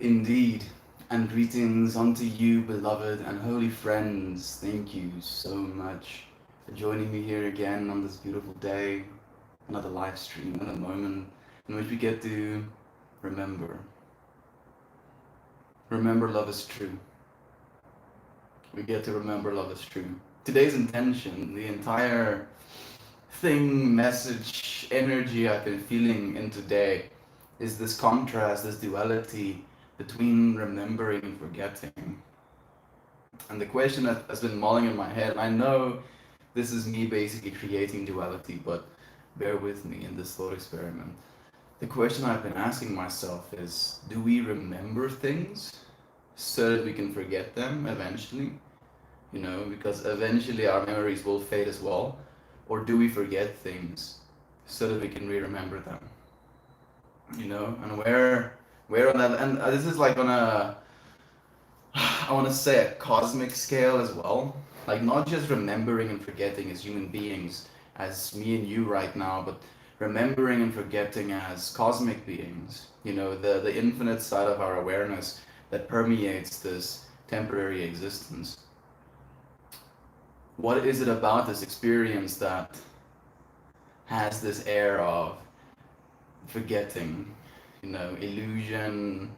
Indeed, and greetings unto you, beloved and holy friends. Thank you so much for joining me here again on this beautiful day, another live stream, another moment in which we get to remember. Remember, love is true. We get to remember love is true. Today's intention, the entire thing, message, energy I've been feeling in today is this contrast, this duality between remembering and forgetting. And the question that has been mulling in my head, and I know this is me basically creating duality, but bear with me in this thought experiment. The question I've been asking myself is, do we remember things so that we can forget them eventually? Because eventually our memories will fade as well. Or do we forget things so that we can re-remember them? And where on that, and this is like on a, I want to say a cosmic scale as well. Like not just remembering and forgetting as human beings, as me and you right now, but remembering and forgetting as cosmic beings. The infinite side of our awareness that permeates this temporary existence. What is it about this experience that has this air of forgetting, illusion,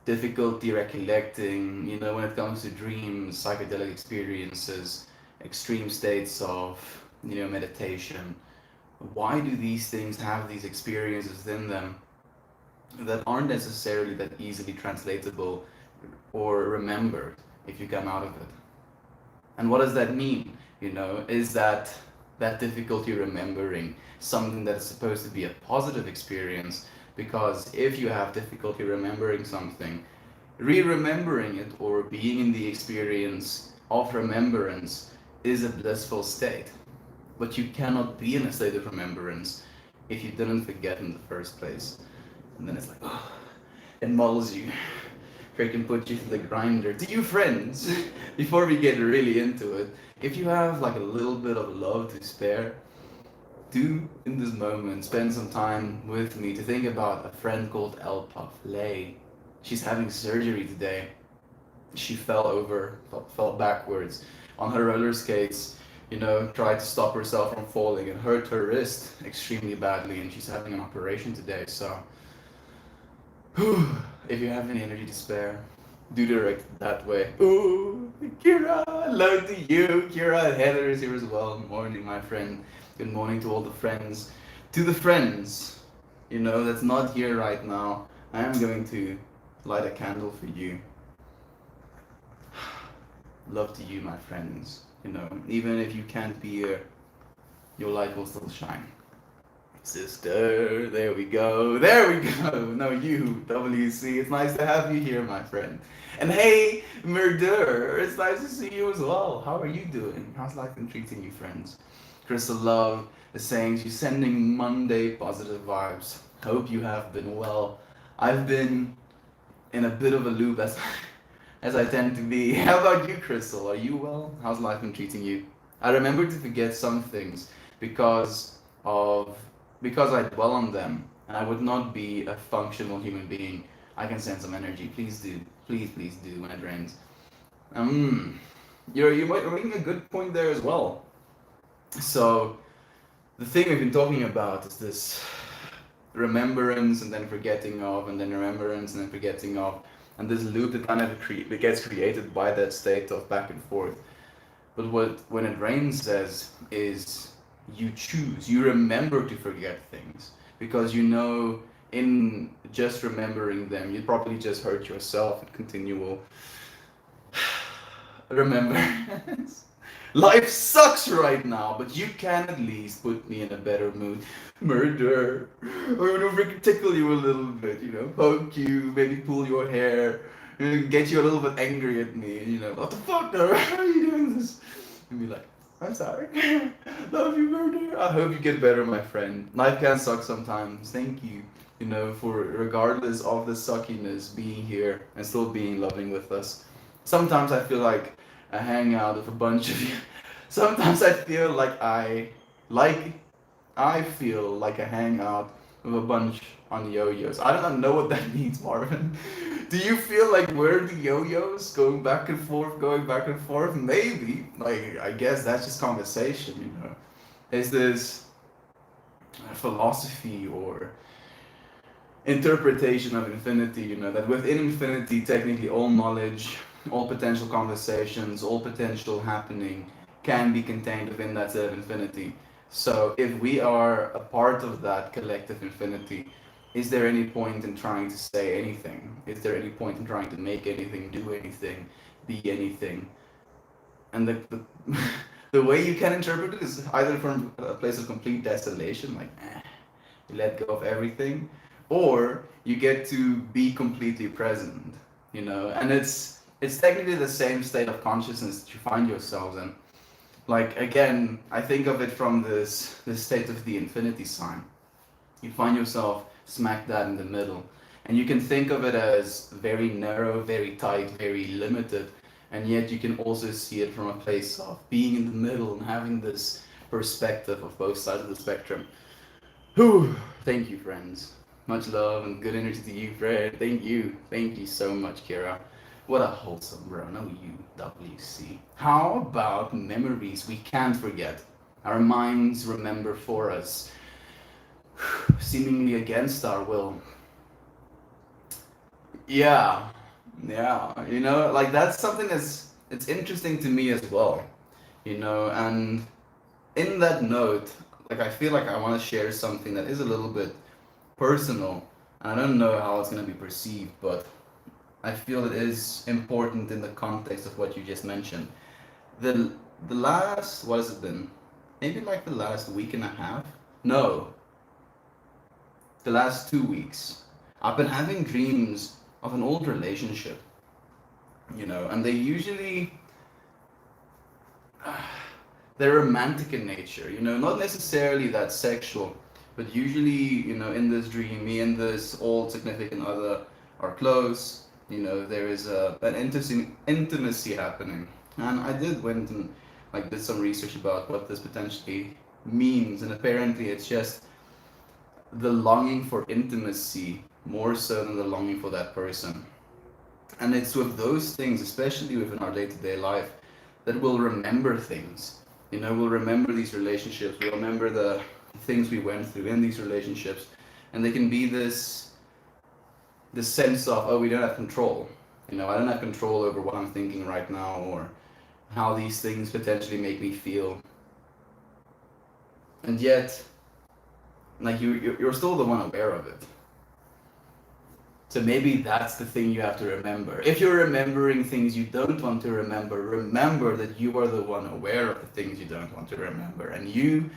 difficulty recollecting, when it comes to dreams, psychedelic experiences, extreme states of, meditation? Why do these things have these experiences within them that aren't necessarily that easily translatable or remembered if you come out of it? And what does that mean? Is that difficulty remembering something that is supposed to be a positive experience? Because if you have difficulty remembering something, re-remembering it or being in the experience of remembrance is a blissful state. But you cannot be in a state of remembrance if you didn't forget in the first place. And then it's like, oh, it mulls you. Freaking put you to the grinder. To you friends, before we get really into it, if you have like a little bit of love to spare, do in this moment spend some time with me to think about a friend called Elpaf Lay. She's having surgery today. She fell backwards on her roller skates, tried to stop herself from falling and hurt her wrist extremely badly, and she's having an operation today. So if you have any energy to spare, do direct it that way. Ooh, Kira, hello to you. Kira and Heather is here as well. Good morning, my friend. Good morning to all the friends. To the friends, that's not here right now, I am going to light a candle for you. Love to you, my friends. Even if you can't be here, your light will still shine. Sister, there we go. There we go. No, you, WC. It's nice to have you here, my friend. And hey, Murder, it's nice to see you as well. How are you doing? How's life been treating you, friends? Crystal Love is saying she's sending Monday positive vibes. Hope you have been well. I've been in a bit of a loop as I tend to be. How about you, Crystal? Are you well? How's life been treating you? I remember to forget some things because of because I dwell on them, and I would not be a functional human being. I can send some energy. Please do. Please do when it rains. You're making a good point there as well. So the thing we've been talking about is this remembrance and then forgetting of, and then remembrance and then forgetting of, and this loop that kind of that gets created by that state of back and forth. But what when it rains says is you choose, you remember to forget things because in just remembering them, you probably just hurt yourself and continual remembrance. Life sucks right now, but you can at least put me in a better mood. Murder. Or freaking tickle you a little bit, poke you, maybe pull your hair, get you a little bit angry at me, what the fuck, why are you doing this? And be like, I'm sorry. Love you, Murder. I hope you get better, my friend. Life can suck sometimes. Thank you, for regardless of the suckiness, being here and still being loving with us. Sometimes I feel like a hangout of a bunch of you. Sometimes I feel like I feel like a hangout of a bunch on yo-yos. I don't know what that means, Marvin. Do you feel like we're the yo-yos going back and forth, going back and forth? Maybe. Like, I guess that's just conversation, you know. Is this philosophy or interpretation of infinity, you know, that within infinity, technically all knowledge, all potential conversations, all potential happening can be contained within that set of infinity. So if we are a part of that collective infinity, is there any point in trying to say anything? Is there any point in trying to make anything, do anything, be anything? And the way you can interpret it is either from a place of complete desolation, like you let go of everything, or you get to be completely present, you know. And it's technically the same state of consciousness that you find yourselves in. Like, again, I think of it from this state of the infinity sign. You find yourself smack dab in the middle, and you can think of it as very narrow, very tight, very limited, and yet you can also see it from a place of being in the middle and having this perspective of both sides of the spectrum. Whew. Thank you, friends. Much love and good energy to you, Fred. Thank you. Thank you so much, Kira. What a wholesome bro. No, you, WC. How about memories we can't forget? Our minds remember for us, seemingly against our will. Yeah, yeah. You know, like that's something that's it's interesting to me as well. You know, and in that note, like I feel like I want to share something that is a little bit personal. I don't know how it's going to be perceived, but I feel it is important in the context of what you just mentioned. The the last, what has it been? Maybe like the last week and a half? No, the last 2 weeks. I've been having dreams of an old relationship, you know, and they usually they're romantic in nature, you know, not necessarily that sexual, but usually, you know, in this dream, me and this old significant other are close. You know, there is an intimacy happening, and I did went and like did some research about what this potentially means, and apparently it's just the longing for intimacy more so than the longing for that person. And it's with those things, especially within our day-to-day life, that we'll remember things. You know, we'll remember these relationships, we'll remember the things we went through in these relationships, and they can be this sense of, oh, we don't have control. You know, I don't have control over what I'm thinking right now, or how these things potentially make me feel. And yet, like you're still the one aware of it. So maybe that's the thing you have to remember. If you're remembering things you don't want to remember, remember that you are the one aware of the things you don't want to remember. And you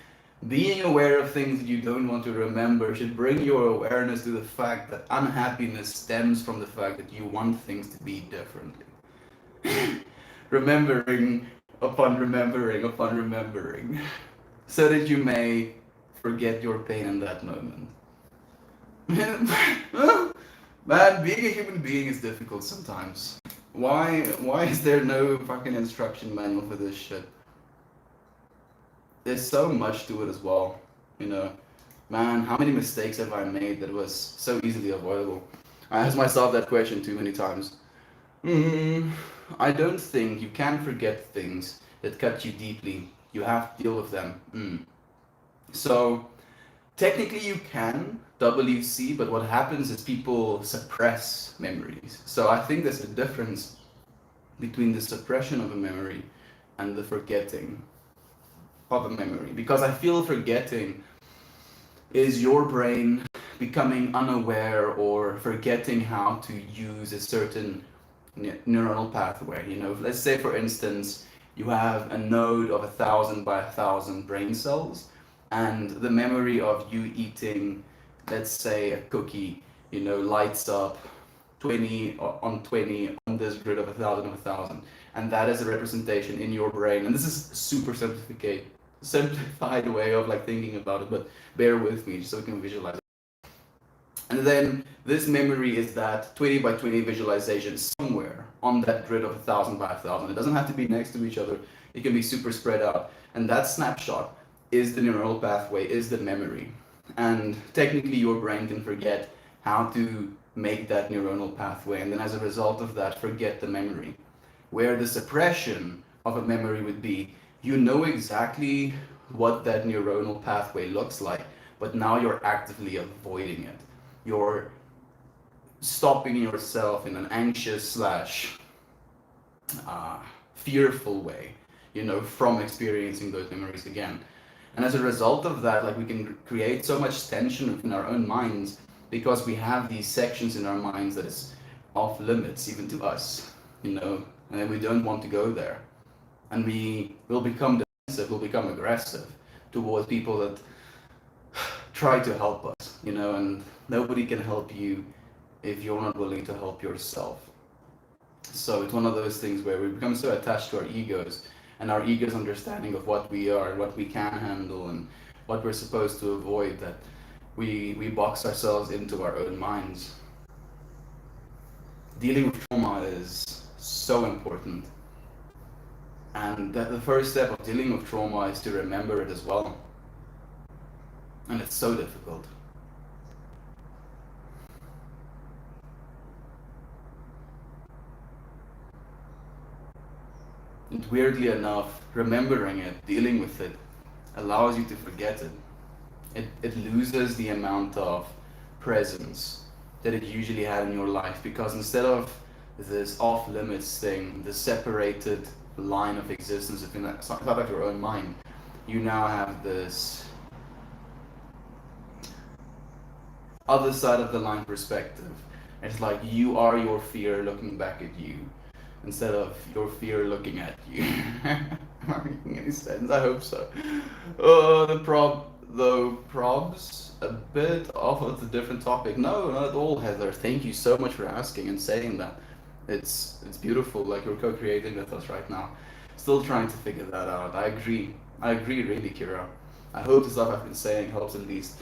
being aware of things that you don't want to remember should bring your awareness to the fact that unhappiness stems from the fact that you want things to be differently. Remembering upon remembering upon remembering, so that you may forget your pain in that moment. Man, being a human being is difficult sometimes. Why is there no fucking instruction manual for this shit? There's so much to it as well, you know. Man, how many mistakes have I made that was so easily avoidable? I asked myself that question too many times. Mm, I don't think you can forget things that cut you deeply. You have to deal with them. So, technically you can WC, but what happens is people suppress memories. So I think there's a difference between the suppression of a memory and the forgetting of a memory. Because I feel forgetting is your brain becoming unaware or forgetting how to use a certain neuronal pathway. You know, let's say for instance, you have a node of 1,000 by 1,000 brain cells, and the memory of you eating, let's say, a cookie, you know, lights up 20 on 20 on this grid of 1,000 of 1,000, and that is a representation in your brain. And this is super simplified way of like thinking about it, but bear with me just so we can visualize it. And then this memory is that 20 by 20 visualization somewhere on that grid of 1,000 by 1,000. It doesn't have to be next to each other. It can be super spread out. And that snapshot is the neural pathway, is the memory. And technically, your brain can forget how to make that neuronal pathway, and then as a result of that, forget the memory. Where the suppression of a memory would be, you know exactly what that neuronal pathway looks like, but now you're actively avoiding it. You're stopping yourself in an anxious slash uh, fearful way, from experiencing those memories again. And as a result of that, like we can create so much tension in our own minds because we have these sections in our minds that is off limits even to us, and then we don't want to go there. And we will become defensive, we'll become aggressive towards people that try to help us, and nobody can help you if you're not willing to help yourself. So it's one of those things where we become so attached to our egos and our ego's understanding of what we are and what we can handle and what we're supposed to avoid that we box ourselves into our own minds. Dealing with trauma is so important. And that the first step of dealing with trauma is to remember it as well. And it's so difficult. And weirdly enough, remembering it, dealing with it, allows you to forget it. It loses the amount of presence that it usually had in your life because instead of this off limits thing, the separated line of existence inside of your own mind, you now have this other side of the line perspective. It's like you are your fear looking back at you instead of your fear looking at you. Am I making any sense? I hope so. Though probs a bit off of the different topic. No, not at all, Heather. Thank you so much for asking and saying that. It's beautiful. Like you're co-creating with us right now. Still trying to figure that out. I agree. I agree, really, Kira. I hope the stuff I've been saying helps at least.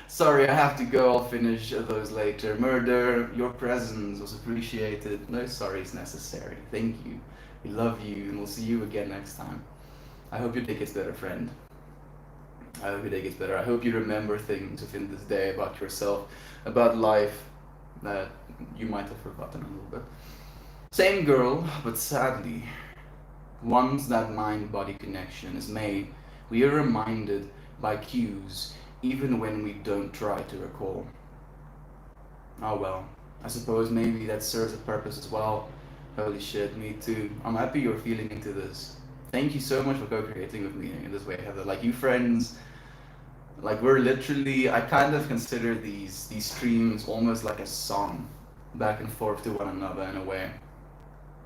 Sorry, I have to go. I'll finish those later. Murder, your presence was appreciated. No sorries necessary. Thank you. We love you, and we'll see you again next time. I hope your day gets better, friend. I hope your day gets better. I hope you remember things within this day about yourself, about life that you might have forgotten a little bit. Same girl, but sadly, once that mind-body connection is made, we are reminded by cues even when we don't try to recall. Oh well, I suppose maybe that serves a purpose as well. Holy shit, me too. I'm happy you're feeling into this. Thank you so much for co-creating with me in this way, Heather. Like you friends, like we're literally, I kind of consider these streams almost like a song back and forth to one another in a way.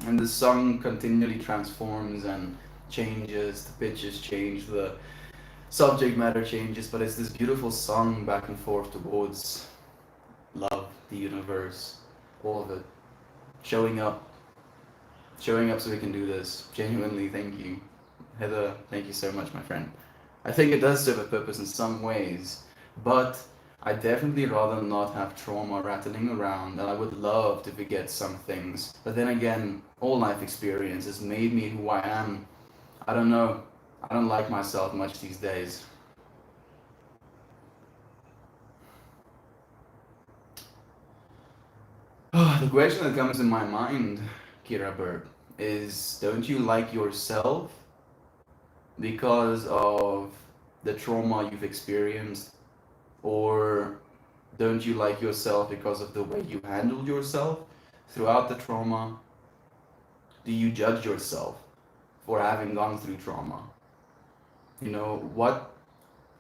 And the song continually transforms and changes, the pitches change, the subject matter changes, but it's this beautiful song back and forth towards love, the universe, all of it. Showing up. Showing up so we can do this. Genuinely, thank you. Heather, thank you so much, my friend. I think it does serve a purpose in some ways, but I definitely rather not have trauma rattling around, and I would love to forget some things. But then again, all life experience has made me who I am. I don't know. I don't like myself much these days. The question that comes in my mind, Kira Berg, is don't you like yourself because of the trauma you've experienced? Or don't you like yourself because of the way you handled yourself throughout the trauma? Do you judge yourself for having gone through trauma?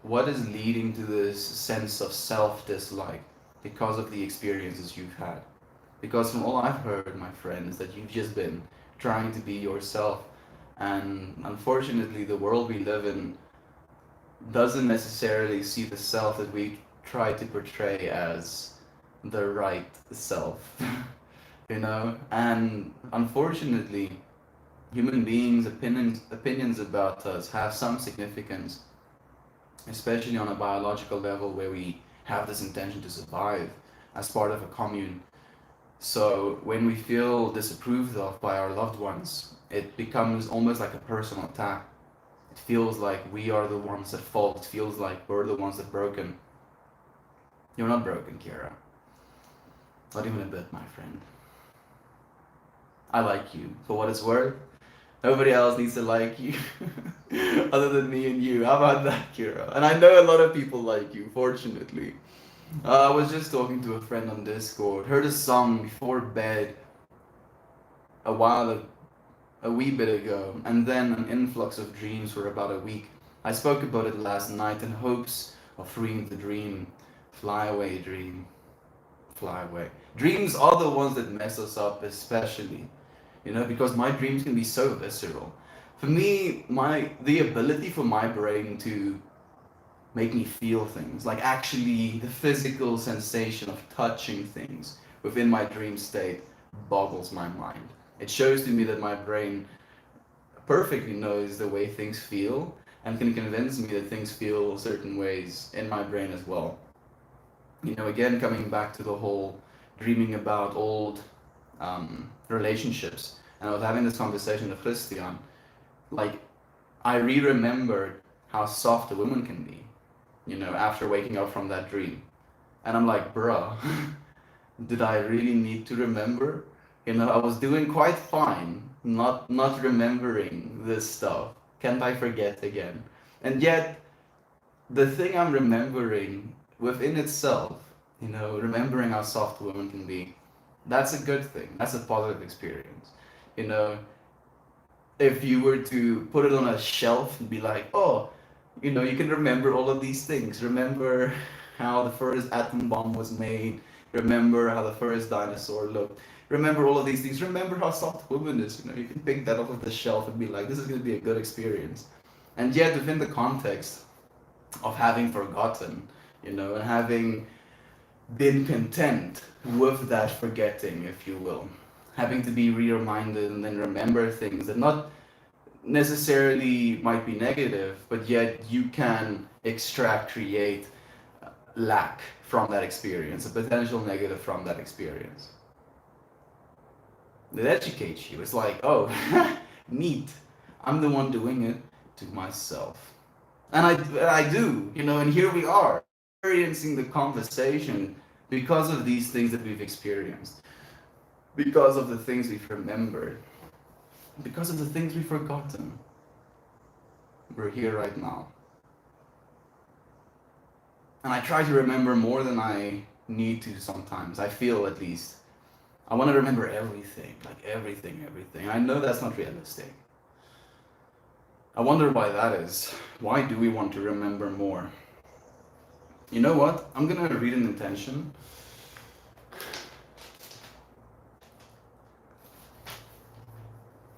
What is leading to this sense of self-dislike because of the experiences you've had? Because from all I've heard, my friend, is that you've just been trying to be yourself. And unfortunately, the world we live in doesn't necessarily see the self that we try to portray as the right self. And unfortunately, human beings' opinions about us have some significance, especially on a biological level where we have this intention to survive as part of a commune. So when we feel disapproved of by our loved ones, it becomes almost like a personal attack. It feels like we are the ones at fault. It feels like we're the ones that broken. You're not broken, Kira. Not even a bit, my friend. I like you for what it's worth. Nobody else needs to like you other than me and you. How about that, Kira? And I know a lot of people like you, fortunately. I was just talking to a friend on Discord. Heard a song before bed a while, a wee bit ago, and then an influx of dreams for about a week. I spoke about it last night in hopes of freeing the dream. Fly away, dream. Fly away. Dreams are the ones that mess us up, especially, because my dreams can be so visceral. For me, the ability for my brain to make me feel things, like actually the physical sensation of touching things within my dream state, boggles my mind. It shows to me that my brain perfectly knows the way things feel and can convince me that things feel certain ways in my brain as well. Again, coming back to the whole dreaming about old relationships, and I was having this conversation with Christian, like, I remembered how soft a woman can be, after waking up from that dream. And I'm like, bruh, did I really need to remember? I was doing quite fine, not remembering this stuff. Can't I forget again? And yet, the thing I'm remembering within itself, remembering how soft a woman can be, that's a good thing. That's a positive experience. You know, if you were to put it on a shelf and be like, oh, you can remember all of these things. Remember how the first atom bomb was made. Remember how the first dinosaur looked. Remember all of these things. Remember how soft woman is. You can pick that off of the shelf and be like, this is going to be a good experience. And yet, within the context of having forgotten, and having been content with that forgetting, if you will, having to be reminded and then remember things that not necessarily might be negative, but yet you can create lack from that experience, a potential negative from that experience. It educates you. It's like, oh, neat. I'm the one doing it to myself. And I do, and here we are, experiencing the conversation because of these things that we've experienced, because of the things we've remembered, because of the things we've forgotten. We're here right now. And I try to remember more than I need to sometimes. I feel, at least. I want to remember everything, like everything. I know that's not realistic. I wonder why that is. Why do we want to remember more? You know what? I'm going to read an intention.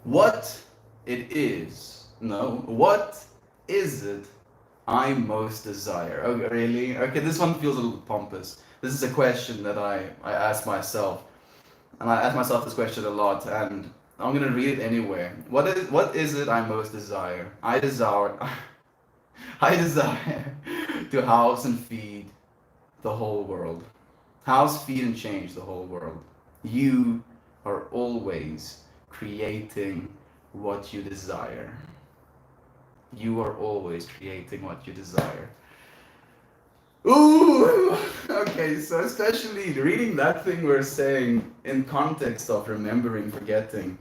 What is it I most desire? Oh, really? Okay, this one feels a little pompous. This is a question that I ask myself. And I ask myself this question a lot, and I'm going to read it anyway. What is it I most desire? I desire to house and feed the whole world. House, feed, and change the whole world. You are always creating what you desire. You are always creating what you desire. Ooh! Okay, so especially reading that thing we're saying in context of remembering, forgetting,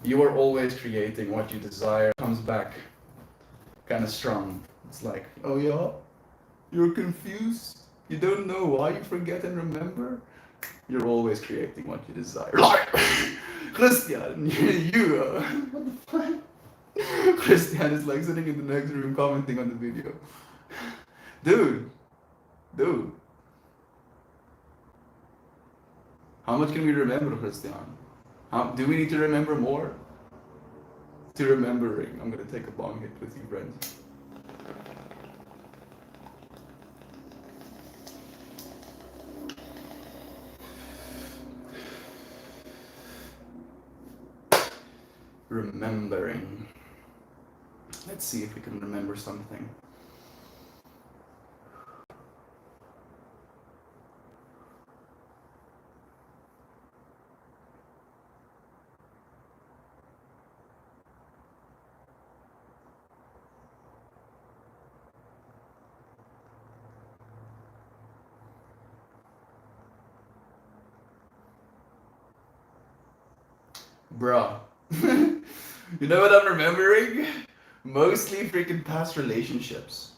you are always creating what you desire, comes back kind of strong. It's like, oh yeah? You're confused? You don't know why you forget and remember? You're always creating what you desire. Like, Christian, what the fuck? Christian is like sitting in the next room commenting on the video. Dude. How much can we remember, Christian? Do we need to remember more? To remembering. I'm gonna take a bong hit with you, friends. Remembering. Let's see if we can remember something. Bruh. You know what I'm remembering? Mostly freaking past relationships.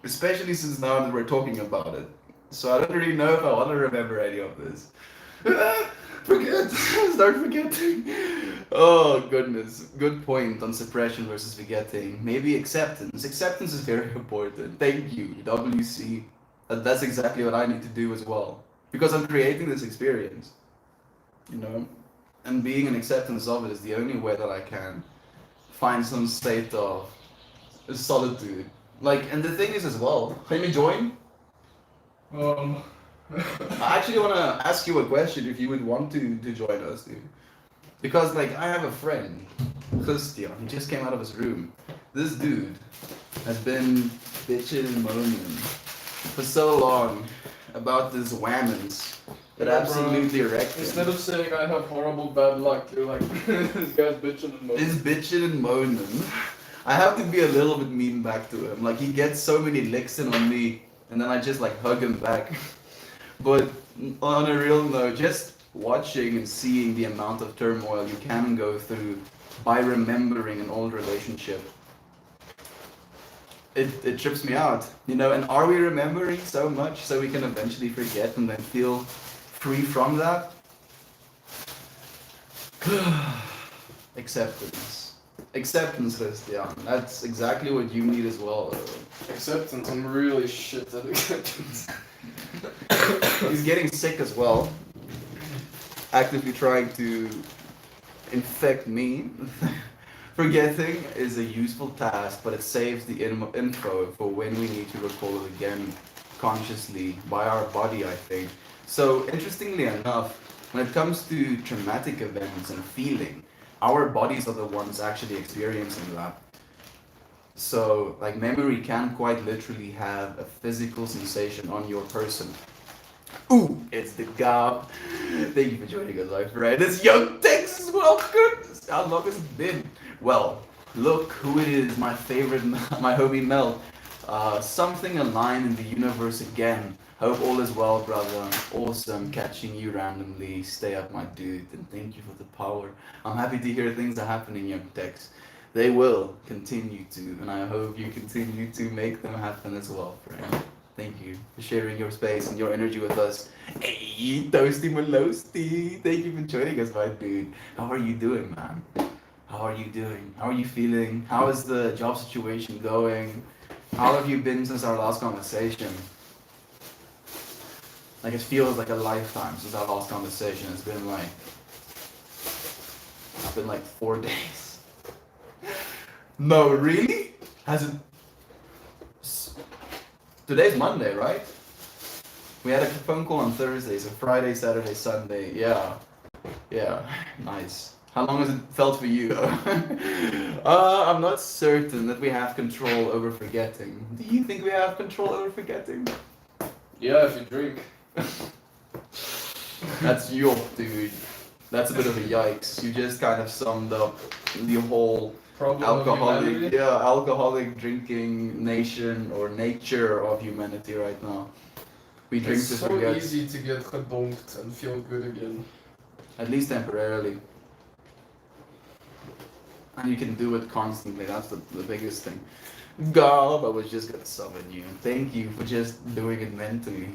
Especially since now that we're talking about it. So I don't really know if I want to remember any of this. Forget. Start forgetting. Oh goodness. Good point on suppression versus forgetting. Maybe acceptance. Acceptance is very important. Thank you, WC. That's exactly what I need to do as well. Because I'm creating this experience. You know? And being in acceptance of it is the only way that I can find some state of solitude. Like, and the thing is as well, can you join? Um, I actually want to ask you a question if you would want to join us, dude. Because, like, I have a friend, Christian, he just came out of his room. This dude has been bitching and moaning for so long about these whammons that Yeah, bro. absolutely wrecked him. Instead of saying I have horrible bad luck, you're like, this guy's bitching and moaning. He's bitching and moaning. I have to be a little bit mean back to him. Like, he gets so many licks in on me, and then I just, like, hug him back. But on a real note, just watching and seeing the amount of turmoil you can go through by remembering an old relationship, it trips me out, you know. And are we remembering so much so we can eventually forget and then feel free from that? Acceptance. Acceptance, Christian. That's exactly what you need as well. Acceptance, I'm really shit at acceptance. He's getting sick as well. Actively trying to infect me. Forgetting is a useful task, but it saves the info for when we need to recall it again consciously by our body, I think. So, interestingly enough, when it comes to traumatic events and feeling, our bodies are the ones actually experiencing that. So, like, memory can quite literally have a physical sensation on your person. Ooh, it's the gob. Thank you for joining us, my friend. It's Young Texas. Welcome. How long has it been? Well, look who it is. My favorite, my homie Mel. Something aligned in the universe again. Hope all is well, brother. Awesome catching you randomly. Stay up, my dude, and thank you for the power. I'm happy to hear things are happening, Young Tex. They will continue to, and I hope you continue to make them happen as well, friend. Thank you for sharing your space and your energy with us. Hey, Toasty Malosty. Thank you for joining us, my dude. How are you doing, man? How are you doing? How are you feeling? How is the job situation going? How have you been since our last conversation? Like, it feels like a lifetime since our last conversation. It's been like 4 days. No, really? Has it? Today's Monday, right? We had a phone call on Thursday, so Friday, Saturday, Sunday. Yeah, nice. How long has it felt for you? I'm not certain that we have control over forgetting. Do you think we have control over forgetting? Yeah, if you drink. That's your dude. That's a bit of a yikes. You just kind of summed up the whole Problem of humanity. alcoholic drinking nation or nature of humanity right now. We drink It's to so forget, easy to get gedonked and feel good again. at least temporarily. And you can do it constantly, that's the biggest thing. God, I was just gonna summon you. Thank you for just doing it mentally.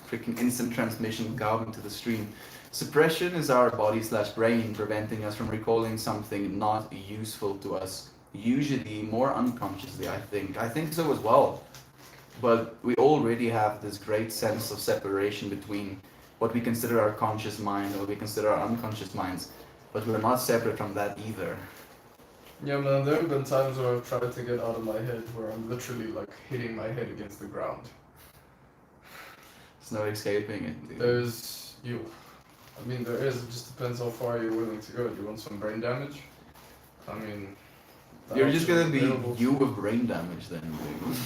Freaking instant transmission Gob into the stream. Suppression is our body/brain preventing us from recalling something not useful to us. Usually more unconsciously, I think. I think so as well. But we already have this great sense of separation between what we consider our conscious mind and what we consider our unconscious minds. But we're not separate from that either. Yeah, man, there have been times where I've tried to get out of my head where I'm literally like hitting my head against the ground. There's no escaping it, dude. There's you. I mean, there is. It just depends how far you're willing to go. Do you want some brain damage? I mean, the You're just option gonna be available. you with brain damage then, dude.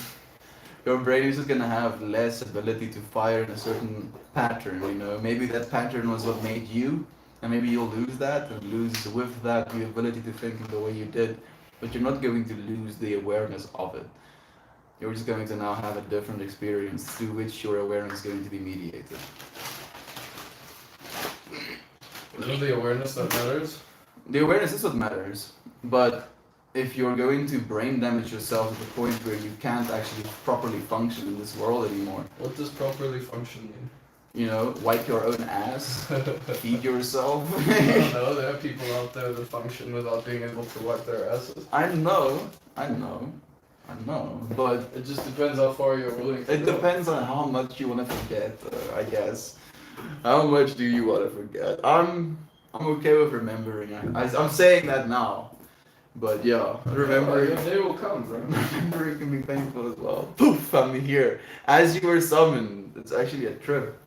Your brain is just gonna have less ability to fire in a certain pattern, you know. Maybe that pattern was what made you, and maybe you'll lose that and lose with that the ability to think in the way you did. But you're not going to lose the awareness of it. You're just going to now have a different experience through which your awareness is going to be mediated. Isn't the awareness that matters? The awareness is what matters. But if you're going to brain damage yourself to the point where you can't actually properly function in this world anymore, What does properly function mean? you know, wipe your own ass, feed yourself. I don't know, there are people out there that function without being able to wipe their asses. I know, but It just depends how far you're willing to it go. depends on how much you want to forget, I guess. How much do you want to forget? I'm okay with remembering. I'm saying that now, but yeah, remembering. Your day will come, bro. Remembering can be painful as well. Poof, I'm here. As you were summoned. It's actually a trip.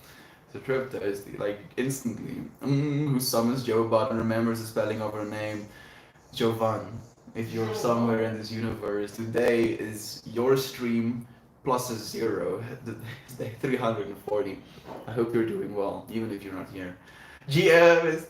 It's a trip to Isti, like instantly. Who summons Jovan and remembers the spelling of her name? Jovan. If you're somewhere in this universe, today is your stream plus a 0. It's day 340. I hope you're doing well, even if you're not here. GM is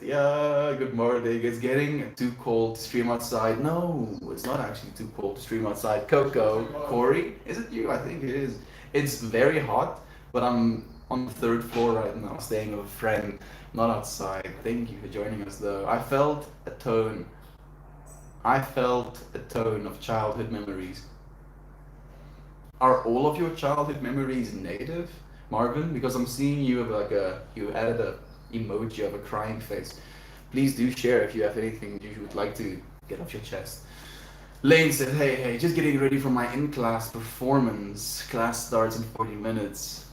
good morning. It's getting too cold to stream outside. No, it's not actually too cold to stream outside. Coco, Corey, is it you? I think it is. It's very hot, but I'm on the 3rd floor right now, staying with a friend, not outside. Thank you for joining us, though. I felt a tone of childhood memories. Are all of your childhood memories negative, Marvin? Because I'm seeing you have you added a emoji of a crying face. Please do share if you have anything you would like to get off your chest. Lane said, hey, just getting ready for my in-class performance. Class starts in 40 minutes.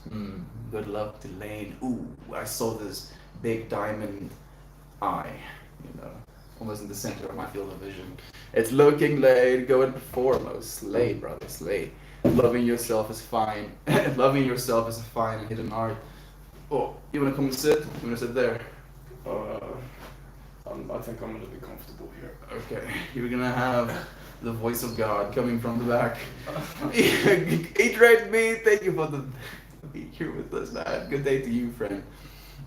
Good luck to Lane. Ooh, I saw this big diamond eye, almost in the center of my field of vision. It's looking late, go and perform. Oh, slay, brother, slay. Loving yourself is fine. Loving yourself is a fine and hidden art. Oh, you wanna come and sit? You wanna sit there? I think I'm gonna be comfortable here. Okay, you're gonna have the voice of God coming from the back. Eat right me, thank you for being here with us, man. Good day to you, friend.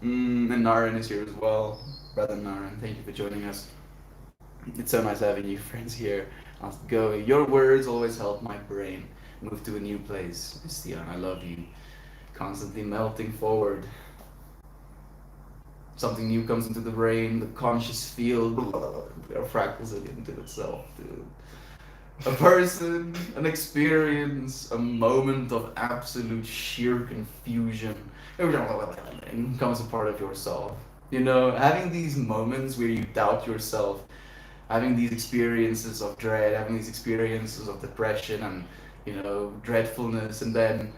And Naren is here as well. Brother Naren, thank you for joining us. It's so nice having you friends here. I'll go. Your words always help my brain move to a new place. Stian, I love you. Constantly melting forward. Something new comes into the brain, the conscious field fractals it into itself, dude. A person, an experience, a moment of absolute sheer confusion becomes a part of yourself. Having these moments where you doubt yourself, having these experiences of dread, having these experiences of depression and, dreadfulness, and then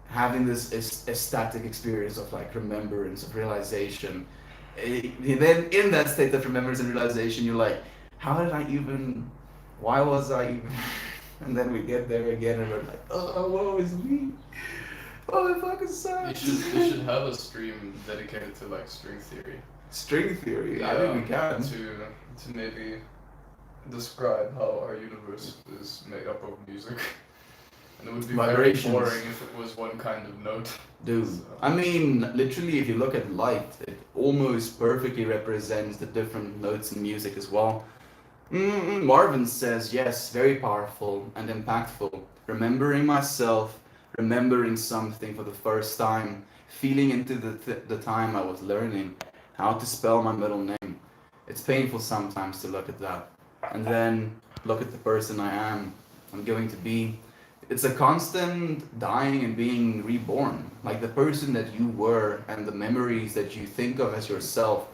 having this ecstatic experience of remembrance, of realization. Then in that state of remembrance and realization, you're like, why was I even? And then we get there again and we're like, oh, woe is me. Oh, it fucking sucks. You should have a stream dedicated to string theory. String theory? Yeah, I think we can. To maybe describe how our universe is made up of music. And it would be very Vibrations. boring if it was one kind of note. Dude, So- I mean, literally, if you look at light, it almost perfectly represents the different notes in music as well. Marvin says, yes, very powerful and impactful. Remembering myself, remembering something for the first time, feeling into the time I was learning how to spell my middle name. It's painful sometimes to look at that. And then look at the person I'm going to be. It's a constant dying and being reborn. Like the person that you were and the memories that you think of as yourself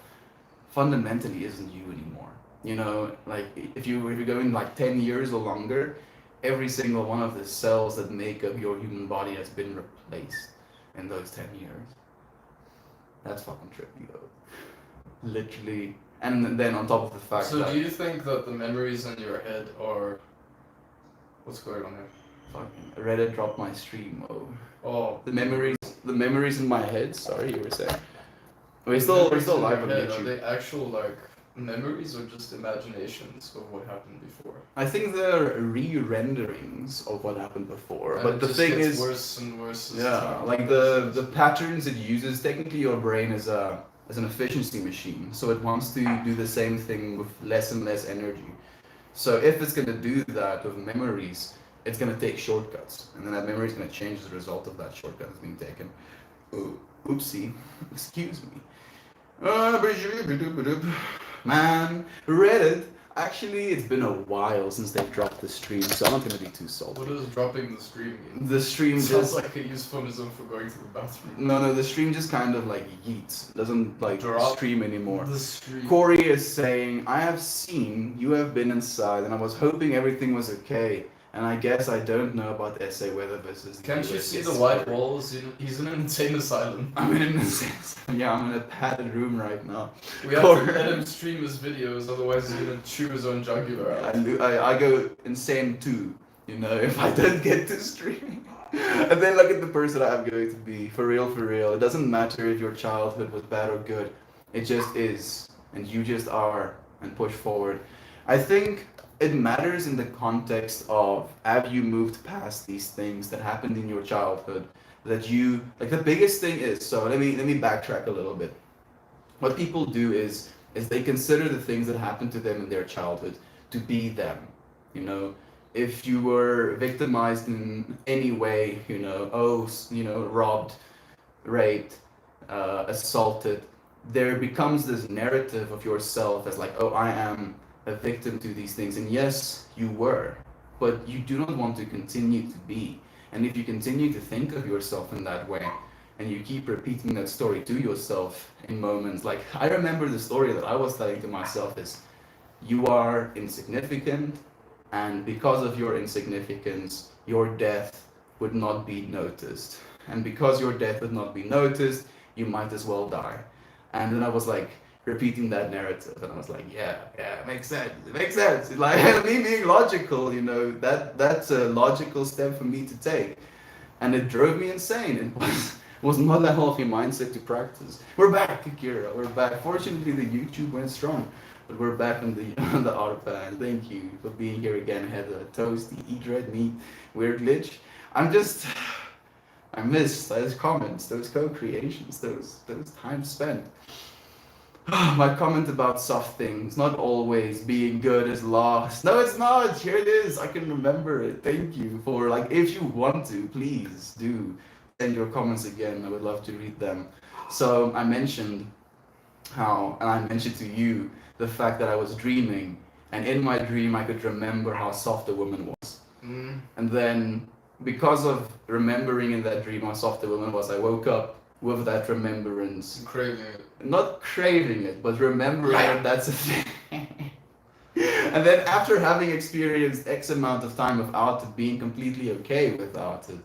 fundamentally isn't you anymore. If you're going 10 years or longer, every single one of the cells that make up your human body has been replaced in those 10 years. That's fucking trippy though. Literally. And then on top of the fact So that do you think that the memories in your head are... What's going on here? fucking Reddit dropped my stream. Oh. The memories in my head. Sorry, you were saying. We're still Memories in live your on head, YouTube. Are they actual memories or just imaginations of what happened before? I think they're re-renderings of what happened before. And But it the just thing gets is, worse and worse. As yeah, time like progresses. the patterns it uses. Technically, your brain is an efficiency machine, so it wants to do the same thing with less and less energy. So if it's gonna do that with memories, it's gonna take shortcuts, and then that memory is gonna change as a result of that shortcut that's being taken. Oopsie, excuse me. Man, Reddit. Actually, it's been a while since they've dropped the stream, so I'm not gonna be too salty. What does dropping the stream mean? The stream Sounds just like a euphemism for going to the bathroom. no, the stream just kind of like yeets. Doesn't like Drop stream anymore. The stream. Corey is saying, I have seen you have been inside, and I was hoping everything was okay. And I guess I don't know about SA weather versus. the Can't you US see the weather. white walls? He's in an insane asylum. I'm in a sense. Yeah, I'm in a padded room right now. We have Corey. to let him stream his videos, otherwise he's gonna chew his own jugular out. I go insane too, you know, if I don't get to stream. And then look at the person I'm going to be. For real, for real. It doesn't matter if your childhood was bad or good. It just is. And you just are. And push forward. I think it matters in the context of, have you moved past these things that happened in your childhood? That you, like the biggest thing is, so let me backtrack a little bit. What people do is they consider the things that happened to them in their childhood to be them. You know, if you were victimized in any way, you know, robbed, raped, assaulted, there becomes this narrative of yourself as like, oh, I am a victim to these things. And yes, you were, but you do not want to continue to be. And if you continue to think of yourself in that way, and you keep repeating that story to yourself in moments, like I remember the story that I was telling to myself is, you are insignificant, and because of your insignificance, your death would not be noticed. And because your death would not be noticed, you might as well die. And then I was like repeating that narrative, and I was like, yeah, it makes sense. It makes sense. Like me being logical, you know, that's a logical step for me to take. And it drove me insane. It was not a healthy mindset to practice. We're back, Akira. We're back. Fortunately, the YouTube went strong. But we're back on the autopilot. Thank you for being here again, Heather. Toasty, eat red meat, weird glitch. I miss those comments, those co-creations, those times spent. My comment about soft things, not always being good is lost. No, it's not. Here it is. I can remember it. Thank you for, like, if you want to, please do send your comments again. I would love to read them. So I mentioned how, and I mentioned to you, the fact that I was dreaming, and in my dream I could remember how soft a woman was. And then, because of remembering in that dream how soft a woman was, I woke up with that remembrance. Craving it. Not craving it, but remembering that that's a thing. And then after having experienced X amount of time without it, being completely okay without it,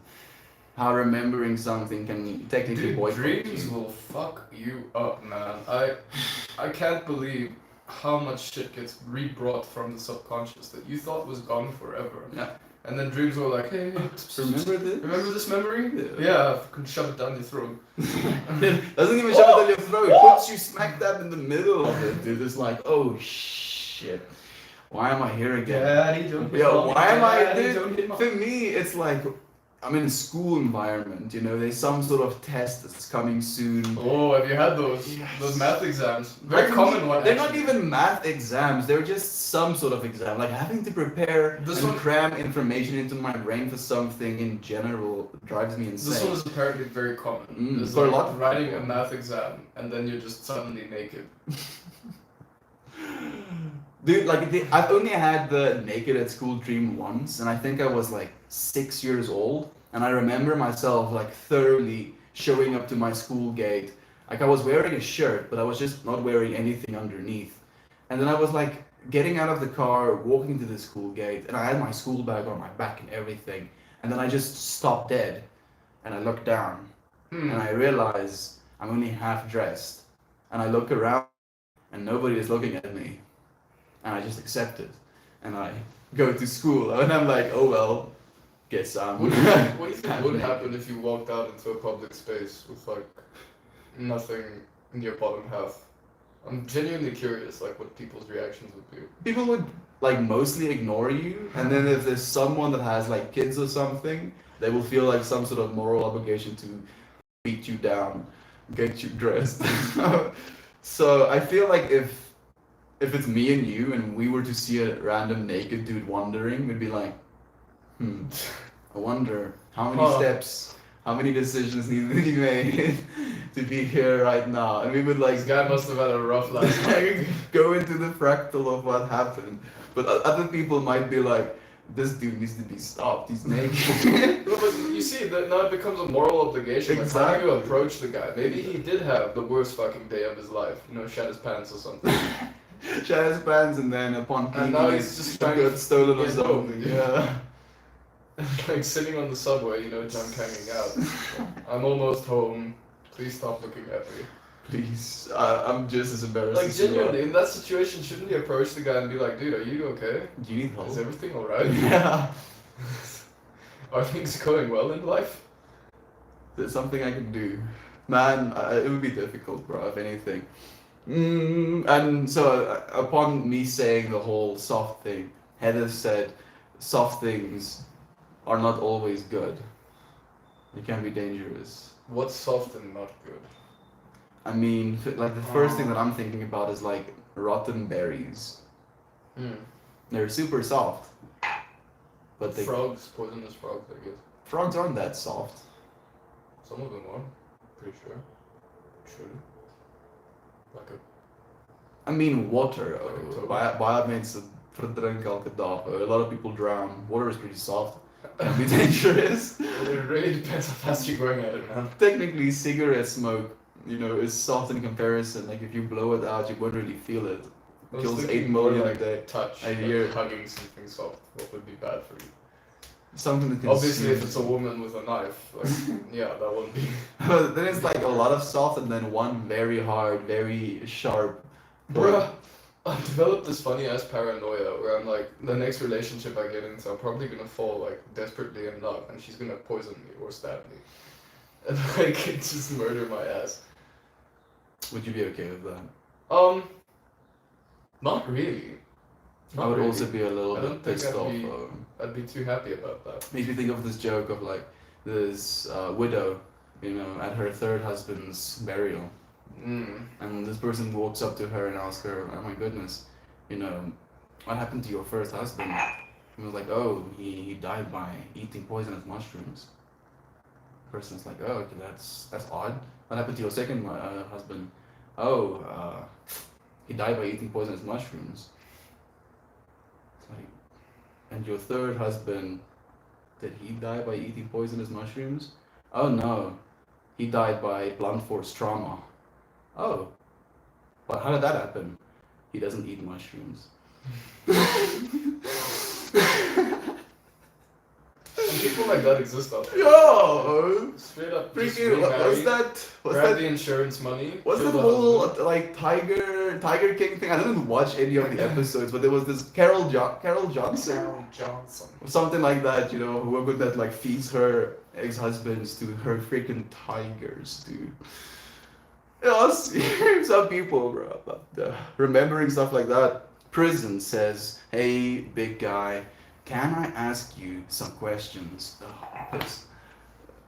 how remembering something can technically boycott dreams you. will fuck you up, man. I can't believe how much shit gets re-brought from the subconscious that you thought was gone forever. Yeah. And then dreams were like, hey, Remember this? remember this memory? Yeah. Yeah, fucking shove it down your throat. Doesn't even shove it down your throat. It puts you smack dab in the middle of it, dude. It's like, oh shit. Why am I here again? Daddy, don't hit Yo, mommy. why am I, Daddy, dude? don't hit mommy. For me, it's like, I'm in a school environment, you know, there's some sort of test that's coming soon. Oh, have you had those? Yes. Those math exams? Very Like, common one. They're actually. not even math exams, they're just some sort of exam. Like having to prepare This and one- cram information into my brain for something in general drives me insane. This one is apparently very common. It's for a like lot of writing people. a math exam and then you're just suddenly naked. Dude, like I've only had the naked at school dream once, and I think I was like 6 years old, and I remember myself like thoroughly showing up to my school gate. Like I was wearing a shirt, but I was just not wearing anything underneath. And then I was like getting out of the car, walking to the school gate, and I had my school bag on my back and everything. And then I just stopped dead, and I looked down, and I realize I'm only half dressed, and I look around, and nobody is looking at me. And I just accept it, and I go to school, and I'm like, oh well, guess I'm. What do you think would happen if you walked out into a public space with like nothing in your bottom half? I'm genuinely curious, like what people's reactions would be. People would like mostly ignore you, and then if there's someone that has like kids or something, they will feel like some sort of moral obligation to beat you down, get you dressed. So I feel like if it's me and you and we were to see a random naked dude wandering, we'd be like, I wonder how many Huh. steps, how many decisions need to be made to be here right now, and we would like This guy must have had a rough last night. like go into the fractal of what happened. But other people might be like, this dude needs to be stopped. He's naked. No, but you see that now it becomes a moral obligation. Like, how do you Exactly. approach the guy? Maybe he did have the worst fucking day of his life. You know, shat his pants or something. Shut his pants, and then upon And now peeing, he's just it trying to got stolen or get home. something. Yeah. Like sitting on the subway, you know, junk hanging out. I'm almost home. Please stop looking at me. Please, I'm just as embarrassed. Like as you are. genuinely, in that situation, shouldn't you approach the guy and be like, dude, are you okay? Do you need help? Is everything alright? Yeah. Are things going well in life? There's something I can do. Man, it would be difficult, bro, if anything. And so, upon me saying the whole soft thing, Heather said, soft things are not always good. They can be dangerous. What's soft and not good? I mean, like the first thing that I'm thinking about is like rotten berries. Hmm. They're super soft. But they, Frogs, poisonous frogs, I guess. frogs aren't that soft. Some of them are. Pretty sure. True. Like a I mean, water. Like a toad. Baie mense verdrink elke dag. A lot of people drown. Water is pretty soft. Can be dangerous. It really depends how fast you're going at it, man. Technically, cigarette smoke, you know, is soft in comparison. Like if you blow it out, you won't really feel it. I was Kills thinking 8 more million like a day. touch, A like year. hugging something soft. What would be bad for you? Something that can Obviously, if soothe. it's a woman with a knife, like, yeah, that wouldn't be. But then it's like a lot of soft and then one very hard, very sharp. Bruh, I've developed this funny ass paranoia where I'm like, the next relationship I get into, I'm probably gonna fall like desperately in love, and she's gonna poison me or stab me, and like just murder my ass. Would you be okay with that? Not really. I Not would really. also be a little I bit don't think pissed I'd off. be- I'd be too happy about that. Makes me think of this joke of like this widow, you know, at her third husband's burial. Mm. And this person walks up to her and asks her, oh my goodness, you know, what happened to your first husband? And was like, oh, he died by eating poisonous mushrooms. The person's like, oh, okay, that's odd. What happened to your second husband? Oh, he died by eating poisonous mushrooms. It's like, and your third husband, did he die by eating poisonous mushrooms? Oh no, he died by blunt force trauma. Oh, well, how did that happen? He doesn't eat mushrooms. And people like that exist out there. Yo, Straight up, just freaking, what's remarry, that? What's grab that? the insurance money. What's kill that the whole husband. like Tiger King thing? I didn't watch any of the episodes, but there was this Carol Johnson, Carol Johnson. or something like that. You know, whoever that like feeds her ex-husbands to her freaking tigers, dude. Yes, some people, bro. But, remembering stuff like that. Prison says, "Hey, big guy, can I ask you some questions?" Oh,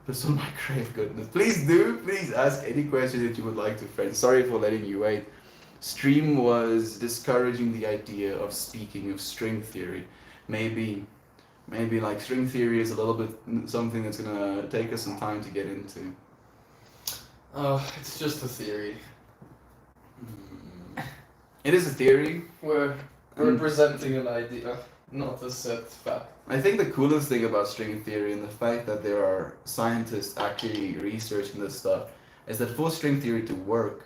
this on my grave, goodness. Please do. Please ask any question that you would like to, friend. Sorry for letting you wait. Stream was discouraging the idea of speaking of string theory. Maybe like string theory is a little bit something that's gonna take us some time to get into. It's just a theory. It is a theory. We're representing an idea, not a set fact. I think the coolest thing about string theory and the fact that there are scientists actually researching this stuff is that for string theory to work,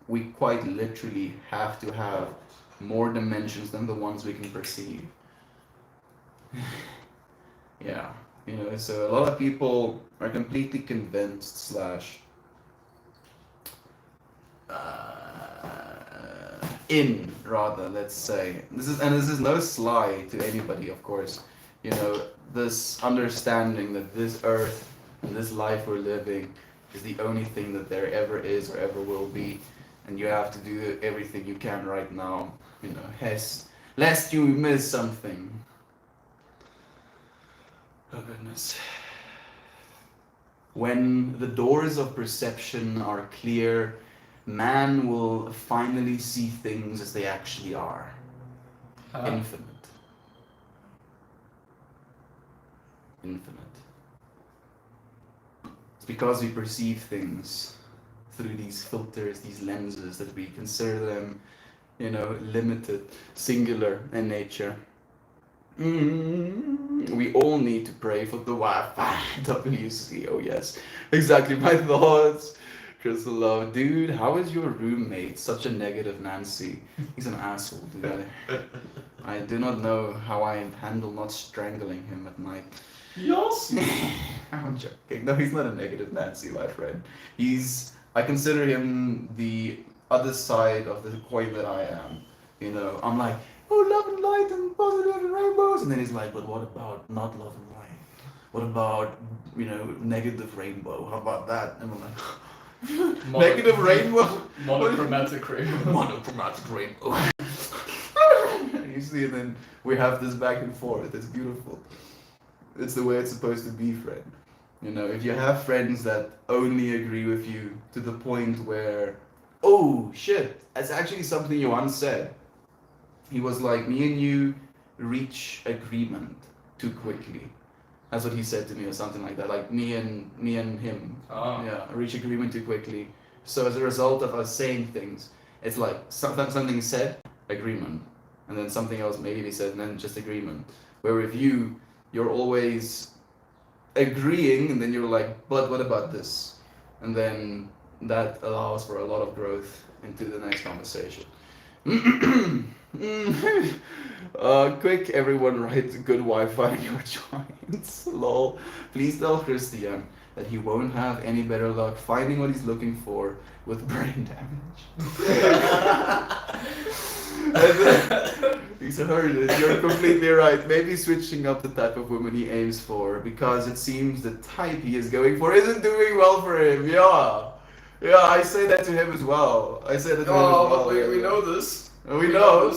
we quite literally have to have more dimensions than the ones we can perceive. Yeah, you know, so a lot of people are completely convinced slash in rather, let's say, this is no sly to anybody, of course, you know, this understanding that this earth and this life we're living is the only thing that there ever is or ever will be, and you have to do everything you can right now, you know, lest you miss something. Oh goodness. When the doors of perception are clear, man will finally see things as they actually are. Infinite. Infinite. It's because we perceive things through these filters, these lenses that we consider them, limited, singular in nature. We all need to pray for the Wi-Fi. WC, oh yes, exactly my thoughts. Crystal Love, dude, how is your roommate? Such a negative Nancy. He's an asshole, dude. I do not know how I handle not strangling him at night. Yes. I'm joking. No, he's not a negative Nancy, my friend. I consider him the other side of the coin that I am. I'm like, oh, love and light and positive and rainbows. And then he's like, but what about not love and light? What about, negative rainbow? How about that? And I'm like, negative rainbow? Monochromatic rainbow. Monochromatic rainbow. You see, and then we have this back and forth. It's beautiful. It's the way it's supposed to be, friend. If you have friends that only agree with you to the point where, oh shit, that's actually something you once said. He was like, me and you reach agreement too quickly. That's what he said to me, or something like that. Like me and him, yeah, reach agreement too quickly. So as a result of us saying things, it's like something is said, agreement, and then something else maybe they said, and then just agreement. Where with you, you're always agreeing, and then you're like, but what about this? And then that allows for a lot of growth into the next conversation. Quick, everyone write good Wi-Fi in your joints. Lol. Please tell Christian that he won't have any better luck finding what he's looking for with brain damage. He's heard it. You're completely right. Maybe switching up the type of woman he aims for, because it seems the type he is going for isn't doing well for him. Yeah, I say that to him as well. I say that to him as well. We know this. We know.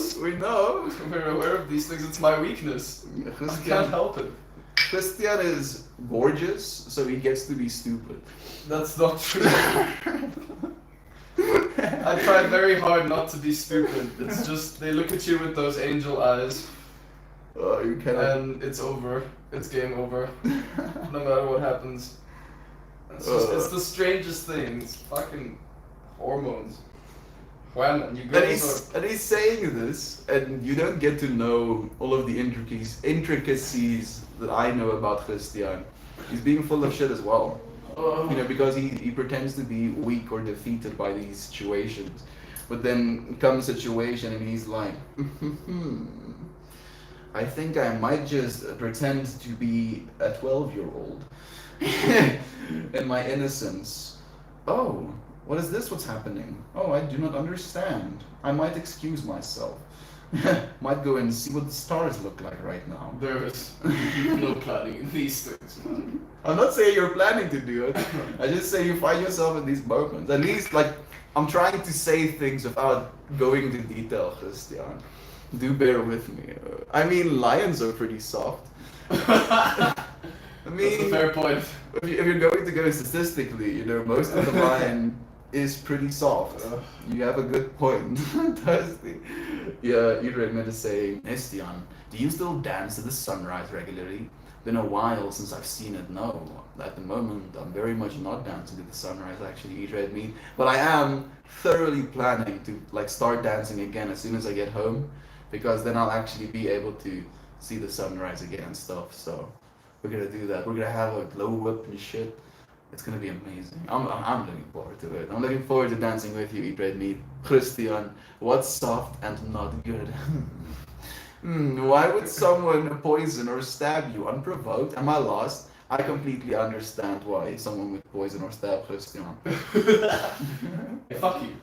We're aware of these things. It's my weakness. I can't help it. Christian is gorgeous, so he gets to be stupid. That's not true. I try very hard not to be stupid. It's just they look at you with those angel eyes. You cannot. And it's over. It's game over. No matter what happens. It's the strangest thing. It's fucking hormones. Wham, and you go. And he's saying this, and you don't get to know all of the intricacies that I know about Christian. He's being full of shit as well. Because he pretends to be weak or defeated by these situations. But then comes a situation and he's like, I think I might just pretend to be a 12-year-old. In my innocence. Oh, what is this? What's happening? Oh, I do not understand. I might excuse myself. Might go and see what the stars look like right now. There is no planning in these things, man. I'm not saying you're planning to do it. I just say you find yourself in these moments. At least, I'm trying to say things without going into detail, Christian. Do bear with me. I mean, lions are pretty soft. That's a fair point. If you're going to go statistically, most of the lion is pretty soft. You have a good point. Yeah, Idred is saying, Estian, do you still dance to the sunrise regularly? Been a while since I've seen it. No, at the moment I'm very much not dancing to the sunrise, actually, Idred me. But I am thoroughly planning to start dancing again as soon as I get home, because then I'll actually be able to see the sunrise again and stuff. So we're gonna do that. We're gonna have a glow whip and shit. It's gonna be amazing. I'm looking forward to it. I'm looking forward to dancing with you, Eat Red Meat. Christian, what's soft and not good? Why would someone poison or stab you unprovoked? Am I lost? I completely understand why someone would poison or stab Christian. Fuck you.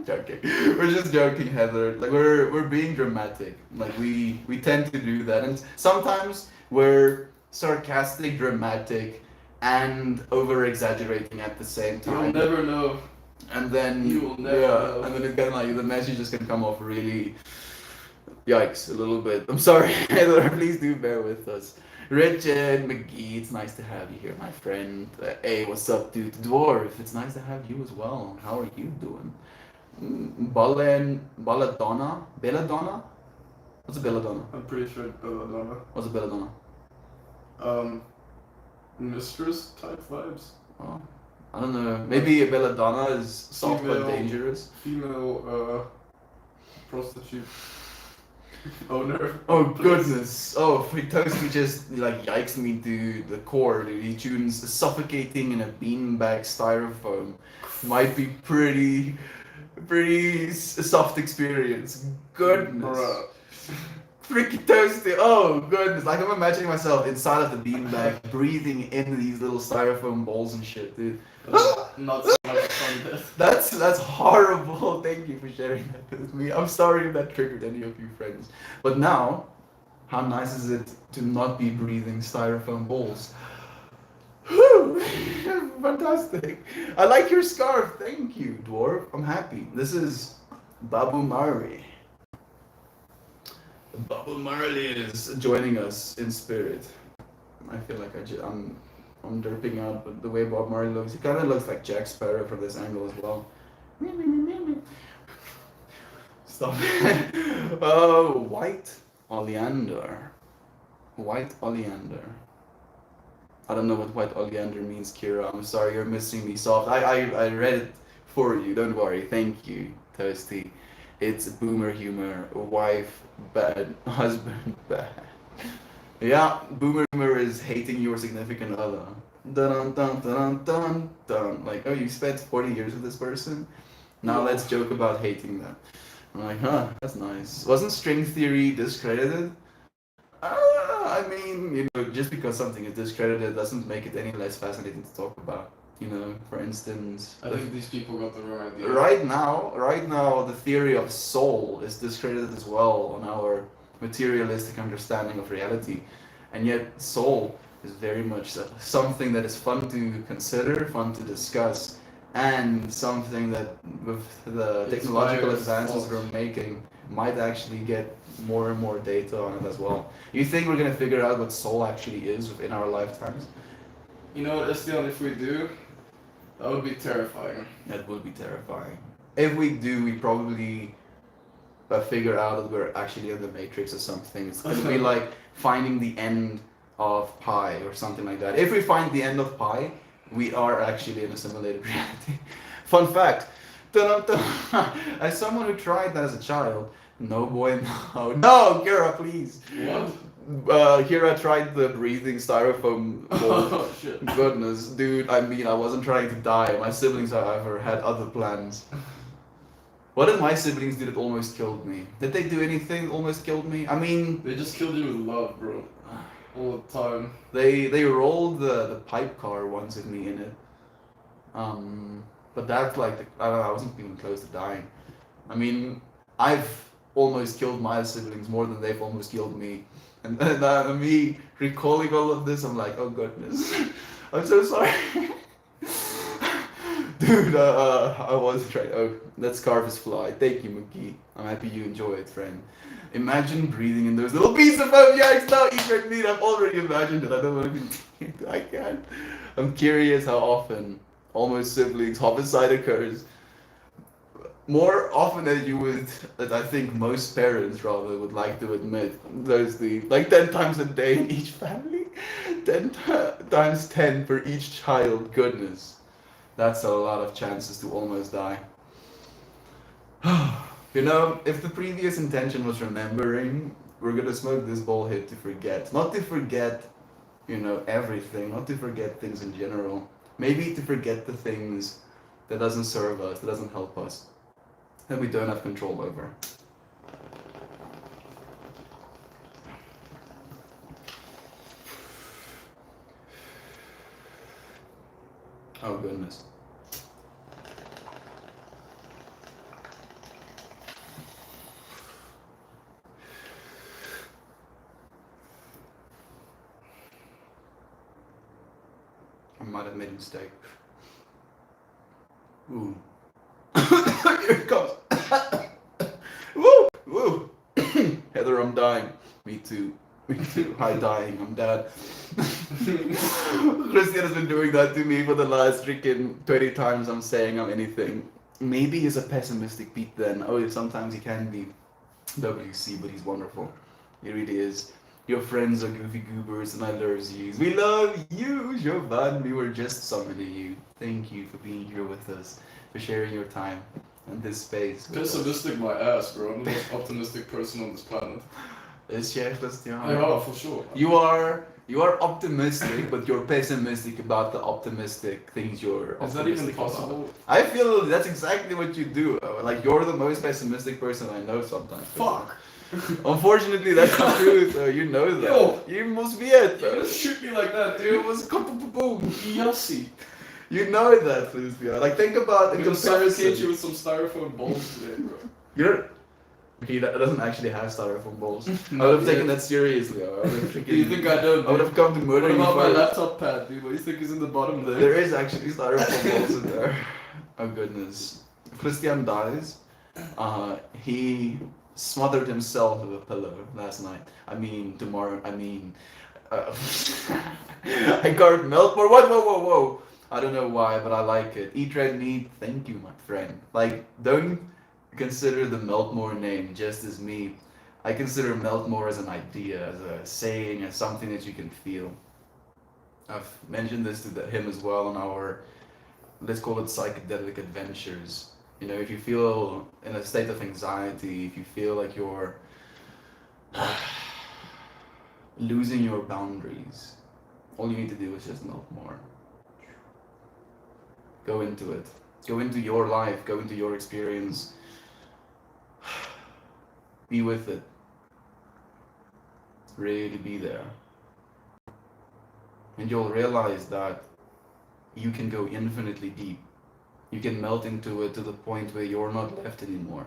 Joking. We're just joking, Heather. We're being dramatic. We tend to do that, and sometimes we're sarcastic, dramatic, and over-exaggerating at the same time. You'll never know. And then you will never know. And then it can the messages can come off really yikes a little bit. I'm sorry, Heather. Please do bear with us. Richard McGee, it's nice to have you here, my friend. Hey, what's up, dude? Dwarf, it's nice to have you as well. How are you doing? Belladonna? What's a belladonna? I'm pretty sure Belladonna. What's a belladonna? Mistress type vibes. Oh, I don't know. Maybe a belladonna is soft but Female- dangerous. Female prostitute owner. Oh goodness! Oh, Toasty just like yikes me to the core. Dude. He tunes suffocating in a beanbag styrofoam. Might be pretty soft experience. Goodness. Bruh. Freaking Toasty. Oh goodness! Like I'm imagining myself inside of the beanbag, breathing in these little styrofoam balls and shit, dude. Not so much fun. That's horrible. Thank you for sharing that with me. I'm sorry if that triggered any of you friends. But now, how nice is it to not be breathing styrofoam balls? Whew, fantastic. I like your scarf. Thank you, dwarf. I'm happy. This is Babu Marley. Babu Marley is joining us in spirit. I feel like I'm derping out, but the way Bob Marley looks, he kind of looks like Jack Sparrow from this angle as well. Stop. Oh, white oleander. White oleander. I don't know what white oleander means, Kira. I'm sorry, you're missing me soft. I read it for you. Don't worry. Thank you, Toasty. It's boomer humor. Wife bad, husband bad. Yeah, boomer humor is hating your significant other. Dun dun dun dun dun. Like, oh, you spent 40 years with this person? Now let's joke about hating them. I'm like, huh, that's nice. Wasn't string theory discredited? I mean, you know, just because something is discredited doesn't make it any less fascinating to talk about. You know, for instance, I think these people got the wrong idea. right now, the theory of soul is discredited as well on our materialistic understanding of reality, and yet soul is very much something that is fun to consider, fun to discuss, and something that with the technological advances we're making might actually get more and more data on it as well. You think we're gonna figure out what soul actually is within our lifetimes? You know what, Estian, if we do, that would be terrifying. That would be terrifying. If we do, we probably figure out that we're actually in the Matrix or something. It's gonna be like finding the end of pi or something like that. If we find the end of pi, we are actually in a simulated reality. Fun fact. As someone who tried that as a child, no boy, no, Kira, please. What? Kira tried the breathing styrofoam ball. Oh shit. Goodness, dude, I mean, I wasn't trying to die. My siblings, however, had other plans. What did my siblings do that almost killed me? Did they do anything that almost killed me? I mean, They just killed you with love, bro. All the time. they rolled the pipe car once with me in it. But that's like, I don't know, I wasn't even close to dying. I mean, I've almost killed my siblings more than they've almost killed me. And me recalling all of this, I'm like, oh goodness, I'm so sorry. Dude, I was trying. Oh, that scarf is fly. Thank you, McGee. I'm happy you enjoy it, friend. Imagine breathing in those little pieces of foam. Yikes, now eat meat. I've already imagined it. I don't want to be. I can't. I'm curious how often almost siblings homicide occurs. More often than you would, that I think most parents rather would like to admit. There's like 10 times a day in each family. 10 times 10 for each child. Goodness. That's a lot of chances to almost die. You know, if the previous intention was remembering, we're gonna smoke this bowl hit to forget. Not to forget, you know, everything. Not to forget things in general. Maybe to forget the things that doesn't serve us, that doesn't help us, that we don't have control over. Oh goodness. I might have made a mistake. Ooh. Here it comes. Woo! Woo! Heather, I'm dying. Me too. Me too. Hi, dying. I'm dead. Christian has been doing that to me for the last freaking 20 times I'm saying I'm anything. Maybe he's a pessimistic Pete then. Oh, sometimes he can be WC, but he's wonderful. He really is. Your friends are goofy goobers and I love you. We love you, Jovan. We were just summoning you. Thank you for being here with us, for sharing your time and this space with us. Pessimistic my ass, bro. I'm the most optimistic person on this planet. Is Christian? Yeah, for sure. You are optimistic, but you're pessimistic about the optimistic things you're Is that even optimistic about. possible? I feel that's exactly what you do. Like you're the most pessimistic person I know sometimes. Fuck. Unfortunately, that's the truth. You know that. Yo. You must be it. You just shoot me like that, You dude. was boom. Yossi. You know that, Lucia. Like think about I'm in gonna suffocate you comparison. with some styrofoam balls today, bro. You're. He doesn't actually have styrofoam balls. I Not would have taken yet. that seriously. I would have Do you think I don't? I would have come to murder What you about my first. laptop pad, dude? What do you think is in the bottom there? There is actually styrofoam balls in there. Oh goodness. If Christian dies, he smothered himself with a pillow last night. I mean tomorrow. I mean, I carved milk. Or what? Whoa! I don't know why, but I like it. Eat red meat. Thank you, my friend. Like, don't consider the Meltmore name just as me. I consider Meltmore as an idea, as a saying, as something that you can feel. I've mentioned this to him as well on our, let's call it psychedelic adventures. You know, if you feel in a state of anxiety, if you feel like you're losing your boundaries, all you need to do is just melt more. Go into it. Go into your life. Go into your experience. Be with it. Really be there. And you'll realize that you can go infinitely deep. You can melt into it to the point where you're not left anymore.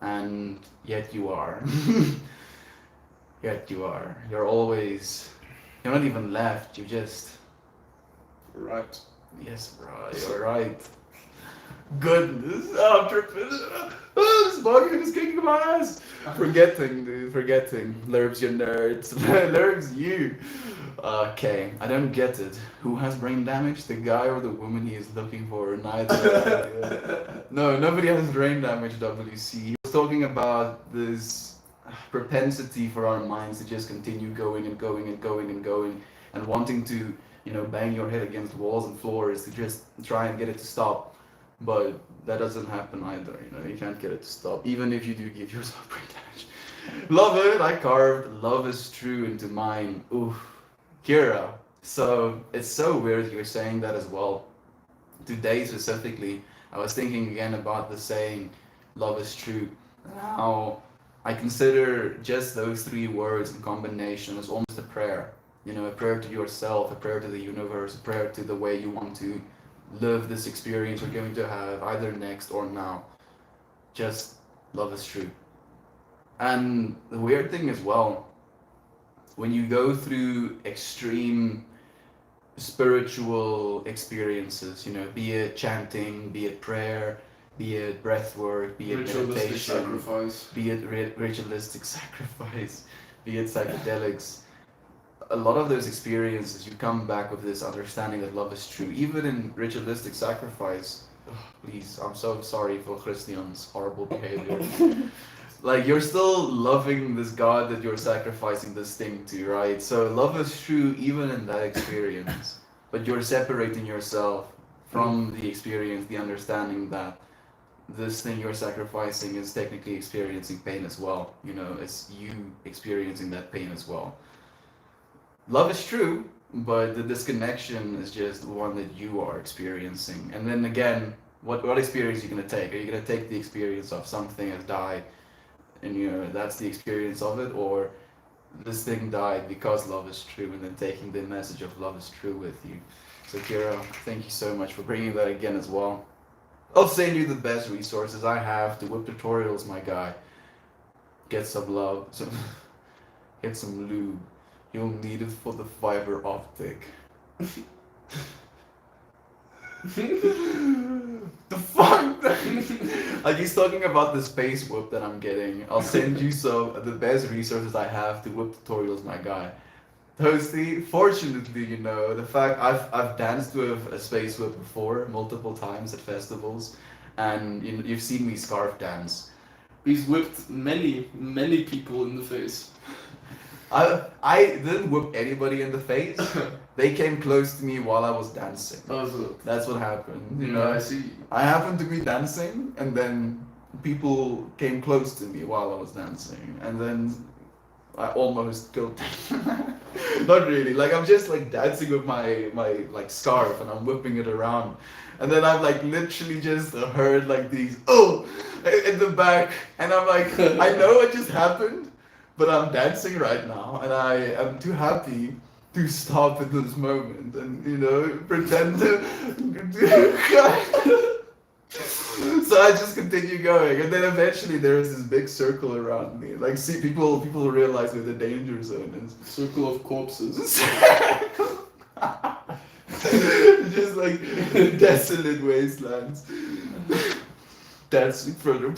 And yet you are. Yet you are. You're not even left, you just, Right. yes, bro, you're right. Goodness, I'm tripping. This volume is kicking my ass. Forgetting, dude, forgetting. Lurbs, you nerds. Lurbs, you. Okay, I don't get it. Who has brain damage? The guy or the woman he is looking for? Neither. No, nobody has brain damage, WC. He was talking about this propensity for our minds to just continue going and going and going and going and wanting to, bang your head against walls and floors to just try and get it to stop. But that doesn't happen either, you can't get it to stop, even if you do give yourself brain damage. Love it, I carved love is true into mine. Ooh, Kira. So it's so weird you're saying that as well. Today specifically, I was thinking again about the saying, love is true. How I consider just those three words in combination as almost a prayer. A prayer to yourself, a prayer to the universe, a prayer to the way you want to live this experience you're going to have either next or now. Just love is true. And the weird thing as well, when you go through extreme spiritual experiences, be it chanting, be it prayer, be it breath work, be it Ritualistic meditation, sacrifice. be it ritualistic sacrifice, be it psychedelics, a lot of those experiences, you come back with this understanding that love is true. Even in ritualistic sacrifice, please, I'm so sorry for Christian's horrible behavior. Like, you're still loving this God that you're sacrificing this thing to, right? So love is true even in that experience. But you're separating yourself from the experience, the understanding that this thing you're sacrificing is technically experiencing pain as well. It's you experiencing that pain as well. Love is true, but the disconnection is just one that you are experiencing. And then again, what experience are you going to take? Are you going to take the experience of something has died and that's the experience of it, or this thing died because love is true, and then taking the message of love is true with you? So Kira, thank you so much for bringing that again as well. I'll send you the best resources I have to whip tutorials, my guy. Get some love, get some lube. You'll need it for the fiber optic. The fuck? Like, he's talking about the space whip that I'm getting. I'll send you the best resources I have to whip tutorials, my guy. Toasty, fortunately, the fact I've danced with a space whip before multiple times at festivals, and you've seen me scarf dance. He's whipped many people in the face. I didn't whip anybody in the face. They came close to me while I was dancing. That's what happened. You know, I see. I happened to be dancing, and then people came close to me while I was dancing, and then I almost killed them. Not really. Like I'm just like dancing with my like scarf, and I'm whipping it around, and then I've like literally just heard like these in the back, and I'm like, I know what just happened, but I'm dancing right now, and I am too happy to stop at this moment and pretend to. So I just continue going, and then eventually there is this big circle around me. Like, see, people realize where the danger zone is. Circle of corpses. Just like desolate wastelands. Dancing further.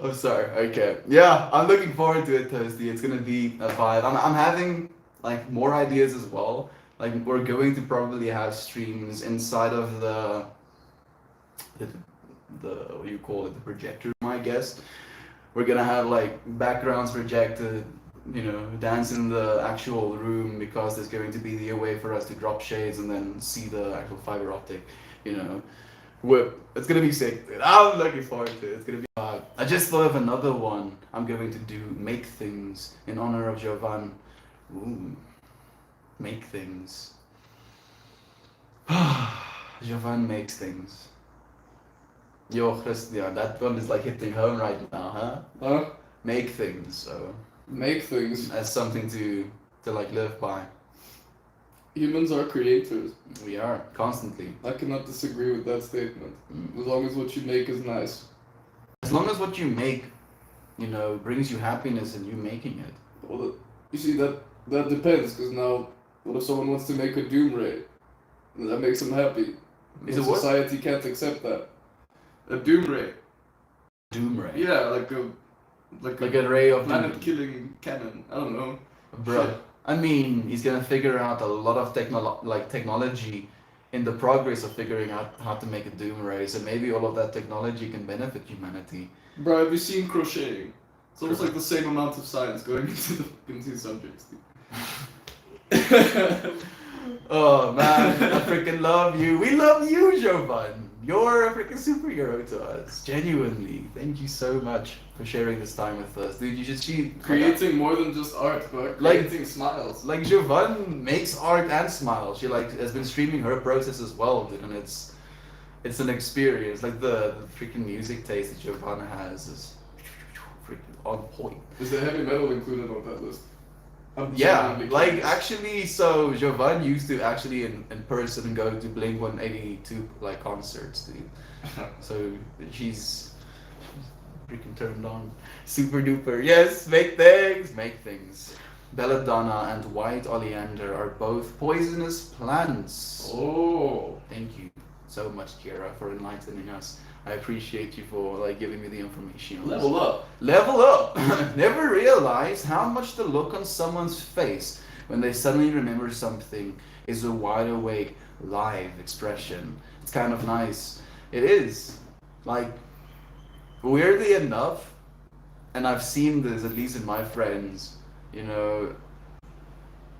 I'm sorry. Okay. Yeah, I'm looking forward to it, Toasty. It's gonna be a vibe. I'm having like more ideas as well. Like we're going to probably have streams inside of the what do you call it, the projector room, I guess. We're gonna have like backgrounds projected, dance in the actual room, because there's going to be a way for us to drop shades and then see the actual fiber optic, whip. It's gonna be sick, dude. I'm looking forward to it. It's gonna be hard. I just thought of another one. I'm going to do make things in honor of Jovan. Ooh, make things. Jovan makes things. Yo, Chris, yeah, that one is like hitting home right now, huh? Huh? Make things, so Make things. that's something to like live by. Humans are creators. We are constantly. I cannot disagree with that statement. Mm. As long as what you make is nice. As long as what you make, brings you happiness and you making it. Well, you see, that depends, because now, what if someone wants to make a Doom Ray? That makes them happy. Is But it what? society can't accept that. A Doom Ray. Doom ray. Yeah, like a ray of planet-killing cannon. I don't know. Bro, Shit. I mean, he's gonna figure out a lot of technology in the progress of figuring out how to make a Doom ray. So maybe all of that technology can benefit humanity. Bro, have you seen crocheting? It's almost like the same amount of science going into the subjects. Oh man, I freaking love you. We love you, Jovan. You're a freaking superhero to us. Genuinely. Thank you so much for sharing this time with us. Dude, you should see Creating more than just art, but creating smiles. like Jovan makes art and smiles. She has been streaming her process as well, dude, and it's an experience. Like the freaking music taste that Jovan has is freaking on point. Is the heavy metal included on that list? Yeah, like actually, so Jovan used to actually in person go to Blink-182 like concerts, dude. So she's freaking turned on. Super duper. Yes, make things. Belladonna and white oleander are both poisonous plants. Oh. Thank you so much, Kira, for enlightening us. I appreciate you for like giving me the information. on this. Level up. Level up! Never realized how much the look on someone's face when they suddenly remember something is a wide awake, live expression. It's kind of nice. It is. Like, weirdly enough, and I've seen this at least in my friends,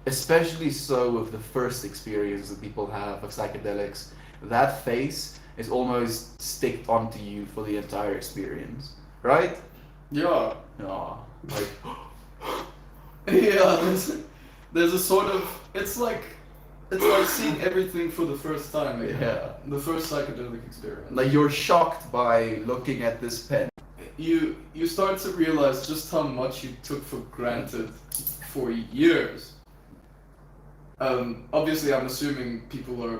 especially so with the first experience that people have of psychedelics, that face is almost sticked onto you for the entire experience, right? Yeah. Aw, like, Yeah, there's a sort of, it's like seeing everything for the first time again. yeah. The first psychedelic experience. Like you're shocked by looking at this pen. You start to realize just how much you took for granted for years. Obviously, I'm assuming people are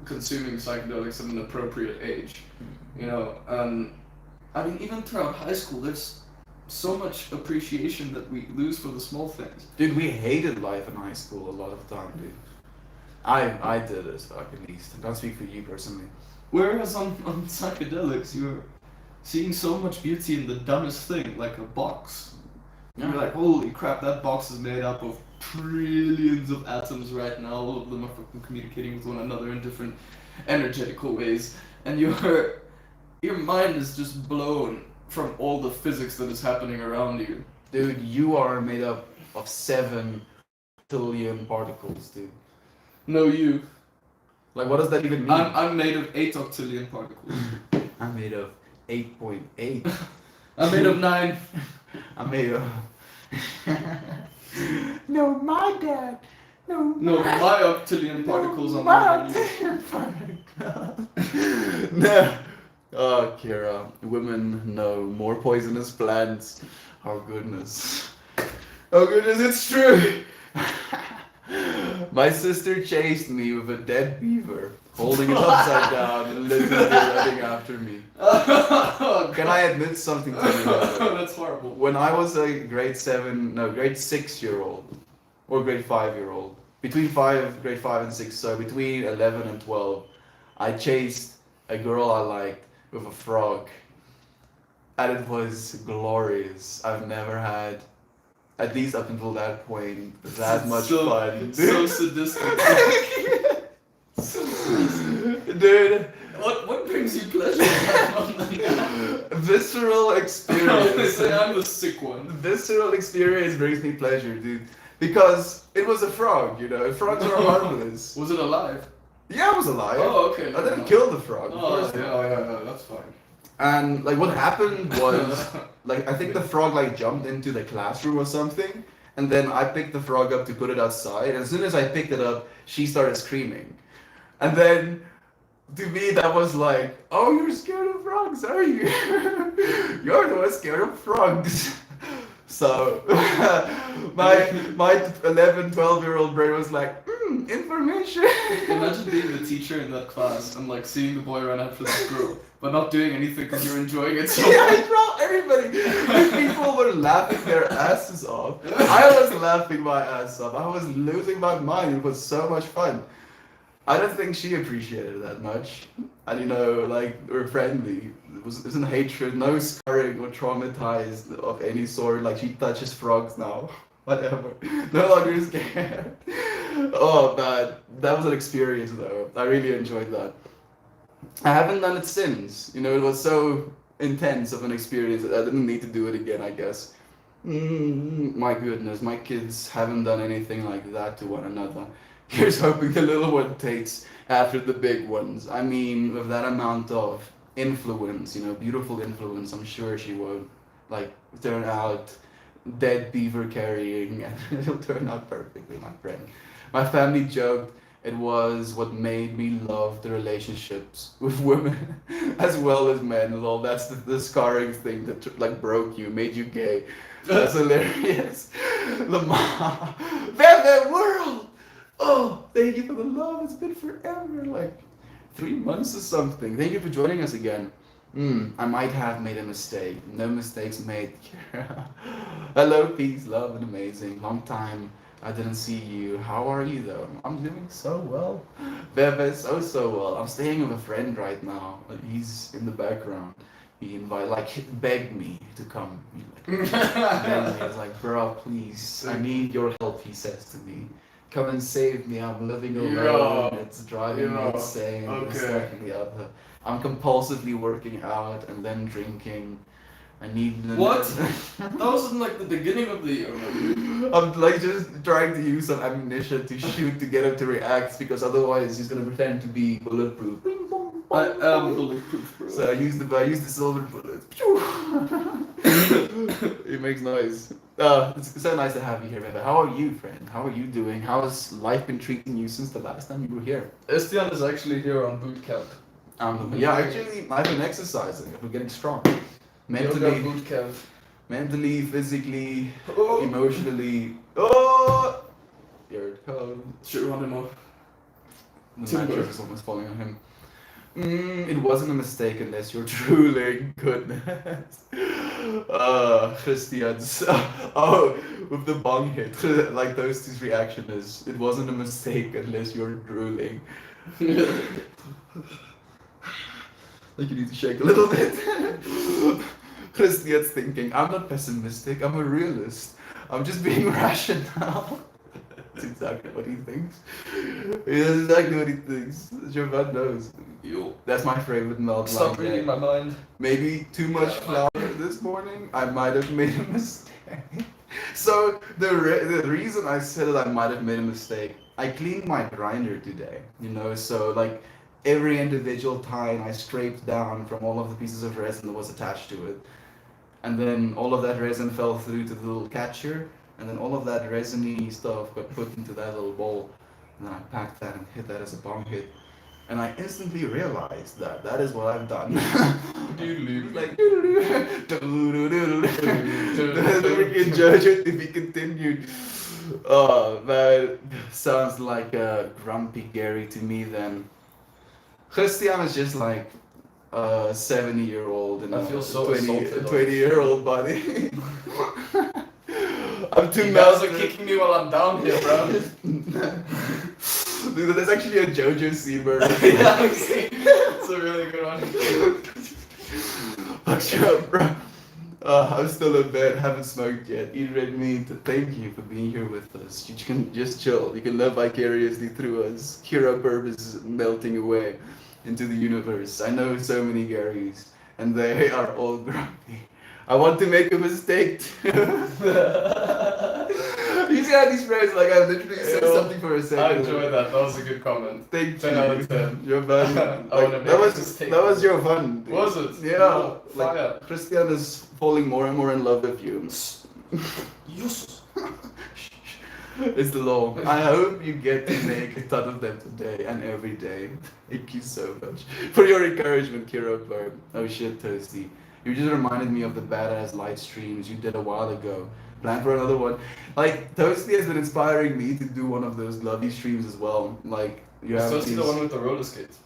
consuming psychedelics at an appropriate age. I mean, even throughout high school, there's so much appreciation that we lose for the small things. Dude, we hated life in high school a lot of the time, dude. I did as fuck at least. I can't speak for you personally. Whereas on psychedelics, you're seeing so much beauty in the dumbest thing, like a box. Yeah. You're like, holy crap, that box is made up of trillions of atoms right now. All of them are fucking communicating with one another in different energetical ways. And your mind is just blown from all the physics that is happening around you. Dude, you are made up of 7 trillion particles, dude. No, you. Like, what does that even mean? I'm made of 8 octillion particles. I'm made of 8.8. I'm made of 9. I'm made of. No, my dad. No, my octillion particles are my made of you. octillion particles. No. Oh, Kira, women know more poisonous plants. Oh goodness. Oh goodness, it's true. My sister chased me with a dead beaver, holding it upside down and literally running after me. Can I admit something to you? That's horrible. When I was a grade 6-year-old, or grade 5-year-old, grade 5 and 6, so between 11 and 12, I chased a girl I liked with a frog. And it was glorious. I've never had, at least up until that point, that much fun. So sadistic. Dude, What brings you pleasure? visceral experience. Say I'm the sick one. Visceral experience brings me pleasure, dude. Because it was a frog, you know. Frogs are harmless. Was it alive? Yeah, I was alive. Oh, okay. I didn't kill the frog. Of Oh, course not. yeah, that's fine. And like what happened was, like I think the frog like jumped into the classroom or something, and then I picked the frog up to put it outside. And as soon as I picked it up, she started screaming, and then to me that was like, oh, you're scared of frogs, are you? You're the one scared of frogs. So my 11, 12-year-old brain was like, information. Imagine being the teacher in that class and like seeing the boy run after this girl, but not doing anything because you're enjoying it so Yeah, much. bro, everybody. People were laughing their asses off. I was laughing my ass off. I was losing my mind. It was so much fun. I don't think she appreciated it that much. And you know, like, we're friendly. It wasn't hatred, no scarring or traumatized of any sort. Like, she touches frogs now. Whatever. No longer scared. Oh, man. That was an experience, though. I really enjoyed that. I haven't done it since. You know, it was so intense of an experience that I didn't need to do it again, I guess. My goodness, my kids haven't done anything like that to one another. Here's hoping the little one takes after the big ones. I mean, with that amount of influence, you know, beautiful influence, I'm sure she won't, like, turn out dead beaver carrying, and it'll turn out perfectly, my friend. My family joked it was what made me love the relationships with women as well as men. Lol, that's the scarring thing that like broke you, made you gay. That's hilarious. Lamar, that world. Oh, thank you for the love. It's been forever, like 3 months or something. Thank you for joining us again. I might have made a mistake. No mistakes made. Hello, peace, love, and amazing. Long time I didn't see you. How are you though? I'm doing so well. Bebe, so well. I'm staying with a friend right now. He's in the background. He begged me to come. He was like, bro, please, I need your help, he says to me. Come and save me, I'm living alone, it's driving me insane, this, that, and the other. I'm compulsively working out and then drinking. I need... What? That was in like the beginning of the year. I'm like just trying to use some ammunition to shoot to get him to react, because otherwise he's gonna pretend to be bulletproof. I am bulletproof, bro. So I use the silver bullet. It makes noise. It's so nice to have you here, Bebe. How are you, friend? How are you doing? How has life been treating you since the last time you were here? Estian is actually here on boot camp. Yeah, actually, I've been exercising. I've been getting strong. Yoga boot camp. Mentally, physically, emotionally. Oh! Here it comes. Geronimo. The mattress is almost falling on him. It wasn't a mistake unless you're drooling. Goodness. Christians. Oh, with the bong hit. Like those two's reaction is, it wasn't a mistake unless you're drooling. Like you need to shake a little bit. Christian's thinking, I'm not pessimistic, I'm a realist. I'm just being rational. That's exactly what he thinks. That's exactly what he thinks. Jovan knows. That's my favorite melt. Stop reading my mind. Maybe too much flour. this morning, I might have made a mistake. So the reason I said that I might have made a mistake, I cleaned my grinder today, so like every individual tine I scraped down from all of the pieces of resin that was attached to it. And then all of that resin fell through to the little catcher, and then all of that resiny stuff got put into that little bowl. And then I packed that and hit that as a bomb hit. And I instantly realized that that is what I've done. Like, the freaking JoJo to be continued. Oh, that sounds like a grumpy Gary to me then. Christian is just like a 70-year-old and I feel so a assaulted. 20-year-old body. I'm too You guys are master. kicking me while I'm down here, bro. Dude, there's actually a JoJo scene where Yeah, I've seen. It's a really good one. Fuck, shut up, bro. I'm still in bed, haven't smoked yet. Eat red meat. Thank you for being here with us. You can just chill. You can live vicariously through us. Hero Burb is melting away into the universe. I know so many Garys, and they are all grumpy. I want to make a mistake too. You see how these friends, like, I literally said Ew. something for a second. I enjoyed that. That was a good comment. Thank 10 you. out of 10. You're fun. I wanna Like, make that a was mistake. that was your fun. Dude. Was it? Yeah. No, Like fire. Christian is falling more and more in love with you. Yes. It's the law. I hope you get to make a ton of them today and every day. Thank you so much for your encouragement, Kiro Burb. Oh shit, Toasty. You just reminded me of the badass live streams you did a while ago. Plan for another one. Like, Toasty has been inspiring me to do one of those lovely streams as well. Like, you have Supposed to these... be the one with the roller skates.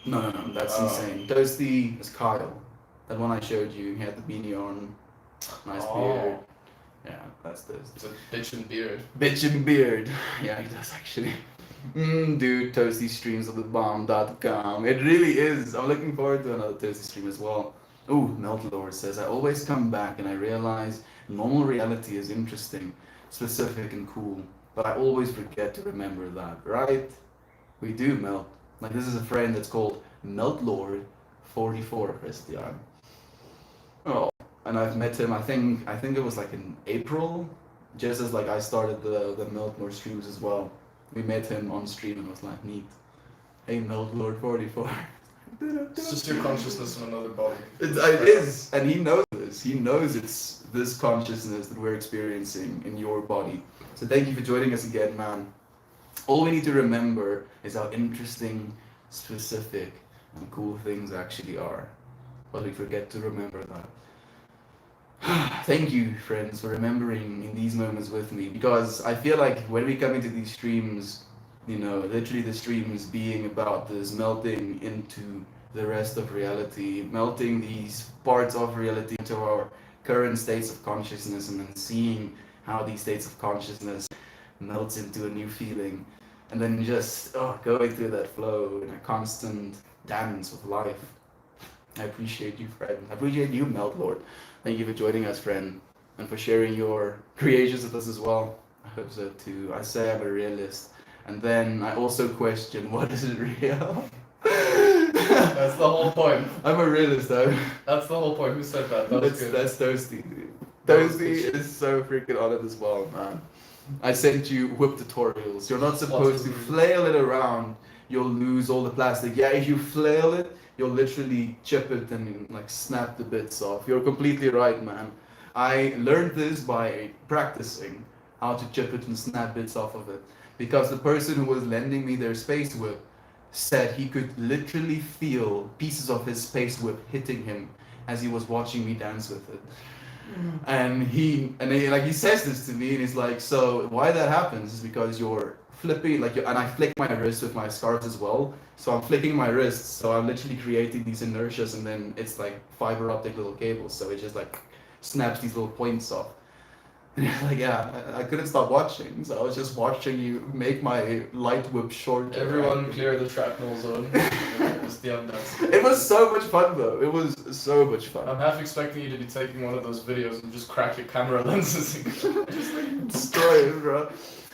No, that's Oh. insane. Toasty is Kyle. That one I showed you. He had the beanie on. Nice beard. Yeah, that's Toasty. It's a bitch and beard. Bitch and beard. Yeah, he does actually. Dude, Toasty streams on the bomb.com. It really is. I'm looking forward to another Toasty stream as well. Ooh, Meltlord says, I always come back and I realize normal reality is interesting, specific and cool, but I always forget to remember that, right? We do, Melt. Like, this is a friend that's called Meltlord44, Christian. Oh, and I've met him, I think it was like in April, just as like I started the Meltlord streams as well. We met him on stream and was like, neat. Hey, Meltlord44. It's just your consciousness in another body. It is, and he knows this. He knows it's this consciousness that we're experiencing in your body. So thank you for joining us again, man. All we need to remember is how interesting, specific, and cool things actually are. But we forget to remember that. Thank you, friends, for remembering in these moments with me, because I feel like when we come into these streams, literally the streams being about this melting into the rest of reality, melting these parts of reality into our current states of consciousness, and then seeing how these states of consciousness melts into a new feeling, and then just going through that flow in a constant dance with life. I appreciate you, friend. I appreciate you, Meltlord. Thank you for joining us, friend, and for sharing your creations with us as well. I hope so too. I say I'm a realist, and then I also question what is real. That's the whole point. I'm a realist, though. That's the whole point. Who said that? That was good. That's Toasty, dude. That was Toasty good. is so freaking on it as well, man. I sent you whip tutorials. You're not supposed to flail it around. You'll lose all the plastic. Yeah, if you flail it, you'll literally chip it and like snap the bits off. You're completely right, man. I learned this by practicing how to chip it and snap bits off of it. Because the person who was lending me their space whip said he could literally feel pieces of his space whip hitting him as he was watching me dance with it. And he says this to me, and he's like, so why that happens is because you're flipping, and I flick my wrist with my scarves as well. So I'm flicking my wrists, so I'm literally creating these inertias, and then it's like fiber optic little cables, so it just like snaps these little points off. And he's like, yeah, I couldn't stop watching, so I was just watching you make my light whip short. Everyone clear the shrapnel zone. It's the undeath. It was so much fun though. It was so much fun. I'm half expecting you to be taking one of those videos and just crack your camera lenses and just like Destroy it, bro.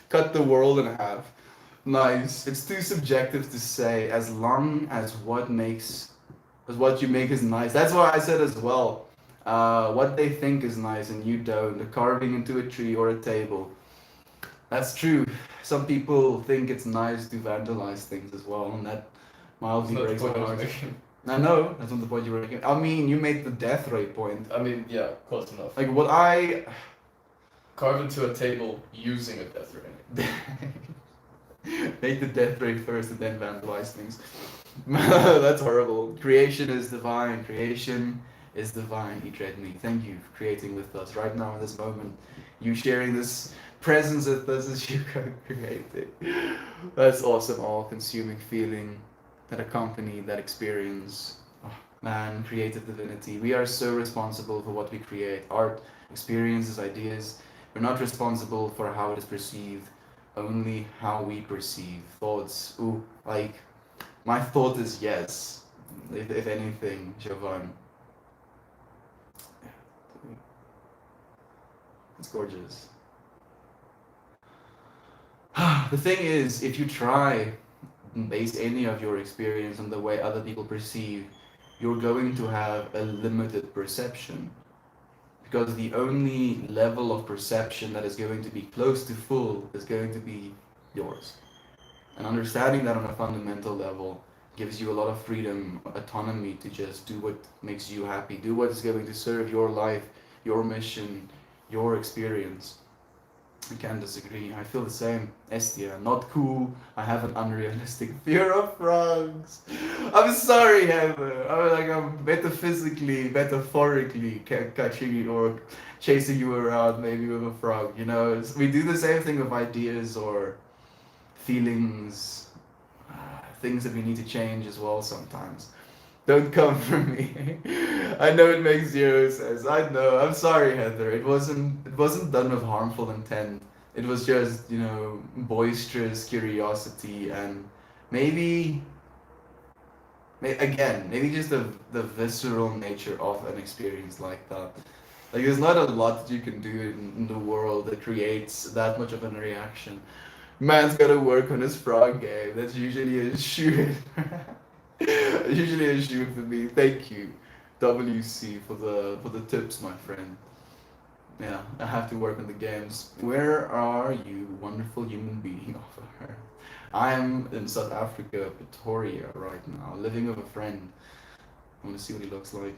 Cut the world in half. Nice. It's too subjective to say, as long as what you make is nice. That's what I said as well. what they think is nice and you don't. A carving into a tree or a table. That's true. Some people think it's nice to vandalize things as well, and that That's mildly not the breaks my point I was heart. making. I know, that's not the point you were making. I mean, you made the death ray point. I mean, yeah, close enough. Like, what I. Carve into a table using a death ray. Make the death ray first and then vandalize things. That's horrible. Creation is divine. Creation is divine. Etredni, thank you for creating with us right now in this moment. You sharing this presence with us as you co-creating. That's awesome. All-consuming feeling that accompanied that experience. Oh, man, creative divinity. We are so responsible for what we create. Art, experiences, ideas. We're not responsible for how it is perceived. Only how we perceive. Thoughts. Ooh, like, my thought is yes. If anything, Jovan. It's gorgeous. The thing is, if you try and base any of your experience on the way other people perceive, you're going to have a limited perception. Because the only level of perception that is going to be close to full is going to be yours. And understanding that on a fundamental level gives you a lot of freedom, autonomy to just do what makes you happy, do what is going to serve your life, your mission, your experience. I can't disagree. I feel the same. Estia, not cool. I have an unrealistic fear of frogs. I'm sorry, Heather. I'm metaphysically, metaphorically catching you or chasing you around maybe with a frog. You know, we do the same thing with ideas or feelings, things that we need to change as well sometimes. Don't come for me. I know it makes zero sense. I know. I'm sorry, Heather. It wasn't done with harmful intent. It was just, boisterous curiosity and maybe maybe just the visceral nature of an experience like that. Like there's not a lot that you can do in the world that creates that much of a reaction. Man's gotta work on his frog game. That's usually a shoot. Usually a shoot for me. Thank you, WC, for the tips, my friend. Yeah, I have to work on the games. Where are you, wonderful human being of Earth? I am in South Africa, Pretoria, right now, living with a friend. I want to see what he looks like.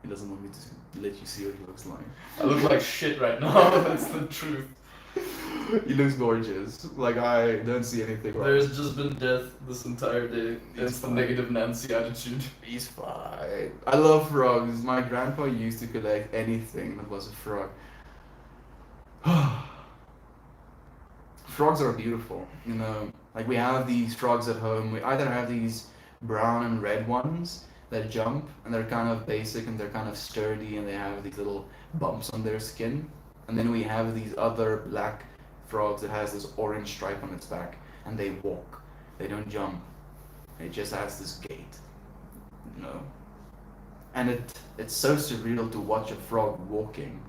He doesn't want me to let you see what he looks like. I look like shit right now, that's the truth. He looks gorgeous. Like, I don't see anything wrong. There's just been death this entire day. He's It's the fine. negative Nancy attitude. He's fine. I love frogs. My grandpa used to collect anything that was a frog. Frogs are beautiful, Like we have these frogs at home. We either have these brown and red ones that jump and they're kind of basic and they're kind of sturdy and they have these little bumps on their skin. And then we have these other black frogs that has this orange stripe on its back and they walk. They don't jump. It just has this gait, And it's so surreal to watch a frog walking.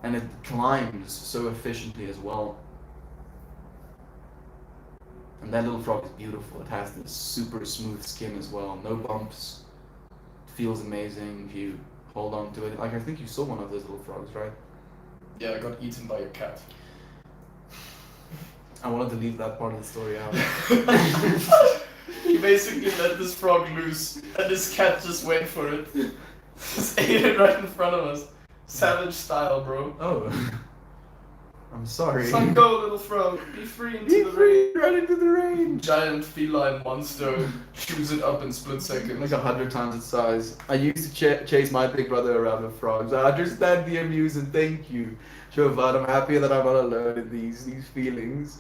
And it climbs so efficiently as well. And that little frog is beautiful. It has this super smooth skin as well. No bumps. It feels amazing if you hold on to it. Like I think you saw one of those little frogs, right? Yeah, I got eaten by a cat. I wanted to leave that part of the story out. He basically let this frog loose, and this cat just went for it. Just ate it right in front of us. Savage style, bro. Oh. I'm sorry. Son, go, little frog. Be free into Be the rain. free, run into the rain. Giant feline monster chews it up in split seconds. Like 100 times its size. I used to chase my big brother around with frogs. I understand the amusement. Thank you, Jovan. I'm happy that I'm not alone in these feelings.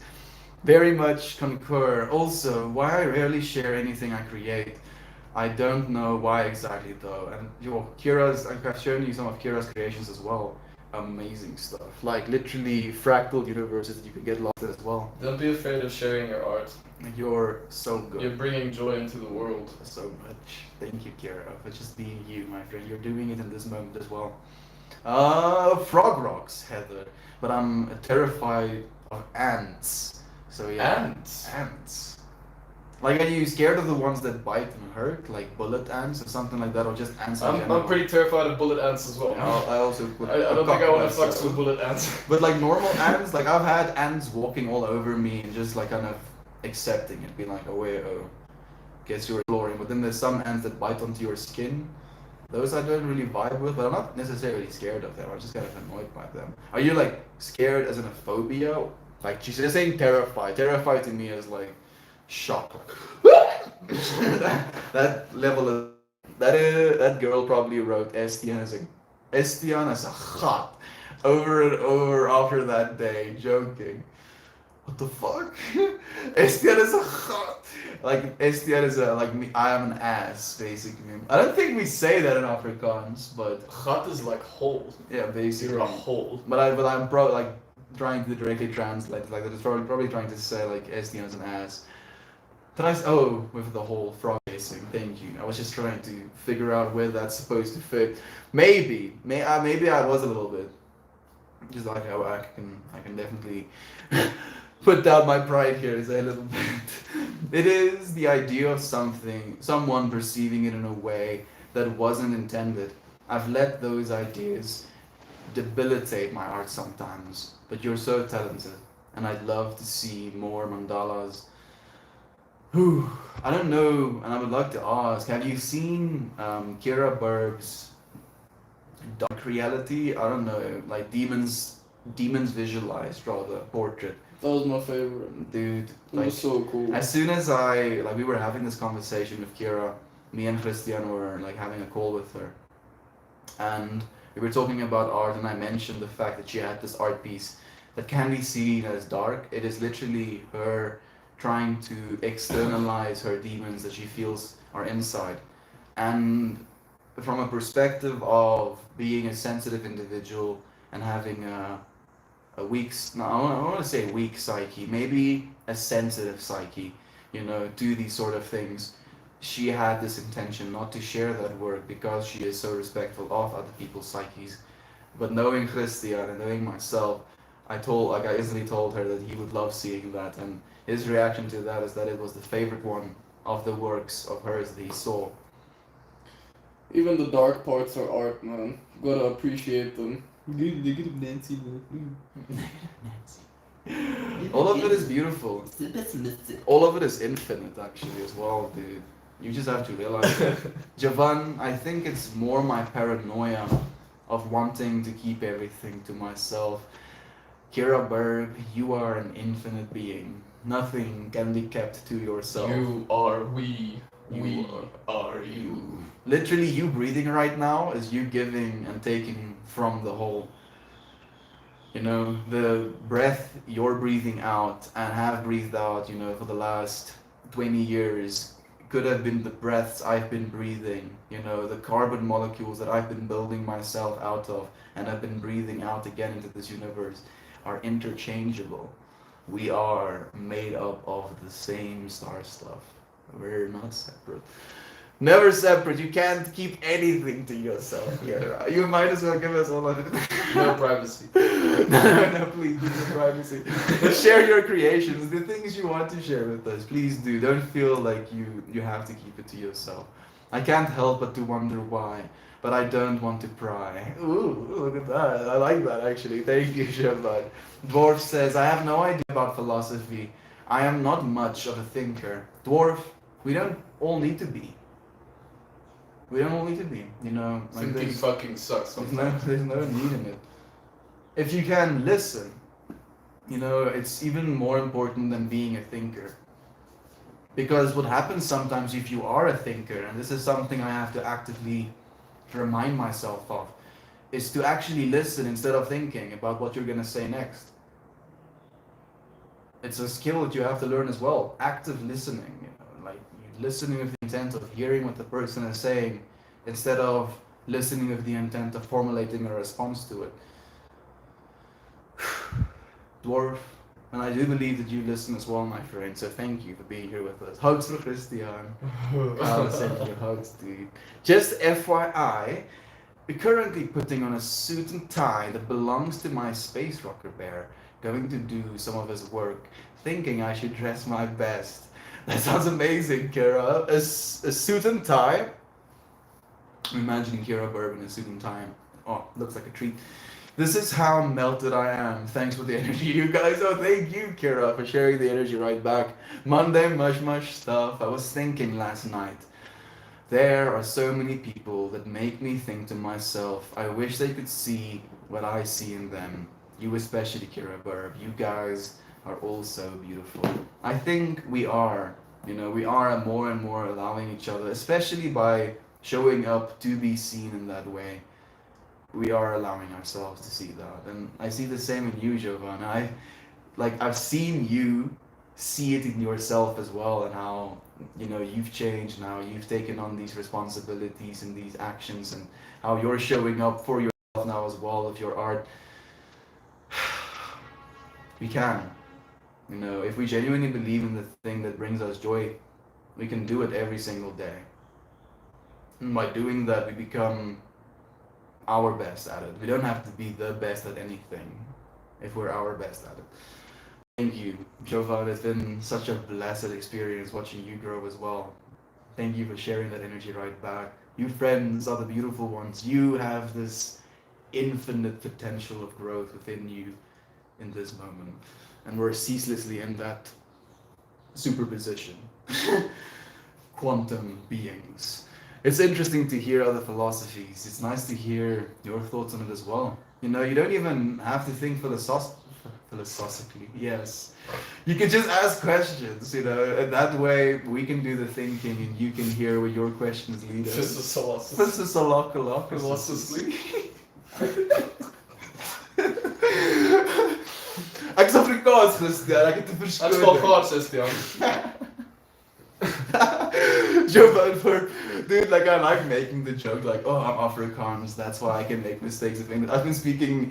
Very much concur. Also, why I rarely share anything I create. I don't know why exactly though. And I've shown you some of Kira's creations as well. Amazing stuff. Like literally fractal universes that you can get lost in as well. Don't be afraid of sharing your art. You're so good. You're bringing joy into the world. So much. Thank you, Kira, for just being you, my friend. You're doing it in this moment as well. Frog rocks, Heather. But I'm terrified of ants. So yeah. Ants? Ants. Like, are you scared of the ones that bite and hurt, like bullet ants or something like that, or just ants in I'm general? pretty terrified of bullet ants as well. Yeah, I also put. I don't think I want to fuck with bullet ants. But like normal ants, like I've had ants walking all over me and just like kind of accepting it, being like, oh wait, oh, guess you're exploring. But then there's some ants that bite onto your skin. Those I don't really vibe with, but I'm not necessarily scared of them. I'm just kind of annoyed by them. Are you like scared as in a phobia? Like she's just saying terrified. Terrified to me is like shock. That level of that girl probably wrote Estian as a gat over and over after that day, joking. What the fuck? Estian is a gat. Like Estian is a like me. I am an ass, basically. I don't think we say that in Afrikaans, but Gat is like hole. yeah, basically. You're a hole. But I'm probably like trying to directly translate like that. It's probably trying to say like Estian is an ass. Oh, with the whole frog racing. Thank you. I was just trying to figure out where that's supposed to fit. Maybe I was a little bit. Just like how I can definitely put down my pride here and say a little bit. It is the idea of someone perceiving it in a way that wasn't intended. I've let those ideas debilitate my art sometimes, but you're so talented, and I'd love to see more mandalas. Whew, I don't know, and I would like to ask, have you seen Kira Berg's Dark Reality? I don't know, like Demons Visualized, rather, portrait. That was my favorite. Dude, It like, was so cool. as soon as we were having this conversation with Kira, me and Christian were like having a call with her, and we were talking about art, and I mentioned the fact that she had this art piece that can be seen as dark. It is literally her trying to externalize her demons that she feels are inside. And from a perspective of being a sensitive individual and having a weak, no, I want to say weak psyche, maybe a sensitive psyche, to these sort of things, she had this intention not to share that work because she is so respectful of other people's psyches. But knowing Christian and knowing myself, I instantly told her that he would love seeing that, and his reaction to that is that it was the favorite one of the works of hers that he saw. Even the dark parts are art, man. Gotta appreciate them. Negative Nancy. All of it is beautiful. All of it is infinite, actually, as well, dude. You just have to realize that. Javan, I think it's more my paranoia of wanting to keep everything to myself. Kira Berg, you are an infinite being. Nothing can be kept to yourself. You are we. You We are you. Literally, you breathing right now is you giving and taking from the whole. The breath you're breathing out and have breathed out, for the last 20 years could have been the breaths I've been breathing, the carbon molecules that I've been building myself out of and I've been breathing out again into this universe are interchangeable. We are made up of the same star stuff. We're not separate. Never separate. You can't keep anything to yourself here. You might as well give us all of it. No privacy. No, please, no privacy. But share your creations, the things you want to share with us. Please do. Don't feel like you have to keep it to yourself. I can't help but to wonder why, but I don't want to pry. Ooh, look at that. I like that, actually. Thank you, Shabbat. Dwarf says, I have no idea about philosophy. I am not much of a thinker. Dwarf, we don't all need to be. We don't all need to be, like Thinking fucking sucks sometimes. there's no need in it. If you can listen, it's even more important than being a thinker. Because what happens sometimes if you are a thinker, and this is something I have to actively remind myself of, is to actually listen instead of thinking about what you're going to say next. It's a skill that you have to learn as well. Active listening, like listening with the intent of hearing what the person is saying instead of listening with the intent of formulating a response to it. Dwarf, and I do believe that you listen as well, my friend, so thank you for being here with us. Hugs for Christian. I'll send you hugs, dude. Just FYI, we're currently putting on a suit and tie that belongs to my space rocker bear, going to do some of his work, thinking I should dress my best. That sounds amazing, Kira. A suit and tie. I'm imagining Kira Burb in a suit and tie. Oh, looks like a treat. This is how melted I am. Thanks for the energy, you guys. Oh, thank you, Kira, for sharing the energy right back. Monday mush stuff. I was thinking last night. There are so many people that make me think to myself, I wish they could see what I see in them. You especially, Kira Burb. You guys are all so beautiful. I think we are. We are more and more allowing each other, especially by showing up to be seen in that way. We are allowing ourselves to see that. And I see the same in you, Jovan. I've seen you see it in yourself as well, and how you've changed now, you've taken on these responsibilities and these actions, and how you're showing up for yourself now as well with your art. We can, if we genuinely believe in the thing that brings us joy, we can do it every single day. And by doing that, we become our best at it. We don't have to be the best at anything if we're our best at it. Thank you, Jovan. It's been such a blessed experience watching you grow as well. Thank you for sharing that energy right back. You friends are the beautiful ones. You have this infinite potential of growth within you in this moment. And we're ceaselessly in that superposition. Quantum beings. It's interesting to hear other philosophies. It's nice to hear your thoughts on it as well. You don't even have to think philosophically. Yes. You can just ask questions, and that way we can do the thinking and you can hear where your questions lead us. Philosophy. Ek is Afrikaans, Christian. Ek het te verskoon. Ek is Afrikaans, Christian. Jovan, dude, I like making the joke, I'm Afrikaans, that's why I can make mistakes of English. I've been speaking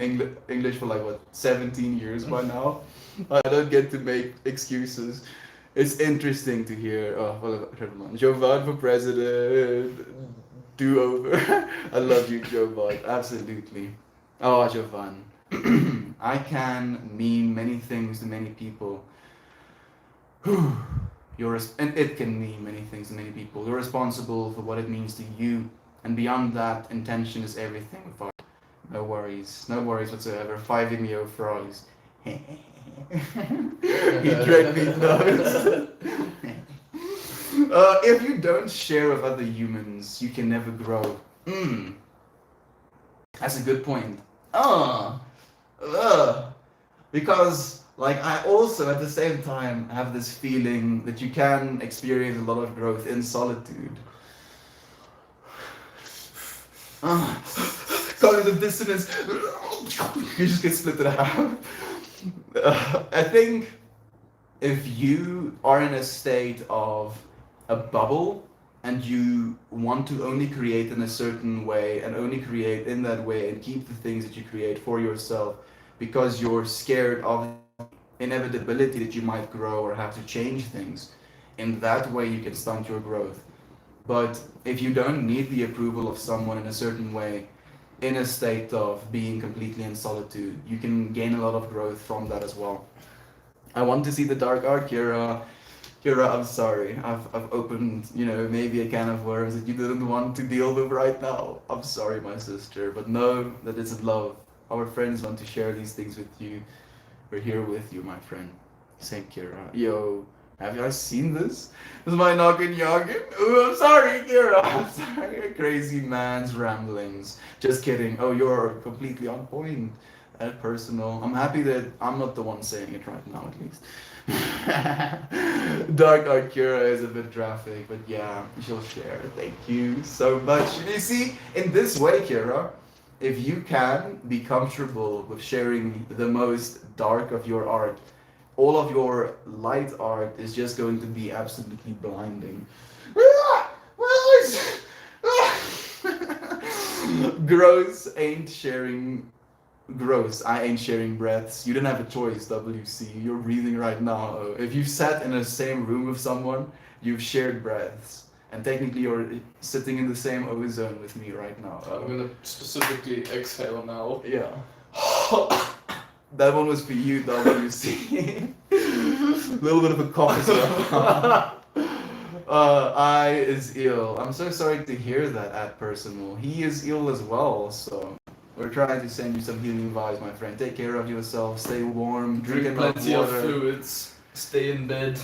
English for 17 years by now. I don't get to make excuses. It's interesting to hear, Jovan for president, do over. I love you, Jovan, absolutely. Oh, Jovan. I can mean many things to many people. And it can mean many things to many people. You're responsible for what it means to you, and beyond that, intention is everything. No worries whatsoever. 5 Vimeo frogs. He dread me knows. If you don't share with other humans, you can never grow. That's a good point. Because I also at the same time have this feeling that you can experience a lot of growth in solitude. Cognitive dissonance. You just get split in half. I think if you are in a state of a bubble and you want to only create in a certain way and only create in that way and keep the things that you create for yourself because you're scared of inevitability that you might grow or have to change things, in that way you can stunt your growth. But if you don't need the approval of someone in a certain way, in a state of being completely in solitude, you can gain a lot of growth from that as well. I want to see the dark art, Kira. Kira, I'm sorry. I've opened, maybe a can of worms that you didn't want to deal with right now. I'm sorry, my sister, but know that it's love. Our friends want to share these things with you. We're here with you, my friend. Saint Kira. Yo, have you guys seen this? This is my noggin yoggin. Ooh, I'm sorry, Kira. I'm sorry. Crazy man's ramblings. Just kidding. Oh, you're completely on point. Personal. I'm happy that I'm not the one saying it right now, at least. Dark Art Kira is a bit graphic, but yeah, she'll share. Thank you so much. You see, in this way, Kira, if you can be comfortable with sharing the most dark of your art, all of your light art is just going to be absolutely blinding. Gross ain't sharing. Gross, I ain't sharing breaths. You didn't have a choice, WC. You're breathing right now. If you've sat in the same room with someone, you've shared breaths. And technically you're sitting in the same ozone with me right now. I'm gonna specifically exhale now. Yeah. That one was for you, WC. A little bit of a cough as well. I is ill. I'm so sorry to hear that, at personal. He is ill as well, so we're trying to send you some healing vibes, my friend. Take care of yourself, stay warm, drink enough plenty of water. fluids. Stay in bed.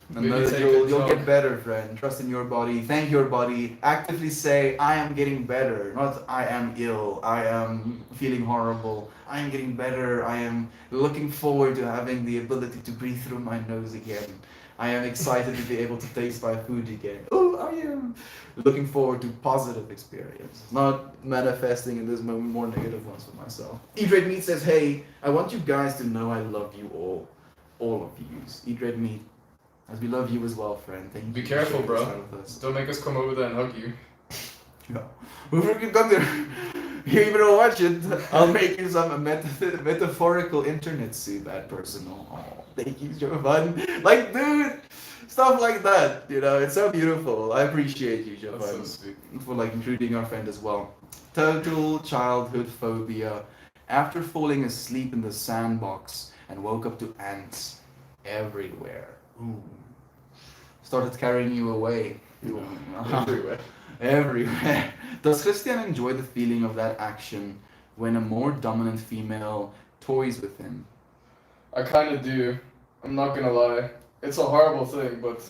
And Maybe know that take you'll a get jog. better, friend. Trust in your body. Thank your body. Actively say, I am getting better. Not I am ill. I am feeling horrible. I am getting better. I am looking forward to having the ability to breathe through my nose again. I am excited to be able to taste my food again. Oh, I am looking forward to positive experience. Not manifesting in this moment more negative ones for myself. Eat Red Meat says, hey, I want you guys to know I love you all. All of you. Eat Red Meat. As we love you as well, friend. Thank you. Be for careful, sharing bro. this time with us. Don't make us come over there and hug you. Yeah. We freaking got there. You even watch it. I'll make you some metaphorical internet soup at personal. Oh, thank you, Jovan. Like, dude, stuff like that. You know, it's so beautiful. I appreciate you, That's so Jovan, sweet. for like including our friend as well. Total childhood phobia. After falling asleep in the sandbox and woke up to ants everywhere. Ooh. Started carrying you away. Ooh. Everywhere. Everywhere. Does Christian enjoy the feeling of that action when a more dominant female toys with him? I kind of do. I'm not gonna lie. It's a horrible thing, but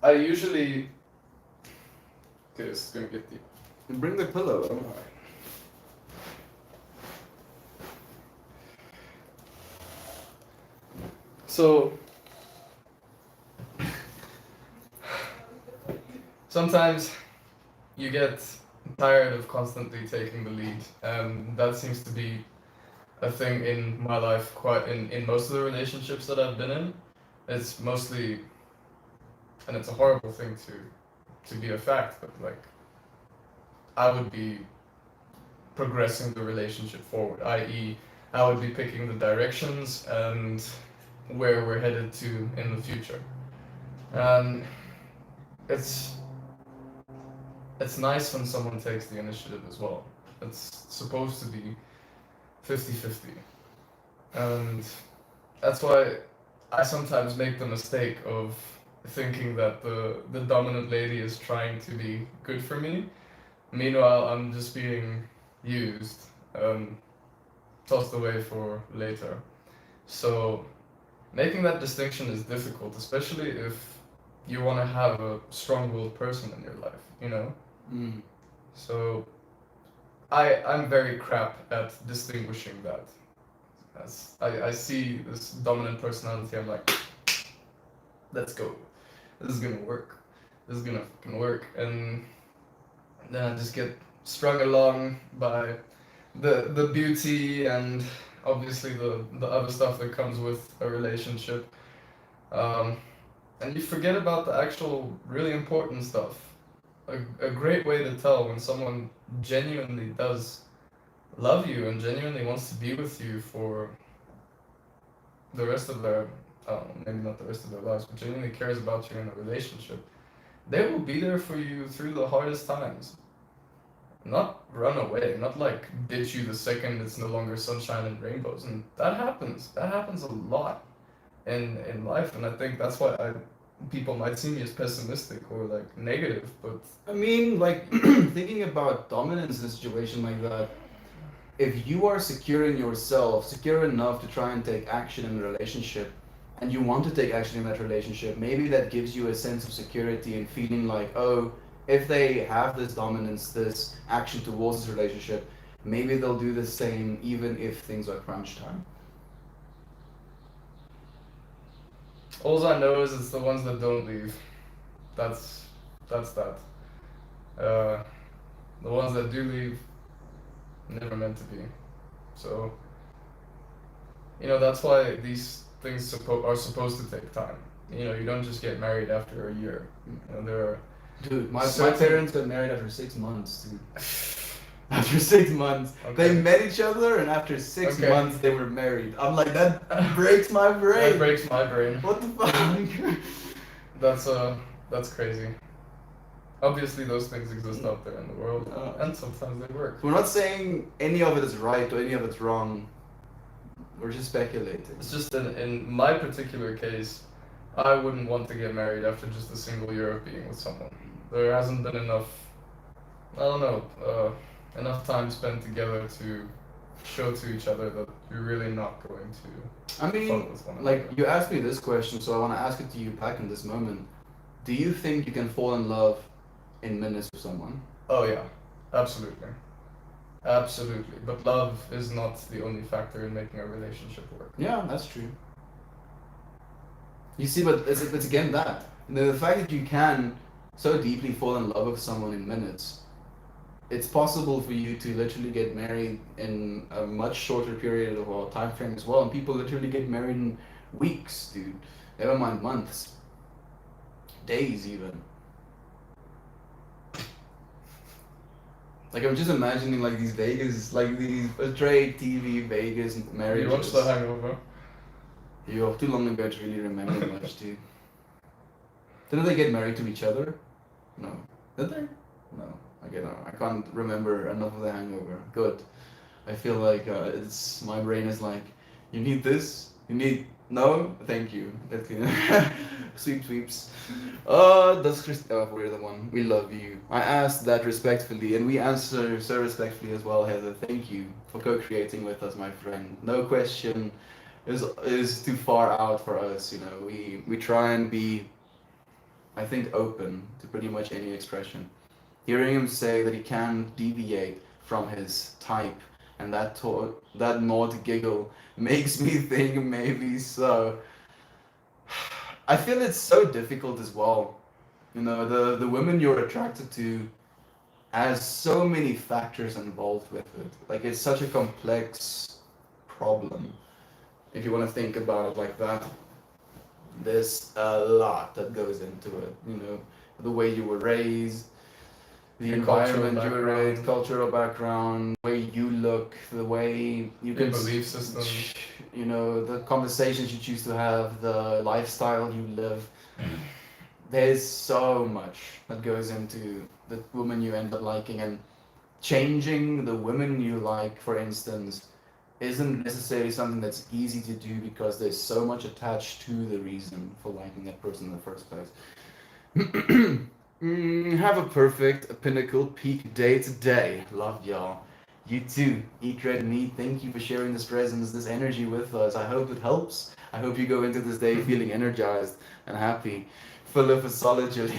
I usually. Okay, this is gonna get deep. Bring the pillow. So sometimes you get tired of constantly taking the lead, and that seems to be a thing in my life quite in most of the relationships that I've been in. It's mostly, and it's a horrible thing to be a fact, but like I would be progressing the relationship forward, i.e. I would be picking the directions and where we're headed to in the future. And it's nice when someone takes the initiative as well. It's supposed to be 50-50. And that's why I sometimes make the mistake of thinking that the dominant lady is trying to be good for me. Meanwhile, I'm just being used, tossed away for later. So making that distinction is difficult, especially if you want to have a strong-willed person in your life, you know? Mm. So I'm very crap at distinguishing that. As I see this dominant personality, I'm like, let's go. This is gonna work. This is gonna fucking work. And then I just get strung along by the beauty and obviously the other stuff that comes with a relationship. And you forget about the actual really important stuff. A great way to tell when someone genuinely does love you and genuinely wants to be with you for the rest of their, maybe not the rest of their lives, but genuinely cares about you in a relationship, they will be there for you through the hardest times. Not run away, not like ditch you the second it's no longer sunshine and rainbows. And that happens. That happens a lot in life. And I think that's why people might see me as pessimistic or like negative, but I mean, like, thinking about dominance in a situation like that, if you are secure in yourself, secure enough to try and take action in a relationship, and you want to take action in that relationship, maybe that gives you a sense of security and feeling like, oh, if they have this dominance, this action towards this relationship, maybe they'll do the same even if things are crunch time. all I know is it's the ones that don't leave. That's that. The ones that do leave, never meant to be. So, that's why these things are supposed to take time. You don't just get married after a year. There are Dude, my certain- parents got married after 6 months, dude. After 6 months. Okay. They met each other and after 6 Okay. months they were married. I'm like, that breaks my brain. That breaks my brain. What the fuck? That's crazy. Obviously, those things exist out there in the world, and sometimes they work. We're not saying any of it is right or any of it's wrong. We're just speculating. It's just in my particular case, I wouldn't want to get married after just a single year of being with someone. There hasn't been enough, I don't know, enough time spent together to show to each other that you're really not going to I fuck mean, with one like, another. you asked me this question, so I want to ask it to you back in this moment. Do you think you can fall in love in minutes with someone? Oh yeah, absolutely. Absolutely. But love is not the only factor in making a relationship work. Yeah, that's true. You see, but it's again that. The fact that you can so deeply fall in love with someone in minutes, it's possible for you to literally get married in a much shorter period of time frame as well. And people literally get married in weeks, dude. Never mind months, days even. Like I'm just imagining like these Vegas, like these portrayed TV Vegas marriages. You watch The Hangover? Yo, too long ago to really remember much, dude. Didn't they get married to each other? No. Did they? No. I can't remember enough of The Hangover. Good. I feel like it's my brain is like, you need this. You need no. Thank you. That's clean. Sweeps. That's Chris. Oh, we're the one. We love you. I asked that respectfully, and we answer so respectfully as well, Heather. Thank you for co-creating with us, my friend. No question is too far out for us. You know, we try and be, I think, open to pretty much any expression. Hearing him say that he can deviate from his type and that nod giggle makes me think maybe so. I feel it's so difficult as well. You know, the women you're attracted to has so many factors involved with it. Like it's such a complex problem. If you want to think about it like that, there's a lot that goes into it. You know, the way you were raised, the Your cultural environment you were raised, background. cultural background, the way you look, the way you Your can, belief system. you know, the conversations you choose to have, the lifestyle you live. There's so much that goes into the woman you end up liking, and changing the women you like, for instance, isn't necessarily something that's easy to do because there's so much attached to the reason for liking that person in the first place. Have a perfect pinnacle peak day today. Love y'all. You too. Eat red meat. Thank you for sharing this presence, this energy with us. I hope it helps. I hope you go into this day feeling energized and happy. Full of astrology.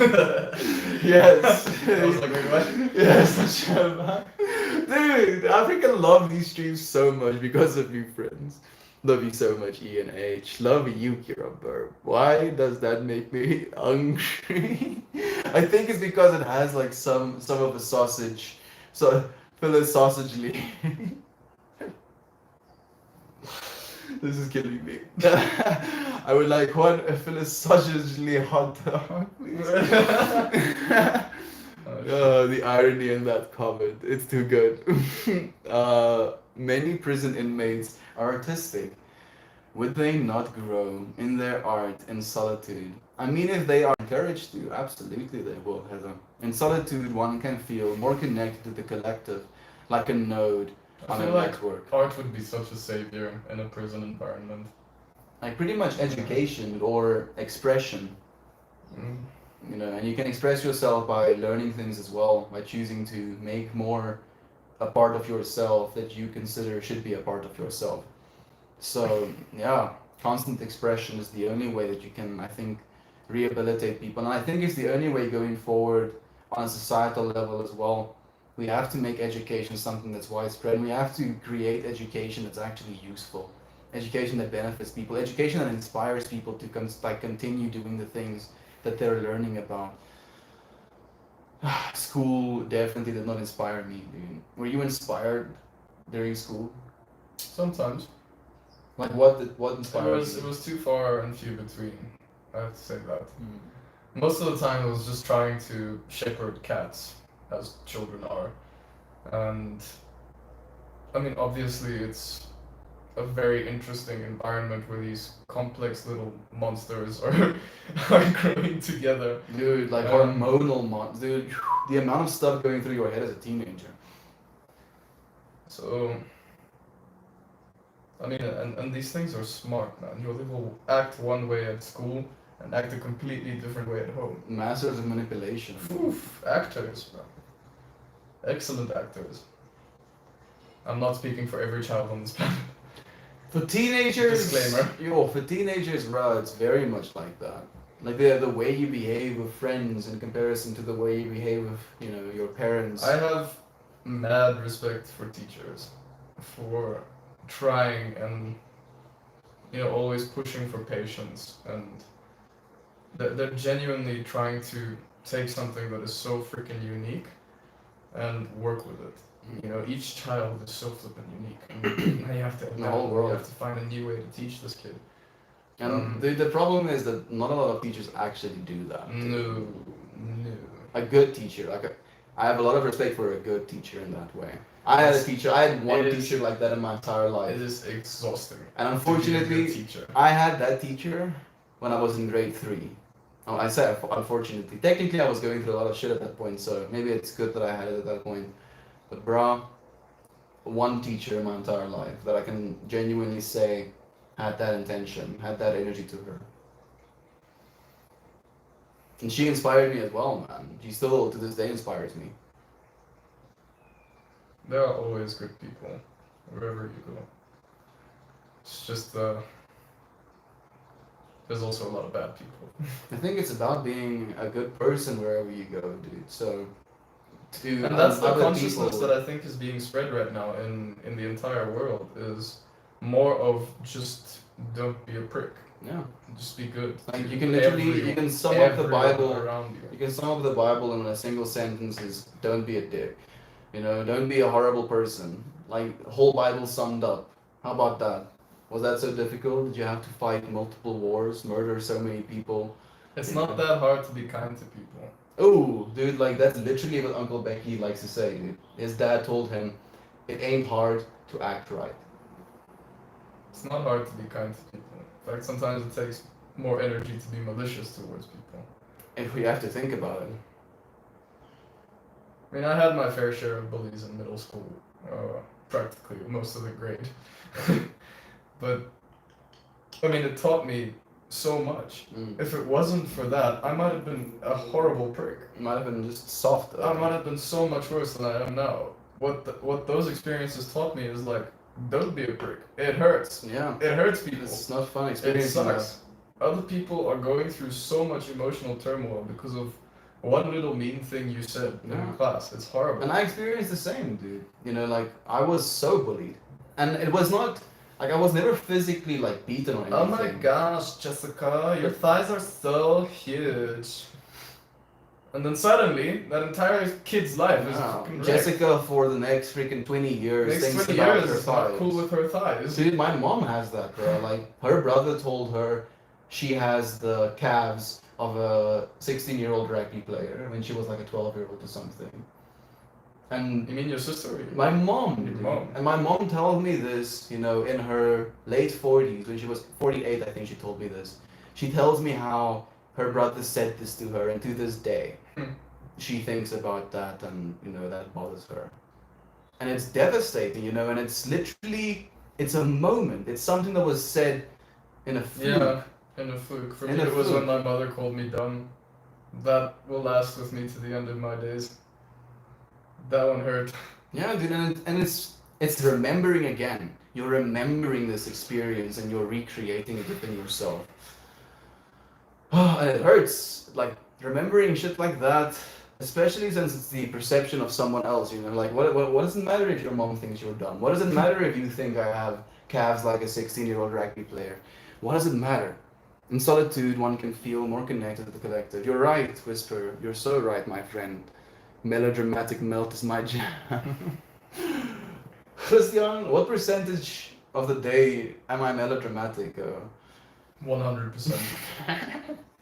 Yes. I was like, wait, what? Yes, Shema. Dude, I freaking love these streams so much because of you, friends. Love you so much, Ian H. Love you, Kira Burp. Why does that make me hungry? I think it's because it has like some of a sausage. So philosausagely. This is killing me. I would like one philosaugically hot dog, please. The irony in that comment. It's too good. Many prison inmates are artistic. Would they not grow in their art in solitude? I mean, if they are encouraged to, absolutely they will, Heather. In solitude, one can feel more connected to the collective, like a node I on a feel like network. art would be such a savior in a prison environment. Like pretty much education or expression, Mm. you know, and you can express yourself by learning things as well, by choosing to make more a part of yourself that you consider should be a part of yourself. So yeah, constant expression is the only way that you can, I think, rehabilitate people. And I think it's the only way going forward on a societal level as well. We have to make education something that's widespread, and we have to create education that's actually useful. Education that benefits people, education that inspires people to continue doing the things that they're learning about. School definitely did not inspire me, dude. Were you inspired during school? Sometimes. Like what It inspired was you? it was too far and few between. I have to say that. Hmm. Most of the time, it was just trying to shepherd cats, as children are, and I mean, obviously, it's a very interesting environment where these complex little monsters are are growing together. Dude, like hormonal dude, the amount of stuff going through your head as a teenager. So I mean, and these things are smart, man. You will act one way at school and act a completely different way at home. Masters of manipulation. Oof, actors, man. Excellent actors. I'm not speaking for every child on this planet. For teenagers, Disclaimer. For teenagers, bro, it's very much like that. Like the way you behave with friends in comparison to the way you behave with, your parents. I have mad respect for teachers for trying and always pushing for patience, and they're genuinely trying to take something that is so freaking unique and work with it. Each child is so flippin' unique, and you have to The whole world. You have to find a new way to teach this kid. And the problem is that not a lot of teachers actually do that. No. A good teacher, I have a lot of respect for a good teacher in that way. I had one teacher like that in my entire life. It is exhausting. And to be a good unfortunately, teacher. I had that teacher when I was in grade 3. Oh, I said unfortunately. Technically, I was going through a lot of shit at that point, so maybe it's good that I had it at that point. But bruh, one teacher in my entire life that I can genuinely say had that intention, had that energy to her. And she inspired me as well, man. She still, to this day, inspires me. There are always good people wherever you go. It's just there's also a lot of bad people. I think it's about being a good person wherever you go, dude. So, And that's the other consciousness people- that I think is being spread right now in the entire world, is more of just don't be a prick. Yeah. Just be good. Like to you can literally, everyone- you can sum up the everyone Bible. around you. You can sum up the Bible in a single sentence: is don't be a dick. Don't be a horrible person. Like the whole Bible summed up. How about that? Was that so difficult? Did you have to fight multiple wars, murder so many people? It's not that hard to be kind to people. Oh, dude, like that's literally what Uncle Becky likes to say, dude. His dad told him, it ain't hard to act right. It's not hard to be kind to people. In fact, sometimes it takes more energy to be malicious towards people. If we have to think about it. I mean, I had my fair share of bullies in middle school, practically most of the grade. But, I mean, it taught me so much. If it wasn't for that, I might have been a horrible prick. You might have been just soft. I might have been so much worse than I am now. What those experiences taught me is like, don't be a prick. It hurts. Yeah. It hurts people. It's not fun It experiencing that. sucks. Other people are going through so much emotional turmoil because of one little mean thing you said Yeah. in class. It's horrible. And I experienced the same, dude. I was so bullied. And it was not, I was never physically, beaten or anything. Oh my gosh, Jessica, your thighs are so huge. And then suddenly, that entire kid's life is Wow. fucking wrecked. Jessica, for the next freaking 20 years, Next thinks 20 about years her is not thighs. cool with her thighs. Dude, my mom has that, bro. Her brother told her she has the calves of a 16-year-old rugby player when she was like a 12-year-old or something. And You mean your sister? Or my mom, Your dude. mom. And my mom told me this, in her late 40s, when she was 48, I think she told me this. She tells me how her brother said this to her, and to this day, she thinks about that, and that bothers her. And it's devastating, and it's literally, it's a moment. It's something that was said in a fluke. Yeah, in a fluke. For In me, a it was fluke. when my mother called me dumb. That will last with me to the end of my days. That one hurt. Yeah, dude, and it's remembering again. You're remembering this experience and you're recreating it within yourself. And it hurts, remembering shit like that, especially since it's the perception of someone else. What does it matter if your mom thinks you're dumb? What does it matter if you think I have calves like a 16-year-old rugby player? What does it matter? In solitude, one can feel more connected to the collective. You're right, Whisper. You're so right, my friend. Melodramatic melt is my jam. Christian, what percentage of the day am I melodramatic? 100%.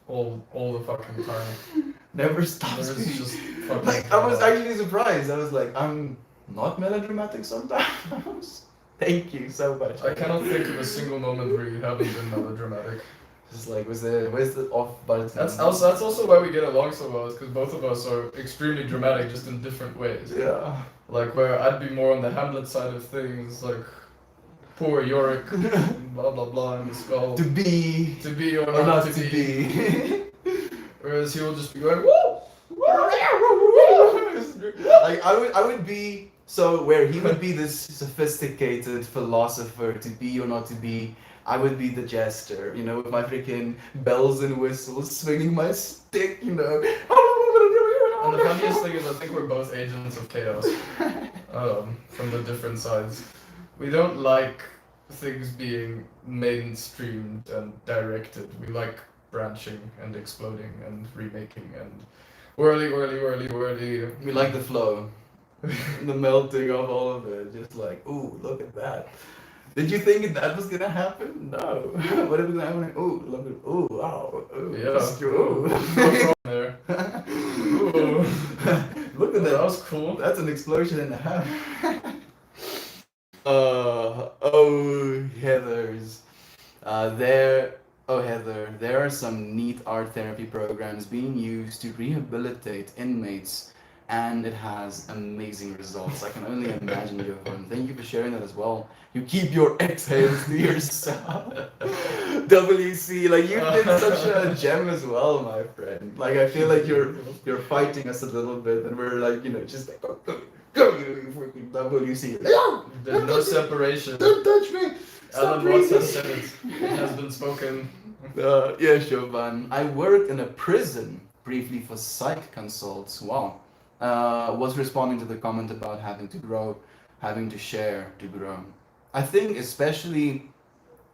all the fucking time. Never stops There's me. just fucking. I was actually surprised. I was like, I'm not melodramatic sometimes. Thank you so much. I cannot think of a single moment where you haven't been melodramatic. Just where's the off button? That's also why we get along so well, is because both of us are extremely dramatic, just in different ways. Yeah. Like where I'd be more on the Hamlet side of things, like poor Yorick, blah blah blah in the skull. To be To be or or not not to to be. be. Whereas he will just be going, woo! Like I would be so where he would be this sophisticated philosopher to be or not to be. I would be the jester, you know, with my freaking bells and whistles, swinging my stick, you know. And the funniest thing is, I think we're both agents of chaos, from the different sides. We don't like things being mainstreamed and directed. We like branching and exploding and remaking and whirly, whirly, whirly, whirly. We like the flow, the melting of all of it. Just like, ooh, look at that. Did you think that was gonna happen? No. What was happening? Ooh, look at, ooh, wow, ooh, Yeah. that's ooh. What's wrong there? Ooh. Look at That that. was cool. That's an explosion and a half. Oh, Heathers. Heather, there are some neat art therapy programs being used to rehabilitate inmates, and it has amazing results. I can only imagine, Johan. Thank you for sharing that as well. You keep your exhales to yourself. WC, like you've been such a gem as well, my friend. Like I feel like you're fighting us a little bit, and we're like, you know, just like go, you freaking WC. There's no separation. Don't touch me. Stop Alan Watts breathing. has said it. It has been spoken. Yeah, Shovan. I worked in a prison briefly for psych consults. Wow. Was responding to the comment about having to grow, having to share to grow. I think especially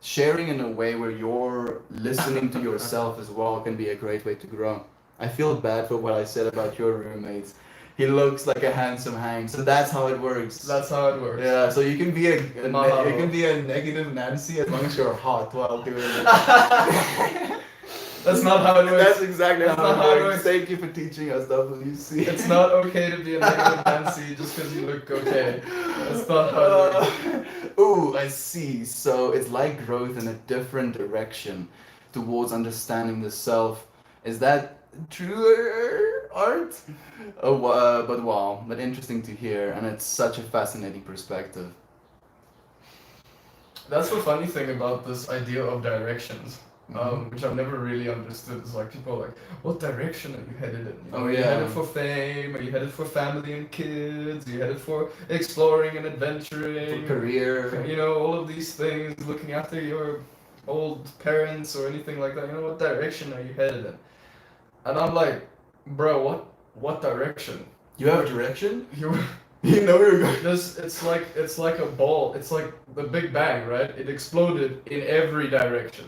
sharing in a way where you're listening to yourself as well can be a great way to grow. I feel bad for what I said about your roommates. He looks like a handsome hang, so that's how it works. That's how it works. Yeah, so you can be you Mahalo. can be a negative Nancy as long as you're hot while doing it. That's not how it works. That's exactly That's how not how it it works. works. Thank you for teaching us, WC. It's not okay to be a negative Nancy just because you look okay. That's not how it works. Ooh, I see. So it's like growth in a different direction towards understanding the self. Is that true art? But wow, but interesting to hear, and it's such a fascinating perspective. That's the funny thing about this idea of directions, which I've never really understood. Is like people are like, what direction are you headed in? You know, Oh, Are you yeah. headed for fame? Are you headed for family and kids? Are you headed for exploring and For adventuring? career. You know, all of these things, looking after your old parents or anything like that. You know, what direction are you headed in? And I'm like, bro, what direction? You have a direction? You You know where you're going. it's like a ball. It's like the Big Bang, right? It exploded in every direction,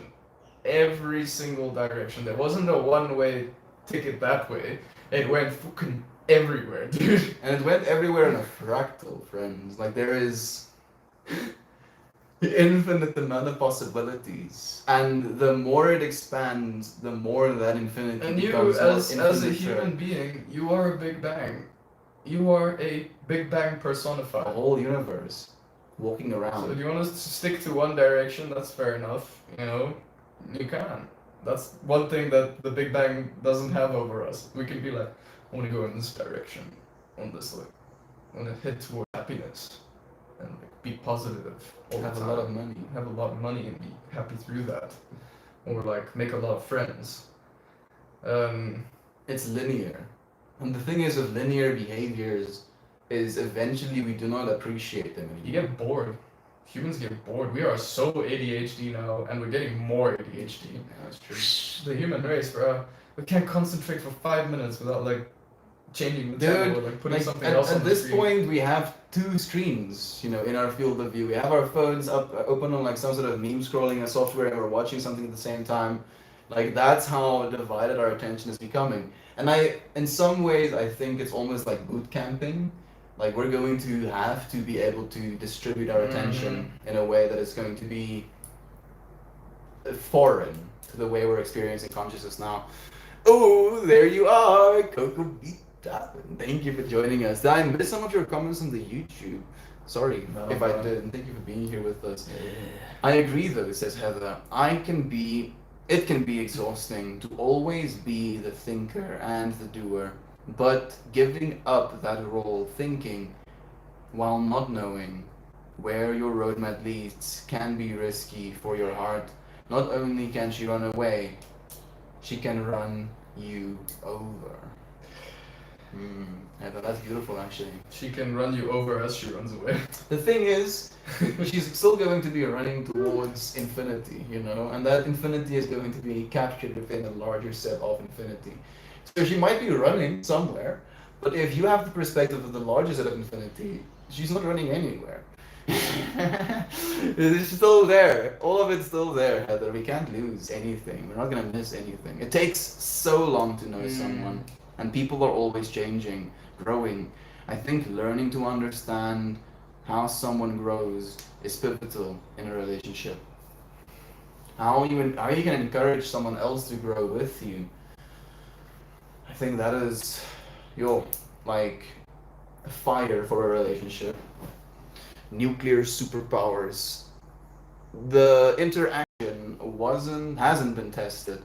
every single direction. There wasn't a one-way ticket that way. It went fucking everywhere, dude. And it went everywhere in a fractal, friends. Like there is infinite amount of possibilities, and the more it expands, the more that infinity And you, becomes as more a infinite. human being, you are a Big Bang. You are a Big Bang A personified. whole universe walking So if around. you want us to stick to one direction, that's fair enough. You know, you can. That's one thing that the Big Bang doesn't have over us. We can be like, I want to go in this direction, on this like, I want to head toward happiness, and like, be positive all Have the a time. lot of money. Have a lot of money and be happy through that, or like make a lot of friends. It's linear. And the thing is with linear behaviors is eventually we do not appreciate them You anymore. get bored. Humans get bored. We are so ADHD now, and we're getting more ADHD. Yeah, that's true. The human race, bro. We can't concentrate for 5 minutes without like changing the Dude, channel or like putting Like, something at, else on at the this screen. point we have two screens, you know, in our field of view. We have our phones up open on like some sort of meme scrolling software, and we're watching something at the same time. Like that's how divided our attention is becoming. And in some ways I think it's almost like boot camping. Like we're going to have to be able to distribute our attention in a way that is going to be foreign to the way we're experiencing consciousness now. Oh, there you are, Coco Bita. Thank you for joining us. Did I miss some of your comments on the YouTube? Sorry No, if I no. did. And thank you for being here with us. I agree though, says Heather. It can be exhausting to always be the thinker and the doer, but giving up that role, thinking, while not knowing, where your roadmap leads can be risky for your heart. Not only can she run away, she can run you over. Yeah, that's beautiful actually. She can run you over as she runs away. The thing is, she's still going to be running towards infinity, you know, and that infinity is going to be captured within a larger set of infinity. So she might be running somewhere, but if you have the perspective of the larger set of infinity, she's not running anywhere. It's still there. All of it's still there, Heather. We can't lose anything. We're not gonna miss anything. It takes so long to know someone, and people are always changing, growing. I think learning to understand how someone grows is pivotal in a relationship. How you can encourage someone else to grow with you. I think that is like a fire for a relationship. Nuclear superpowers. The interaction hasn't been tested.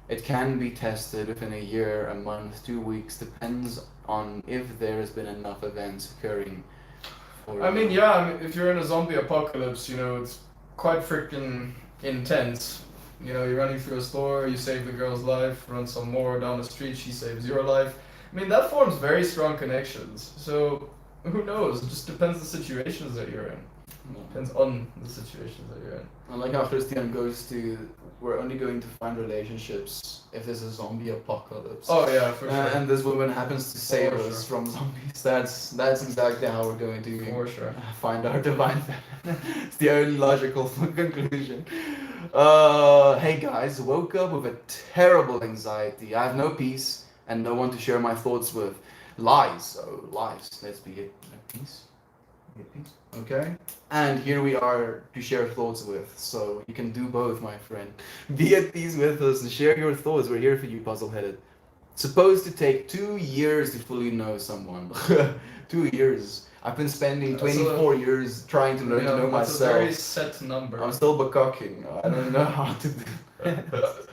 It can be tested within a year, a month, 2 weeks, depends on if there's been enough events occurring. I mean, if you're in a zombie apocalypse, you know, it's quite freaking intense. You know, you're running through a store, you save the girl's life, run some more down the street, she saves your life. I mean, that forms very strong connections. So, who knows? It just depends the situations that you're in. Depends on the situations that you're in. I like how Christian goes to, we're only going to find relationships if there's a zombie apocalypse. Oh yeah, for sure. And this woman happens to save us from zombies. That's exactly how we're going to find our divine feminine. It's the only logical conclusion. Hey guys, woke up with a terrible anxiety. I have no peace and no one to share my thoughts with. Lies. Oh, lies. Let's be at peace. Okay? And here we are to share thoughts with. So you can do both, my friend. Be at peace with us and share your thoughts. We're here for you, puzzle-headed. Supposed to take 2 years to fully know someone. 2 years. I've been spending 24 years trying to learn to know myself. That's a very set number. I'm still bakocking. I don't know how to do that.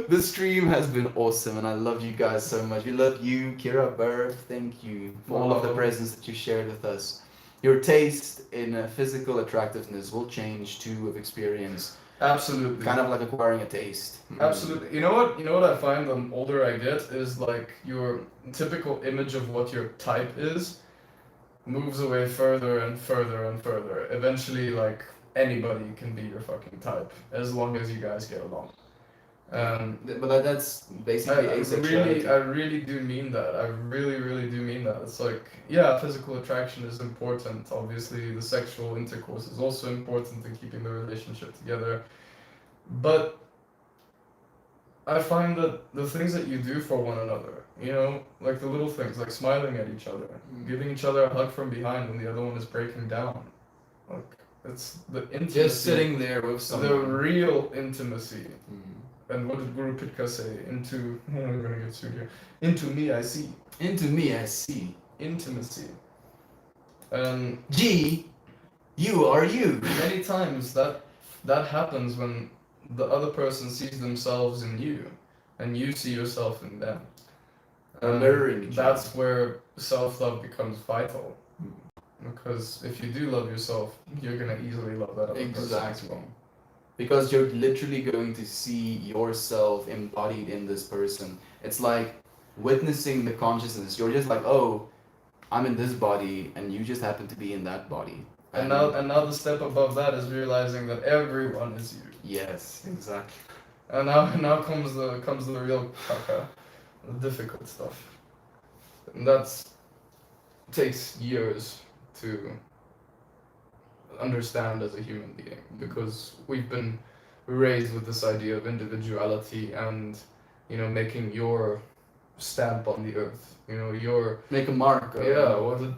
The stream has been awesome and I love you guys so much. We love you, Kira Burr. Thank you for all of the presents that you shared with us. Your taste in physical attractiveness will change too with experience. Absolutely. Kind of like acquiring a taste. Absolutely. You know what I find the older I get is like your typical image of what your type is moves away further and further and further. Eventually, like, anybody can be your fucking type as long as you guys get along. But that's basically asexuality. I really do mean that. I really do mean that. It's like, yeah, physical attraction is important. Obviously, the sexual intercourse is also important in keeping the relationship together. But I find that the things that you do for one another, you know, like the little things, like smiling at each other, giving each other a hug from behind when the other one is breaking down. Like, it's the intimacy. Just sitting there with someone. The real intimacy. And what did Guru Pitka say? I'm gonna get sued here. Into me I see. Into me I see. Intimacy. G, you are you. Many times that happens when the other person sees themselves in you, and you see yourself in them. Mirroring each that's where self-love becomes vital. Because if you do love yourself, you're gonna easily love that other person as well. Because you're literally going to see yourself embodied in this person. It's like witnessing the consciousness. You're just like, oh, I'm in this body, and you just happen to be in that body. And now the step above that is realizing that everyone is you. Yes, exactly. And now comes the real caca, the difficult stuff. And takes years to understand as a human being, because we've been raised with this idea of individuality and, you know, making your stamp on the earth, you know, make a mark.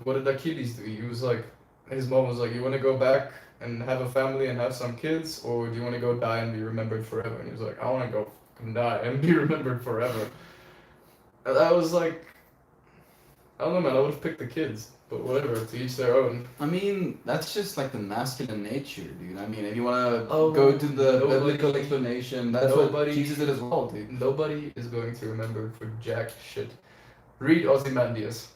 What did Achilles do? He was like, his mom was like, you want to go back and have a family and have some kids, or do you want to go die and be remembered forever? And he was like, I want to go fucking die and be remembered forever. And I was like, I don't know, man, I would have picked the kids. But whatever, to each their own. I mean, that's just like the masculine nature, dude. I mean, if you want to go to the biblical explanation, that's what Jesus did as well, dude. Nobody is going to remember for jack shit. Read Ozymandias.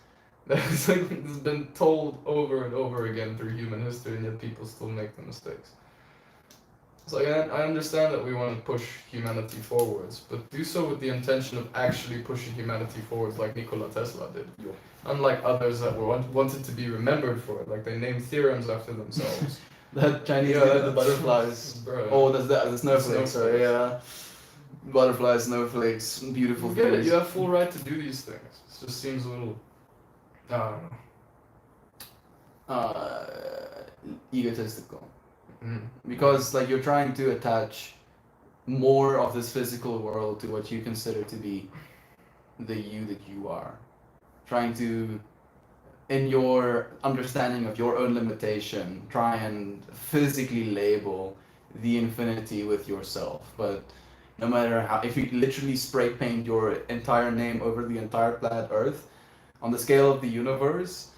That's like it's been told over and over again through human history, and yet people still make the mistakes. It's like I understand that we want to push humanity forwards, but do so with the intention of actually pushing humanity forwards, like Nikola Tesla did. Yo. Unlike others that were wanted to be remembered for it, like they named theorems after themselves. That Chinese Yeah, guy with the that- butterflies. Bro. Oh, that's the snowflakes. Sorry, Snowflakes. yeah. Butterflies, snowflakes, beautiful You get it. things. You have full right to do these things. It just seems a little. I don't know. Egotistical. Mm. Because like you're trying to attach more of this physical world to what you consider to be the you that you are. Trying to, in your understanding of your own limitation, try and physically label the infinity with yourself. But no matter how, if you literally spray paint your entire name over the entire planet Earth, on the scale of the universe,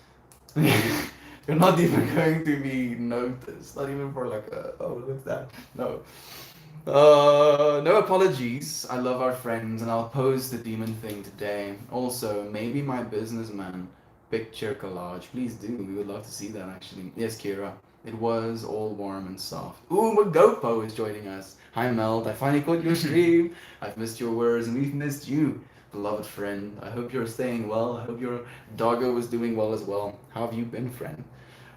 you're not even going to be noticed. Not even for like a, oh, look at that. No. No apologies. I love our friends, and I'll post the demon thing today. Also, maybe my businessman picture collage. Please do. We would love to see that actually. Yes, Kira. It was all warm and soft. Ooh, Magopo is joining us. Hi, Meld. I finally caught your stream. I've missed your words, and we've missed you, beloved friend. I hope you're staying well. I hope your doggo is doing well as well. How have you been, friend?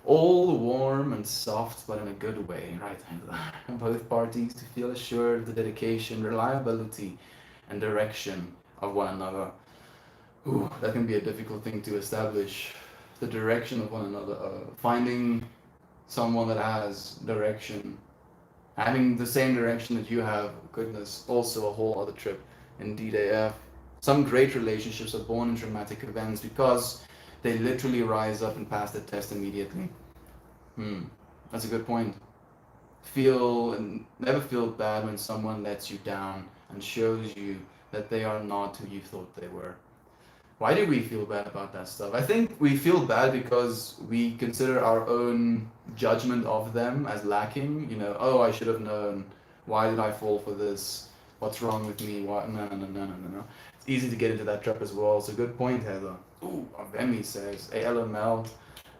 All warm and soft, but in a good way, right? And both parties to feel assured of the dedication, reliability, and direction of one another. Ooh, that can be a difficult thing to establish. The direction of one another. Finding someone that has direction, having the same direction that you have, goodness, also a whole other trip. Indeed, AF. Some great relationships are born in traumatic events because they literally rise up and pass the test immediately. That's a good point. Never feel bad when someone lets you down and shows you that they are not who you thought they were. Why do we feel bad about that stuff? I think we feel bad because we consider our own judgment of them as lacking. You know, oh, I should have known. Why did I fall for this? What's wrong with me? What? No, no, no, no, no, no. It's easy to get into that trap as well. So good point, Heather. Ooh, Avemi says, hey, hello, Mel.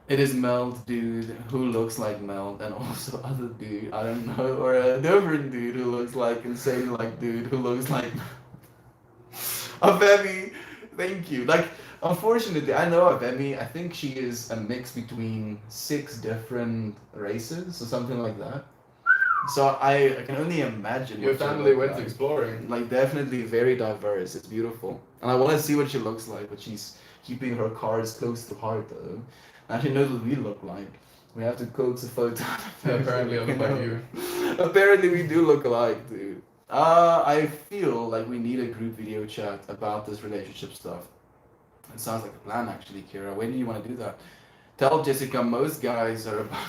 It is Meld, dude, who looks like Meld, and also other dude, I don't know, or a different dude who looks like insane like dude who looks like Avemi. Thank you. Like, unfortunately, I know Avemi. I think she is a mix between 6 different races or something like that. So I can only imagine. Your what she family looked went like. exploring. Like, definitely very diverse. It's beautiful, and I want to see what she looks like. But she's keeping her cards close to heart, though. And she knows what we look like. We have to coax a photo. Apparently, I look like you. Apparently, we do look alike, dude. I feel like we need a group video chat about this relationship stuff. It sounds like a plan, actually, Kira. When do you want to do that? Tell Jessica most guys are about.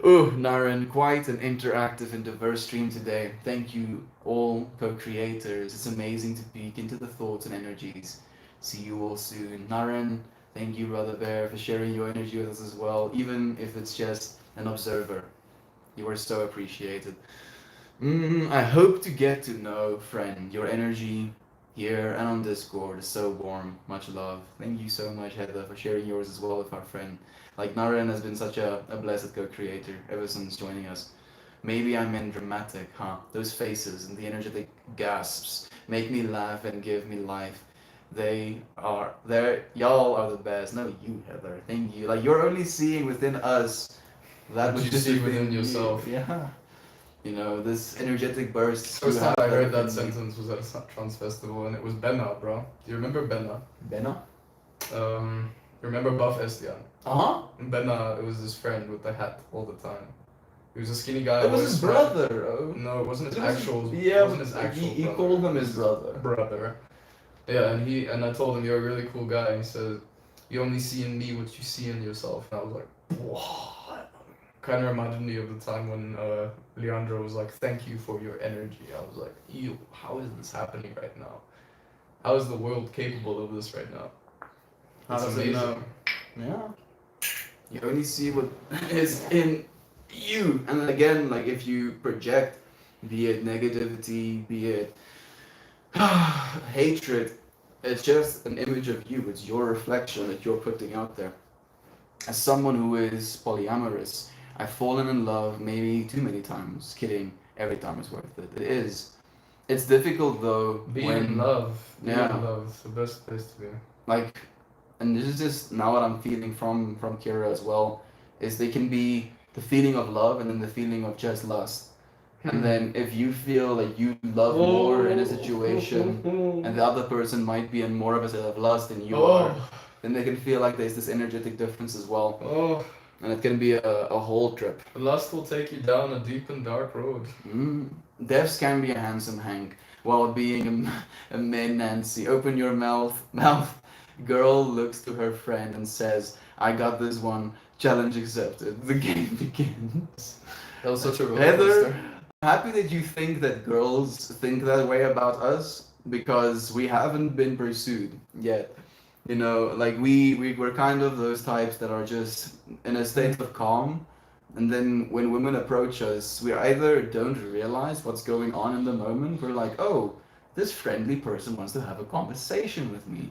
Ooh, Naren, quite an interactive and diverse stream today. Thank you, all co-creators. It's amazing to peek into the thoughts and energies. See you all soon. Naren, thank you, Brother Bear, for sharing your energy with us as well, even if it's just an observer. You are so appreciated. I hope to get to know, friend, your energy here and on Discord is so warm. Much love. Thank you so much, Heather, for sharing yours as well with our friend. Like, Naren has been such a blessed co-creator ever since joining us. Maybe I'm in dramatic, huh? Those faces and the energetic gasps make me laugh and give me life. Y'all are the best. No, you, Heather. Thank you. Like, you're only seeing within us that What which you is see within yourself. Yeah. You know, this energetic burst. First time I heard that within me. sentence was at a trans festival, and it was Benna, bro. Do you remember Benna? Benna? You remember Buff Estian? Uh-huh. Benna, it was his friend with the hat all the time. He was a skinny guy. It was always his smiled. brother, oh. No, it wasn't his It was- actual. Yeah, it wasn't his actual he brother. called him his brother. Brother. Yeah, and I told him you're a really cool guy. And he said, "You only see in me what you see in yourself." And I was like, "What?" Kind of reminded me of the time when Leandro was like, "Thank you for your energy." I was like, "Ew, how is this happening right now? How is the world capable of this right now?" How It's does it amazing. know? Yeah. You only see what is in you. And then again, like if you project, be it negativity, be it hatred, It's just an image of you. It's your reflection that you're putting out there. As someone who is polyamorous, I've fallen in love maybe too many times. Kidding. Every time is worth it. It is. It's difficult though Being when in love. Being yeah, in love is the best place to be. like, and this is just now what I'm feeling from Kira as well. Is they can be the feeling of love and then the feeling of just lust. And then if you feel like you love more in a situation and the other person might be in more of a state of lust than you are, then they can feel like there's this energetic difference as well. Oh, And it can be a whole trip. lust will take you down a deep and dark road. Devs can be a handsome Hank while being a main Nancy. Open your mouth. Girl looks to her friend and says, I got this one. Challenge accepted. The game begins. That was such a roller Heather, coaster. I'm happy that you think that girls think that way about us because we haven't been pursued yet. You know, like we're kind of those types that are just in a state of calm, and then when women approach us, we either don't realize what's going on in the moment, we're like, oh, this friendly person wants to have a conversation with me.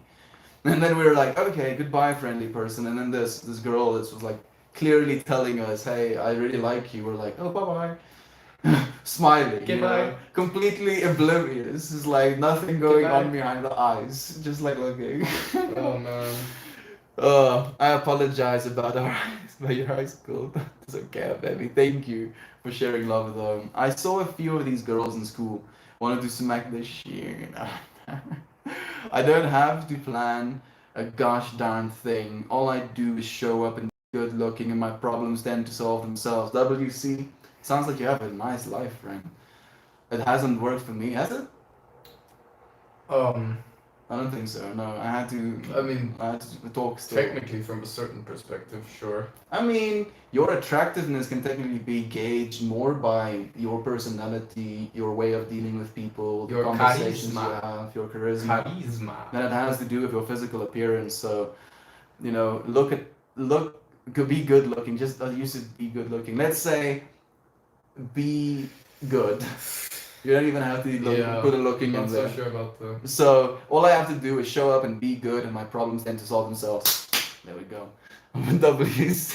And then we're like, okay, goodbye, friendly person. And then this girl that was like clearly telling us, hey, I really like you. We're like, oh, bye bye. Smiling, you Goodbye. know, completely oblivious. It's like nothing going Goodbye. on behind the eyes, just like looking. Oh man. I apologize about about your high school. It's okay, baby. Thank you for sharing love with them. I saw a few of these girls in school wanted to smack the shit out of them. I don't have to plan a gosh darn thing. All I do is show up and be good looking, and my problems tend to solve themselves. WC, sounds like you have a nice life, friend. It hasn't worked for me, has it? Um, I don't think so. No, I mean, I had to talk still. technically from a certain perspective, sure. I mean, your attractiveness can technically be gauged more by your personality, your way of dealing with people, the Your conversations you charisma. have, your charisma. Charisma. Then it has to do with your physical appearance. So, you know, could be good looking. Just you should be good looking. Let's say, be good. You don't even have to Yeah, put a looking I'm in not there. so sure about the. So all I have to do is show up and be good, and my problems tend to solve themselves. There we go. W's.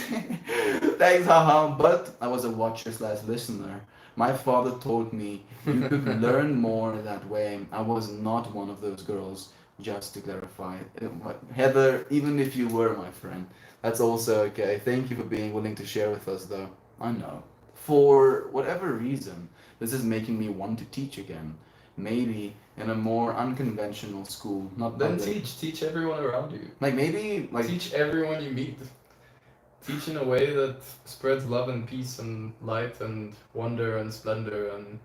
Thanks, haha. But I was a watcher slash listener. My father told me you could learn more that way. I was not one of those girls. Just to clarify, Heather, even if you were my friend, that's also okay. Thank you for being willing to share with us, though. I know. For whatever reason, this is making me want to teach again. Maybe in a more unconventional school. Not Then public. teach everyone around you. Like maybe like Teach everyone you meet. Teach in a way that spreads love and peace and light and wonder and splendor and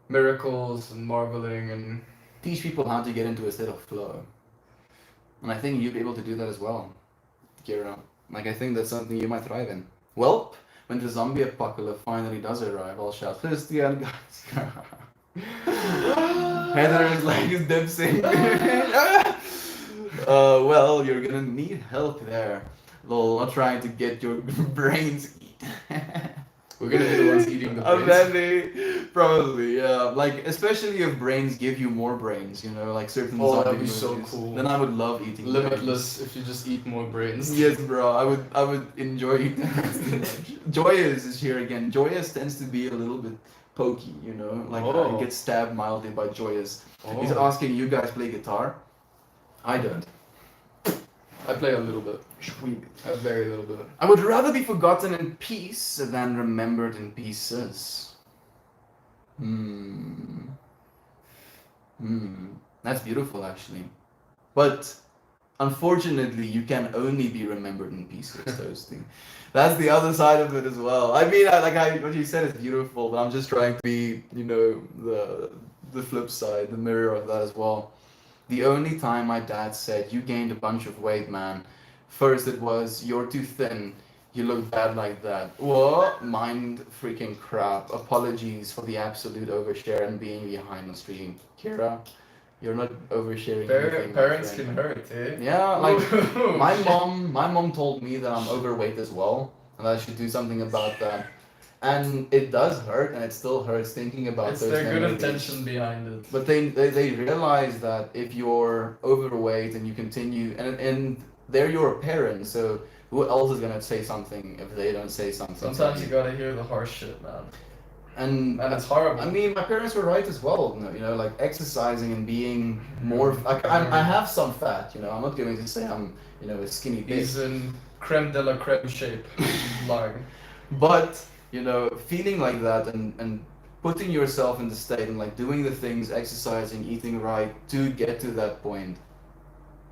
miracles and marveling and teach people how to get into a state of flow. And I think you'd be able to do that as well, Kira. Like I think that's something you might thrive in. Well, when the zombie apocalypse finally does arrive, I'll shout, Christian, guys. Heather is like is dipsing. Well, you're gonna need help there. Lol, not trying to get your brains eaten. we're gonna be the ones eating the brains. Maybe, probably, yeah. Like, especially if brains give you more brains, you know, like certain Oh, zombie that'd be so movies. cool. Then I would love eating Limitless if you just eat more brains. brains. Yes, bro. I would enjoy eating brains. Joyous is here again. Joyous tends to be a little bit pokey, you know, like Oh. I get stabbed mildly by Joyous. Oh. He's asking you guys play guitar. I don't. I play a little bit. Sweet. A very little bit. I would rather be forgotten in peace than remembered in pieces. That's beautiful, actually. But unfortunately, you can only be remembered in pieces, Toasty. That's the other side of it as well. I mean, what you said is beautiful, but I'm just trying to be, you know, the flip side, the mirror of that as well. The only time my dad said, you gained a bunch of weight, man. First it was, you're too thin. You look bad like that. What? Mind freaking crap. Apologies for the absolute overshare and being behind the stream. Kira, you're not oversharing anything. my Parents friend. can hurt, eh? Yeah, like Oh, my shit. mom told me that I'm overweight as well, and I should do something about that. And it does hurt, and it still hurts thinking about It's those their good memories. intention behind it. But they realize that if you're overweight and you continue, and they're your parents, so who else is gonna say something if they don't say something? to Sometimes you gotta hear the harsh shit, man. And it's horrible. I mean, my parents were right as well. You know, like exercising and being more. Like, I have some fat. You know, I'm not going to say I'm a skinny bitch. He's in creme de la creme shape. Lying. But feeling like that and putting yourself in the state and like doing the things, exercising, eating right to get to that point.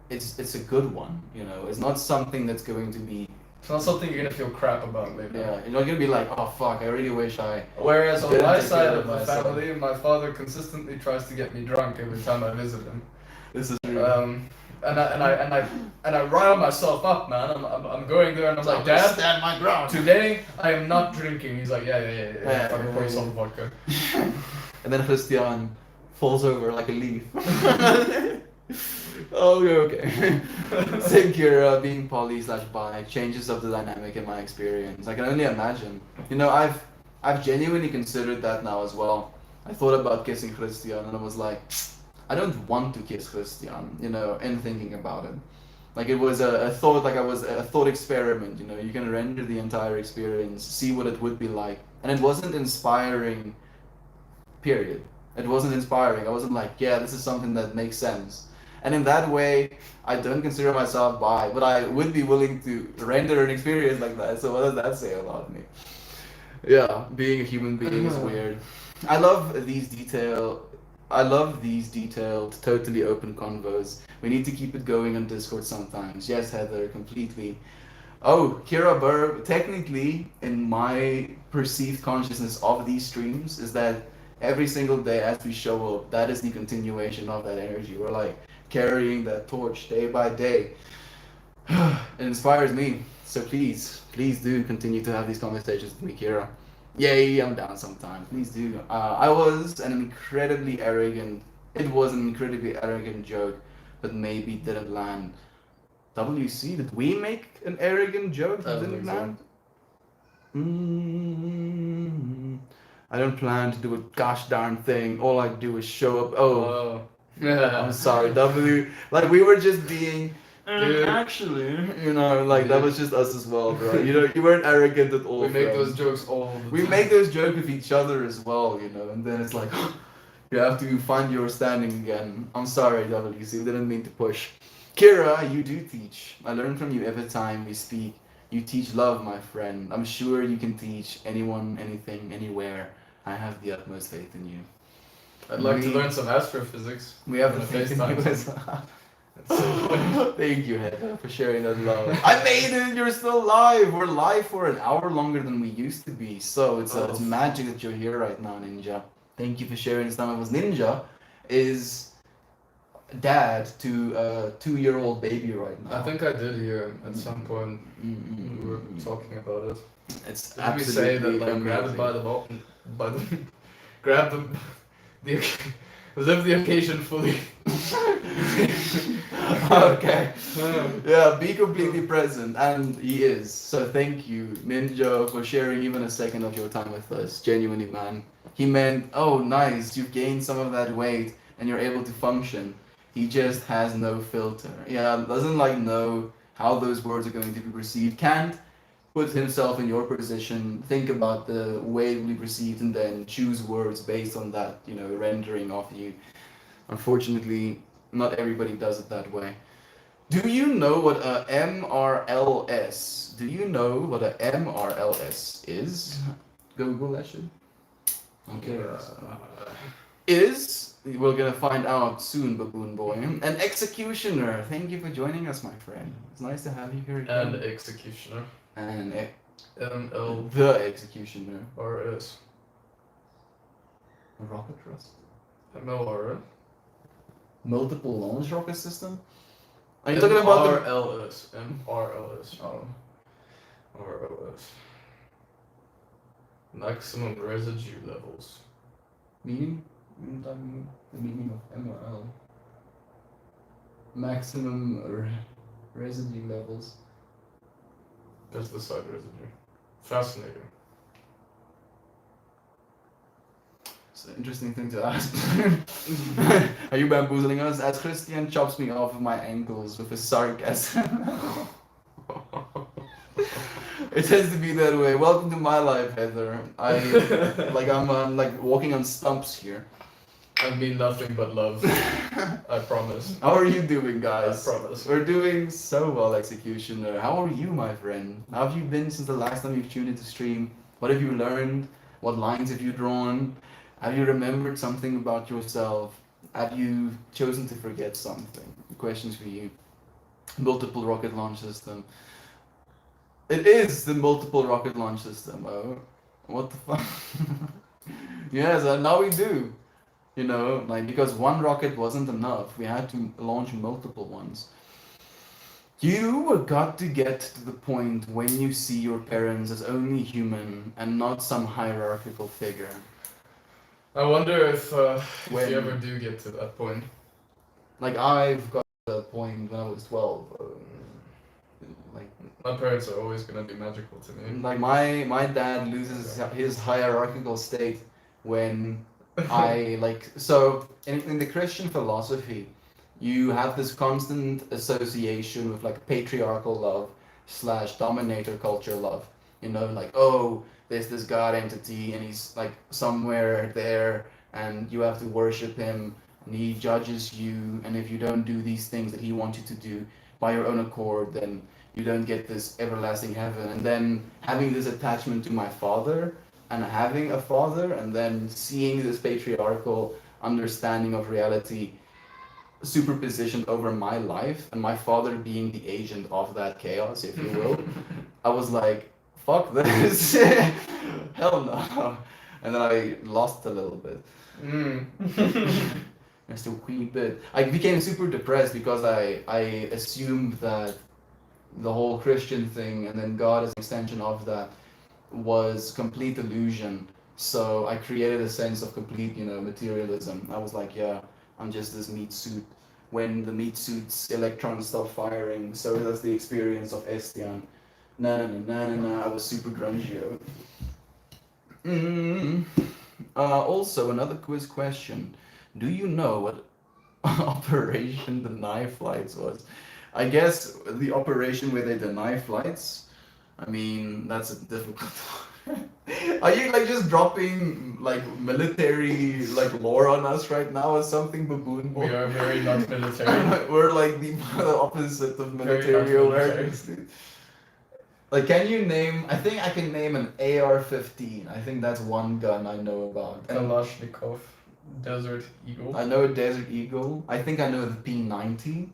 It's a good one. It's not something that's going to be. It's not something you're gonna feel crap about later. Yeah, you're not gonna be like, oh fuck, I really wish I. Whereas on didn't my take side care of the myself. family, my father consistently tries to get me drunk every time I visit him. This is true. And I rile myself up, man. I'm going there and I'm like, Dad, stand my ground. today I am not drinking. He's like, yeah. Yeah, Fucking pour yeah. yourself vodka. And then Christian falls over like a leaf. Oh, okay. Same Kira being poly/bi changes up the dynamic in my experience. I can only imagine. I've genuinely considered that now as well. I thought about kissing Christian and I was like, I don't want to kiss Christian, in thinking about it. Like it was a thought, like I was a thought experiment, you can render the entire experience, see what it would be like. And it wasn't inspiring, period. It wasn't inspiring. I wasn't like, yeah, this is something that makes sense. And in that way, I don't consider myself bi, but I would be willing to render an experience like that. So what does that say about me? Yeah, being a human being is weird. I love these detailed, totally open convos. We need to keep it going on Discord sometimes. Yes, Heather, completely. Oh, Kira Burr, technically, in my perceived consciousness of these streams, is that every single day as we show up, that is the continuation of that energy. We're like carrying that torch day by day. It inspires me. So please do continue to have these conversations with me, Kira. Yay, I'm down sometime. Please do. It was an incredibly arrogant joke, but maybe didn't land. WC, did we make an arrogant joke that didn't land? I don't plan to do a gosh darn thing. All I do is show up. Oh, I'm sorry, W. Like we were just being. Actually, that was just us as well, bro. You weren't arrogant at all. We make those jokes all the time. We make those jokes with each other as well, and then it's like, you have to find your standing again. I'm sorry, WC, didn't mean to push. Kira, you do teach. I learn from you every time we speak. You teach love, my friend. I'm sure you can teach anyone, anything, anywhere. I have the utmost faith in you. I'd like to learn some astrophysics. We have the faith in you as well. Thank you, Heather, for sharing that love. I made it! You're still live! We're live for an hour longer than we used to be. So it's magic that you're here right now, Ninja. Thank you for sharing this time with us. Ninja is dad to a 2-year-old baby right now. I think I did hear at some point we were talking about it. It's Did we say that like grab it by the ball, grab the live the occasion fully. Okay. Yeah, be completely present, and he is. So thank you, Ninja, for sharing even a second of your time with us. Genuinely, man. He meant, oh, nice, you've gained some of that weight and you're able to function. He just has no filter. Yeah, doesn't know how those words are going to be received. Can't put himself in your position, think about the way it will be received, and then choose words based on that, rendering of you. Unfortunately, not everybody does it that way. Do you know what a MRLS? Do you know what a MRLS is? Google that shit. Okay. We're gonna find out soon, Baboon Boy. An executioner. Thank you for joining us, my friend. It's nice to have you here again. An executioner. And ML. the executioner. RS. A rocket thrust. MLRS. Multiple launch rocket system. Are you talking about the MRLS. MRLS. Oh. RLS. Maximum residue levels. Meaning? The meaning of MRL. Maximum residue levels. That's the side residue. Fascinating. It's an interesting thing to ask. Are you bamboozling us? As Christian chops me off of my ankles with his sarcasm. It tends to be that way. Welcome to my life, Heather. I'm like walking on stumps here. I mean nothing but love. I promise. How are you doing, guys? I promise. We're doing so well, Executioner. How are you, my friend? How have you been since the last time you've tuned into stream? What have you learned? What lines have you drawn? Have you remembered something about yourself? Have you chosen to forget something? Questions for you. Multiple rocket launch system. It is the multiple rocket launch system. Oh, what the fuck? Yes, and now we do. You know, like because one rocket wasn't enough, we had to launch multiple ones. You got to get to the point when you see your parents as only human and not some hierarchical figure. I wonder if When- you ever do get to that point. Like I've got to that point when I was 12. Like My parents are always gonna be magical to me. Like my dad loses his hierarchical state when I like so in the Christian philosophy, you have this constant association with like patriarchal love / dominator culture love. You know, like oh, there's this God entity and he's like somewhere there and you have to worship him and he judges you and if you don't do these things that he wants you to do by your own accord, then you don't get this everlasting heaven. And then having this attachment to my father and having a father and then seeing this patriarchal understanding of reality superpositioned over my life and my father being the agent of that chaos, if you will, I was like, fuck this. Hell no. And then I lost a little bit. Just a wee bit. I became super depressed because I assumed that the whole Christian thing and then God as an extension of that was complete illusion. So I created a sense of complete, materialism. I was like, yeah, I'm just this meat suit. When the meat suit's electrons stop firing, so does the experience of Estian. I was super grungy. Also, another quiz question. Do you know what Operation Deny Flights was? I guess the operation where they deny flights. I mean, that's a difficult one. Are you like just dropping like military like lore on us right now or something, baboon? We are very not military. We're like the opposite of Very military not awareness. Dude. Like, can you name? I think I can name an AR-15. I think that's one gun I know about. And Kalashnikov, Desert Eagle. I know a Desert Eagle. I think I know the P90.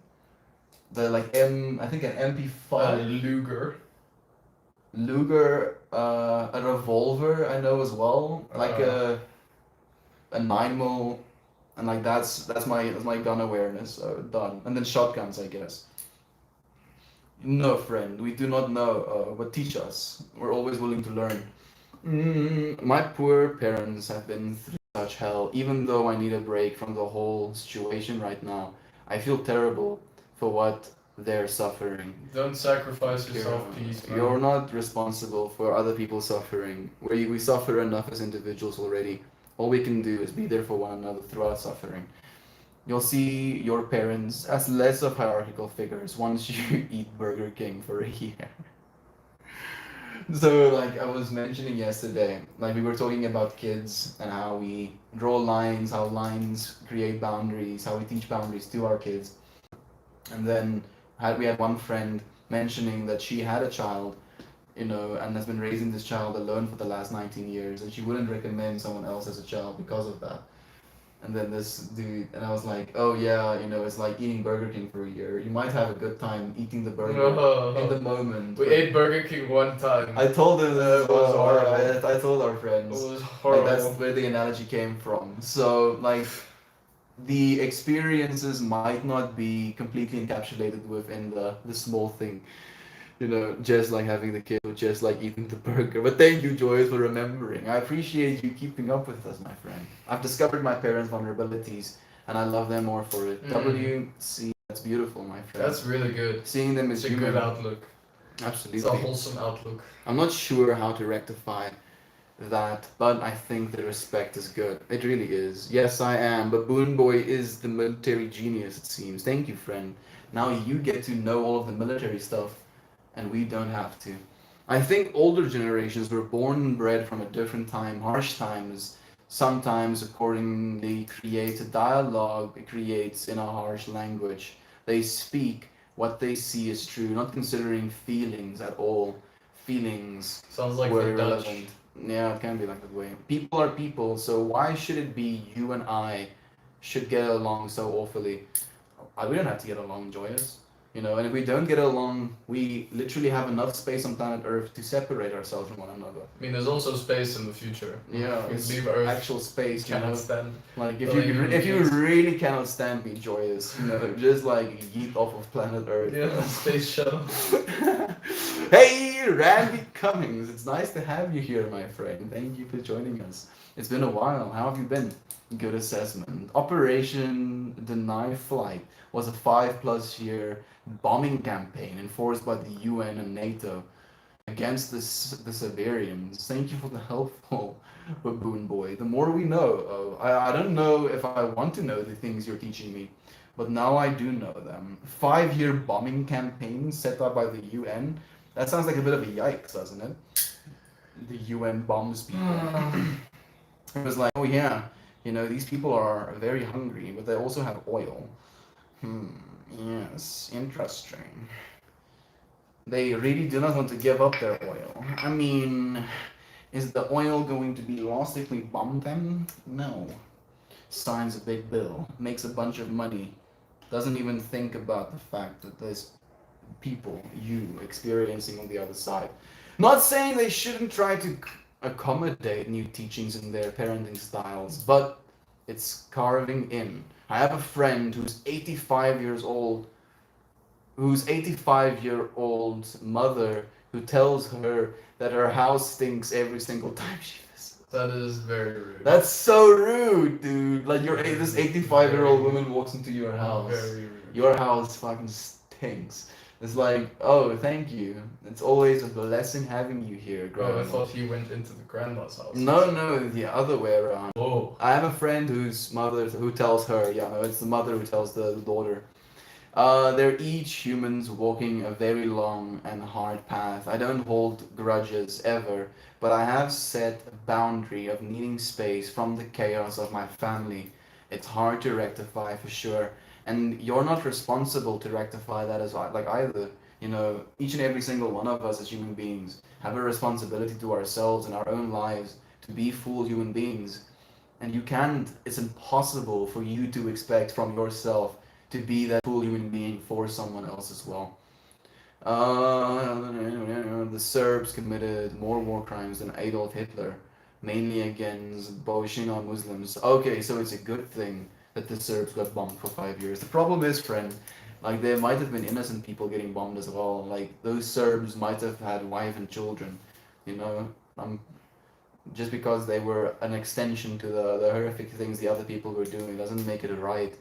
The like I think an MP5. Luger. Luger, a revolver I know as well, like a 9mm, and like that's my gun awareness. So done. And then shotguns, I guess. No, friend, we do not know, but teach us. We're always willing to learn. My poor parents have been through such hell. Even though I need a break from the whole situation right now, I feel terrible for what they're suffering. Don't sacrifice yourself, please. Man. You're not responsible for other people's suffering. We suffer enough as individuals already. All we can do is be there for one another throughout suffering. You'll see your parents as less of hierarchical figures once you eat Burger King for a year. So, like I was mentioning yesterday, like we were talking about kids and how we draw lines, how lines create boundaries, how we teach boundaries to our kids. And then we had one friend mentioning that she had a child, and has been raising this child alone for the last 19 years, and she wouldn't recommend someone else as a child because of that. And then this dude, and I was like, oh yeah, it's like eating Burger King for a year. You might have a good time eating the burger in the moment. We ate Burger King one time. I told him that It was horrible. I told our It friends. was horrible. Like that's where the analogy came from. So like the experiences might not be completely encapsulated within the small thing. Just like having the kid or just like eating the burger. But thank you, Joyce, for remembering. I appreciate you keeping up with us, my friend. I've discovered my parents' vulnerabilities and I love them more for it. WC, that's beautiful, my friend. That's really good. Seeing them as It's a human. good outlook. Absolutely. It's a wholesome outlook. I'm not sure how to rectify that, but I think the respect is good. It really is. Yes, I am. Baboon Boy is the military genius, it seems. Thank you, friend. Now you get to know all of the military stuff, and we don't have to. I think older generations were born and bred from a different time, harsh times. Sometimes, accordingly, creates a dialogue, it creates in a harsh language. They speak what they see is true, not considering feelings at all. Feelings Sounds like were the Dutch. irrelevant. Yeah, it can be like that way. People are people, so why should it be you and I should get along so awfully? We don't have to get along, joyous. You know, and if we don't get along, we literally have enough space on planet Earth to separate ourselves from one another. I mean, there's also space in the future. Yeah, We it's leave Earth. actual space, you know. Cannot stand. Like Well, like, if you it's- really cannot stand be joyous, you know, just like yeet off of planet Earth. Yeah, space shuttle. Hey, Randy Cummings, it's nice to have you here, my friend. Thank you for joining us. It's been a while. How have you been? Good assessment. Operation Deny Flight was a 5+ year bombing campaign enforced by the UN and NATO against the Siberians. Thank you for the helpful Baboon Boy. The more we know, I don't know if I want to know the things you're teaching me, but now I do know them. 5-year bombing campaign set up by the UN. That sounds like a bit of a yikes, doesn't it? The UN bombs people. It was like, oh yeah, you know, these people are very hungry, but they also have oil. Yes, interesting. They really do not want to give up their oil. I mean, is the oil going to be lost if we bomb them? No. Signs a big bill, makes a bunch of money, doesn't even think about the fact that there's people, you, experiencing on the other side. Not saying they shouldn't try to accommodate new teachings in their parenting styles, but it's carving in. I have a friend who's 85-year-old mother who tells her that her house stinks every single time she visits. That is very rude. That's so rude, dude. Like this 85-year-old woman walks into your house. Very rude. Your house fucking stinks. It's like, oh, thank you. It's always a blessing having you here, Oh, grandma. I thought he went into the grandma's house. No, the other way around. Oh. I have a friend who tells her, yeah, no, it's the mother who tells the daughter. They're each humans walking a very long and hard path. I don't hold grudges ever, but I have set a boundary of needing space from the chaos of my family. It's hard to rectify for sure, and you're not responsible to rectify that as like either. You know, each and every single one of us as human beings have a responsibility to ourselves and our own lives to be full human beings. And you can't, it's impossible for you to expect from yourself to be that full human being for someone else as well. The Serbs committed more war crimes than Adolf Hitler, mainly against Bolshevik Muslims. Okay, so it's a good thing that the Serbs got bombed for 5 years. The problem is, friend, like there might have been innocent people getting bombed as well. Like those Serbs might have had wife and children, you know. Just because they were an extension to the horrific things the other people were doing doesn't make it right.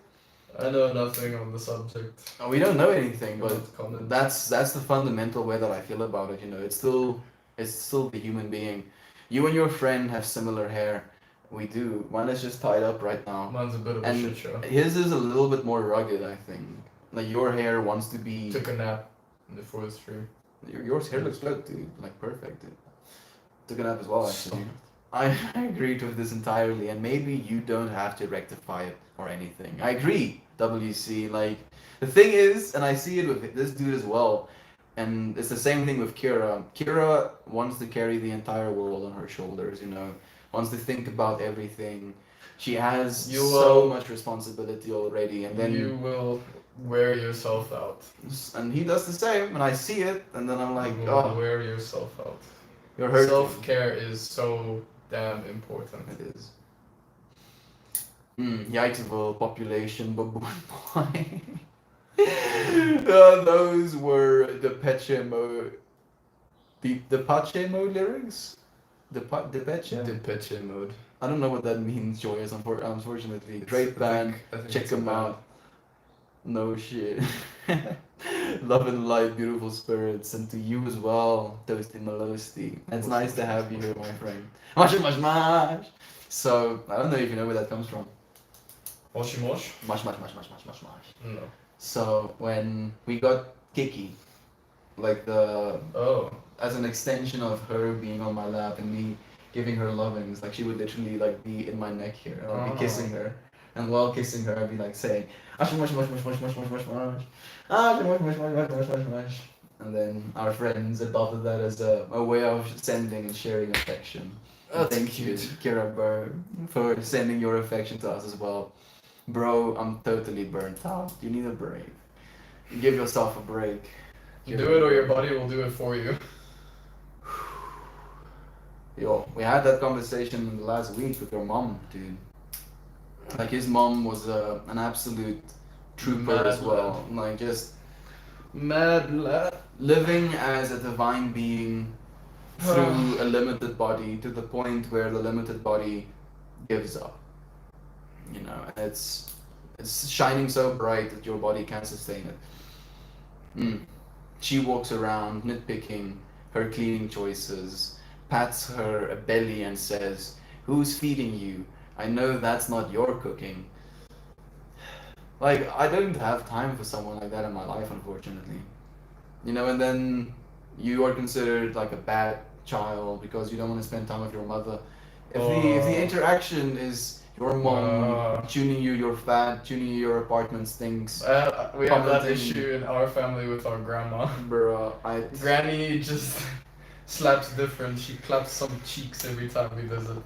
I know nothing on the subject. We don't know anything, but Cannot comment. that's the fundamental way that I feel about it. You know, it's still the human being. You and your friend have similar hair. We do. Mine is just tied up right now, Mine's a bit of a and shit show. his is a little bit more rugged, I think. Like your hair wants to be. Took a nap in the forest tree. Yours hair looks good, dude. Like perfect. Dude. Took a nap as well, actually. I agree with this entirely, and maybe you don't have to rectify it or anything. I agree, WC. Like, the thing is, and I see it with this dude as well, and it's the same thing with Kira. Kira wants to carry the entire world on her shoulders, you know, wants to think about everything. She has You so will- much responsibility already, and then you will wear yourself out. and he does the same, and I see it, and then I'm like, You will oh, wear yourself out. you're hurting. Self-care is so damn important. It is. Yikesville population baboon boy. Those were the Pachemo. The Pachemo lyrics? The Peche? Depeche mode. I don't know what that means, Joyous, unfortunately. Great band. Check them out. No shit. Love and light, beautiful spirits, and to you as well, Toasty Malosty. It's nice to have you here, my friend. Mash, mash, mash. So I don't know if you know where that comes from. Moshi mosh? Mash, mash, mash, mash, mash, mash, mash. No. So when we got Kiki, like the Oh. as an extension of her being on my lap and me giving her lovings, like she would literally like be in my neck here, and I'd be kissing her, and while kissing her, I'd be like saying, "Ash, mush, mush, mush, mush, mush, mush, mush, mush, Ash, mush, mush, mush, mush, mush, mush, mush." And then our friends adopted that as a way of sending and sharing affection. And That's thank cute. you, Kira Burr, for sending your affection to us as well. Bro, I'm totally burnt out. You need a break. Give yourself a break. Do it or your body will do it for you. Yo, we had that conversation last week with your mom, dude. Like his mom was an absolute trooper Mad as well. Like just mad lad. Living as a divine being through a limited body to the point where the limited body gives up. You know, and it's shining so bright that your body can't sustain it. She walks around nitpicking her cleaning choices, pats her belly and says, "Who's feeding you? I know that's not your cooking." Like, I don't have time for someone like that in my life, unfortunately. You know, and then you are considered like a bad child because you don't want to spend time with your mother. If the interaction is your mom tuning you, you're fat, tuning you, your apartment stinks. We have that Commenting. issue in our family with our grandma. Bruh, Granny just slaps different. She claps some cheeks every time we visit.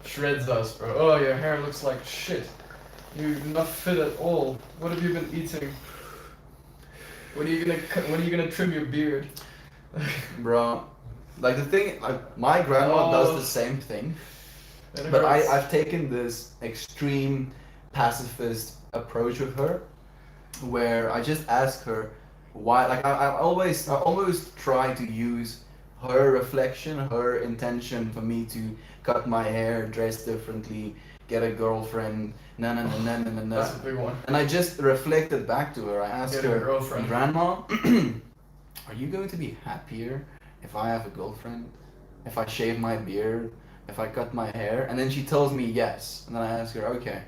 Shreds us, bro. Oh, your hair looks like shit. You're not fit at all. What have you been eating? When are you gonna trim your beard? Bro, like the thing, like my grandma does the same thing, but I've taken this extreme pacifist approach with her, where I just ask her why. Like I almost try to use her reflection, her intention for me to cut my hair, dress differently, get a girlfriend, na na na na na na. That's a big one. And I just reflected back to her. I asked Get a her, girlfriend. "Grandma, are you going to be happier if I have a girlfriend? If I shave my beard? If I cut my hair?" And then she tells me yes. And then I ask her, "Okay,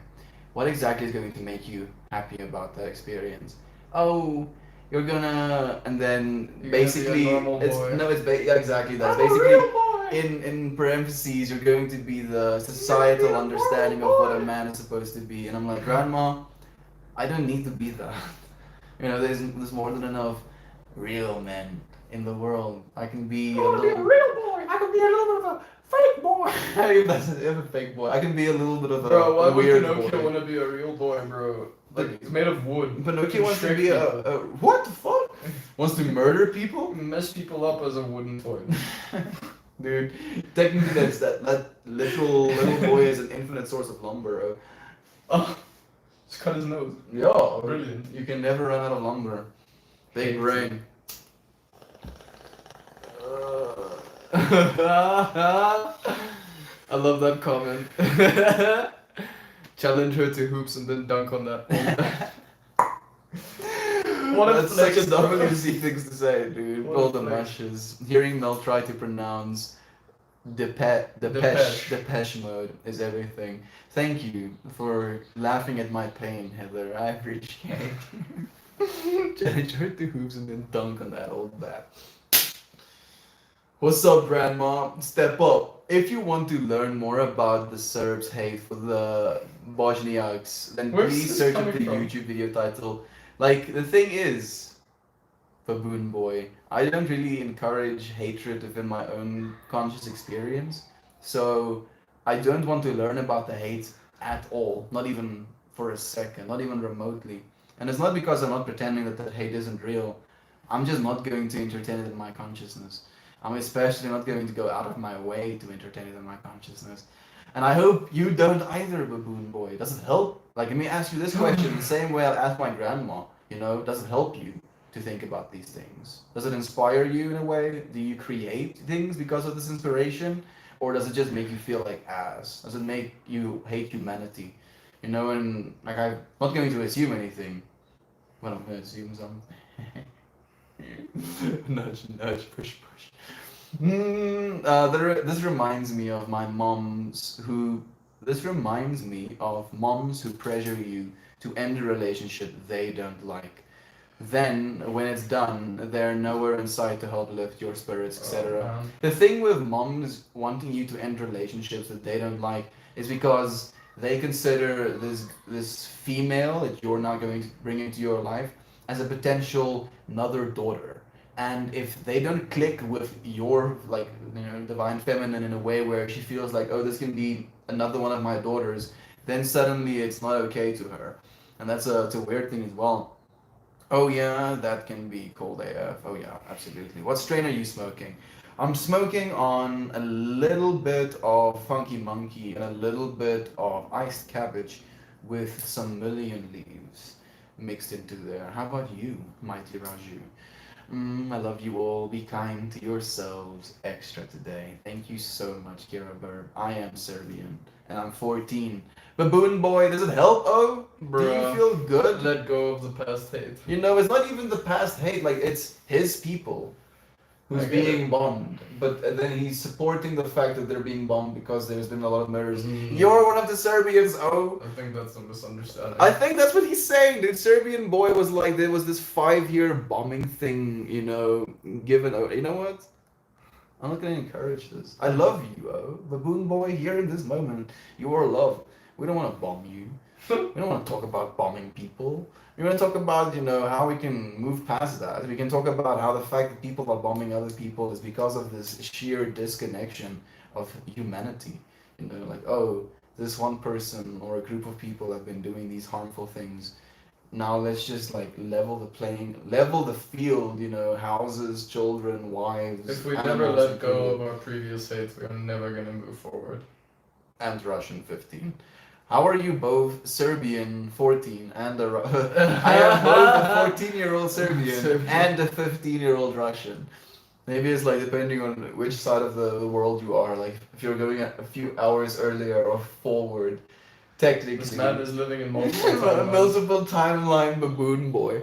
what exactly is going to make you happy about that experience?" "Oh, you're gonna..." And then You're gonna be a basically, normal boy. yeah, exactly that. I'm a Basically, real boy. in parentheses, you're going to be the societal understanding of what a man is supposed to be. And I'm like, "Grandma, I don't need to be that. You know, there's more than enough real men in the world. I can be a little real boy. I can be a little bit of a fake boy. I'm a fake boy. I can be a little bit of a, Bro, why a would weird Pinocchio boy. want to be a real boy, bro? Like, it's made of wood. Pinocchio wants to Shrek be people. what the fuck? Wants to murder people? Mess people up as a wooden toy. Dude, technically that little boy is an infinite source of lumber. Oh, just cut his nose. Yeah, Brilliant. You can never run out of lumber. Big brain. I love that comment. Challenge her to hoops and then dunk on that. What a That's such flex, a bro. WC things to say, dude. What a Golden flex. Mashes. Hearing Mel try to pronounce Depeche Mode is everything. Thank you for laughing at my pain, Heather. I appreciate it. Challenge her to hoops and then dunk on that old bat. What's up, Grandma? Step up. If you want to learn more about the Serbs' hate for the Bosniaks, then Where's please this search up the coming from? YouTube video title. Like, the thing is, Baboon Boy, I don't really encourage hatred within my own conscious experience. So, I don't want to learn about the hate at all. Not even for a second. Not even remotely. And it's not because I'm not pretending that that hate isn't real. I'm just not going to entertain it in my consciousness. I'm especially not going to go out of my way to entertain it in my consciousness. And I hope you don't either, Baboon Boy. Does it help? Like, let me ask you this question the same way I asked my grandma. You know, does it help you to think about these things? Does it inspire you in a way? Do you create things because of this inspiration? Or does it just make you feel like ass? Does it make you hate humanity? You know, and like, I'm not going to assume anything. Well, I'm going to assume something. Nudge, nudge, push, push. This reminds me of my moms who. This reminds me of moms who pressure you to end a relationship they don't like. Then, when it's done, they're nowhere in sight to help lift your spirits, Oh, etc. man. The thing with moms wanting you to end relationships that they don't like is because they consider this female that you're not going to bring into your life as a potential another daughter. And if they don't click with your like divine feminine in a way where she feels like, oh, this can be another one of my daughters, then suddenly it's not okay to her. And it's a weird thing as well. Oh yeah, that can be cold AF. Oh yeah, absolutely. What strain are you smoking? I'm smoking on a little bit of Funky Monkey and a little bit of iced cabbage with some million leaves mixed into there. How about you, Mighty Raju? I love you all. Be kind to yourselves extra today. Thank you so much, Kira Burb. I am Serbian and I'm 14. Baboon boy, does it help? Oh, do you Bruh. feel good? Let go of the past hate. You know, it's not even the past hate, like it's his people who's I get being it. bombed. But then he's supporting the fact that they're being bombed because there's been a lot of murders. Mm. You're one of the Serbians, oh. I think that's a misunderstanding. I think that's what he's saying. The Serbian boy was like, there was this 5 year bombing thing, given. Oh, you know what? I'm not gonna encourage this. I love you, oh. Baboon boy, here in this moment, you are loved. We don't want to bomb you. We don't want to talk about bombing people. We want to talk about, how we can move past that. We can talk about how the fact that people are bombing other people is because of this sheer disconnection of humanity. Like, oh, this one person or a group of people have been doing these harmful things. Now let's just like level the field, houses, children, wives. If we never animals let included, go of our previous hate, we are never gonna move forward. and Russian 15. How are you both Serbian 14 and I am both a 14-year-old Serbian and a 15-year-old Russian. Maybe it's like depending on which side of the world you are. Like if you're going a few hours earlier or forward, technically. This man is living in multiple timelines. Multiple timeline baboon boy.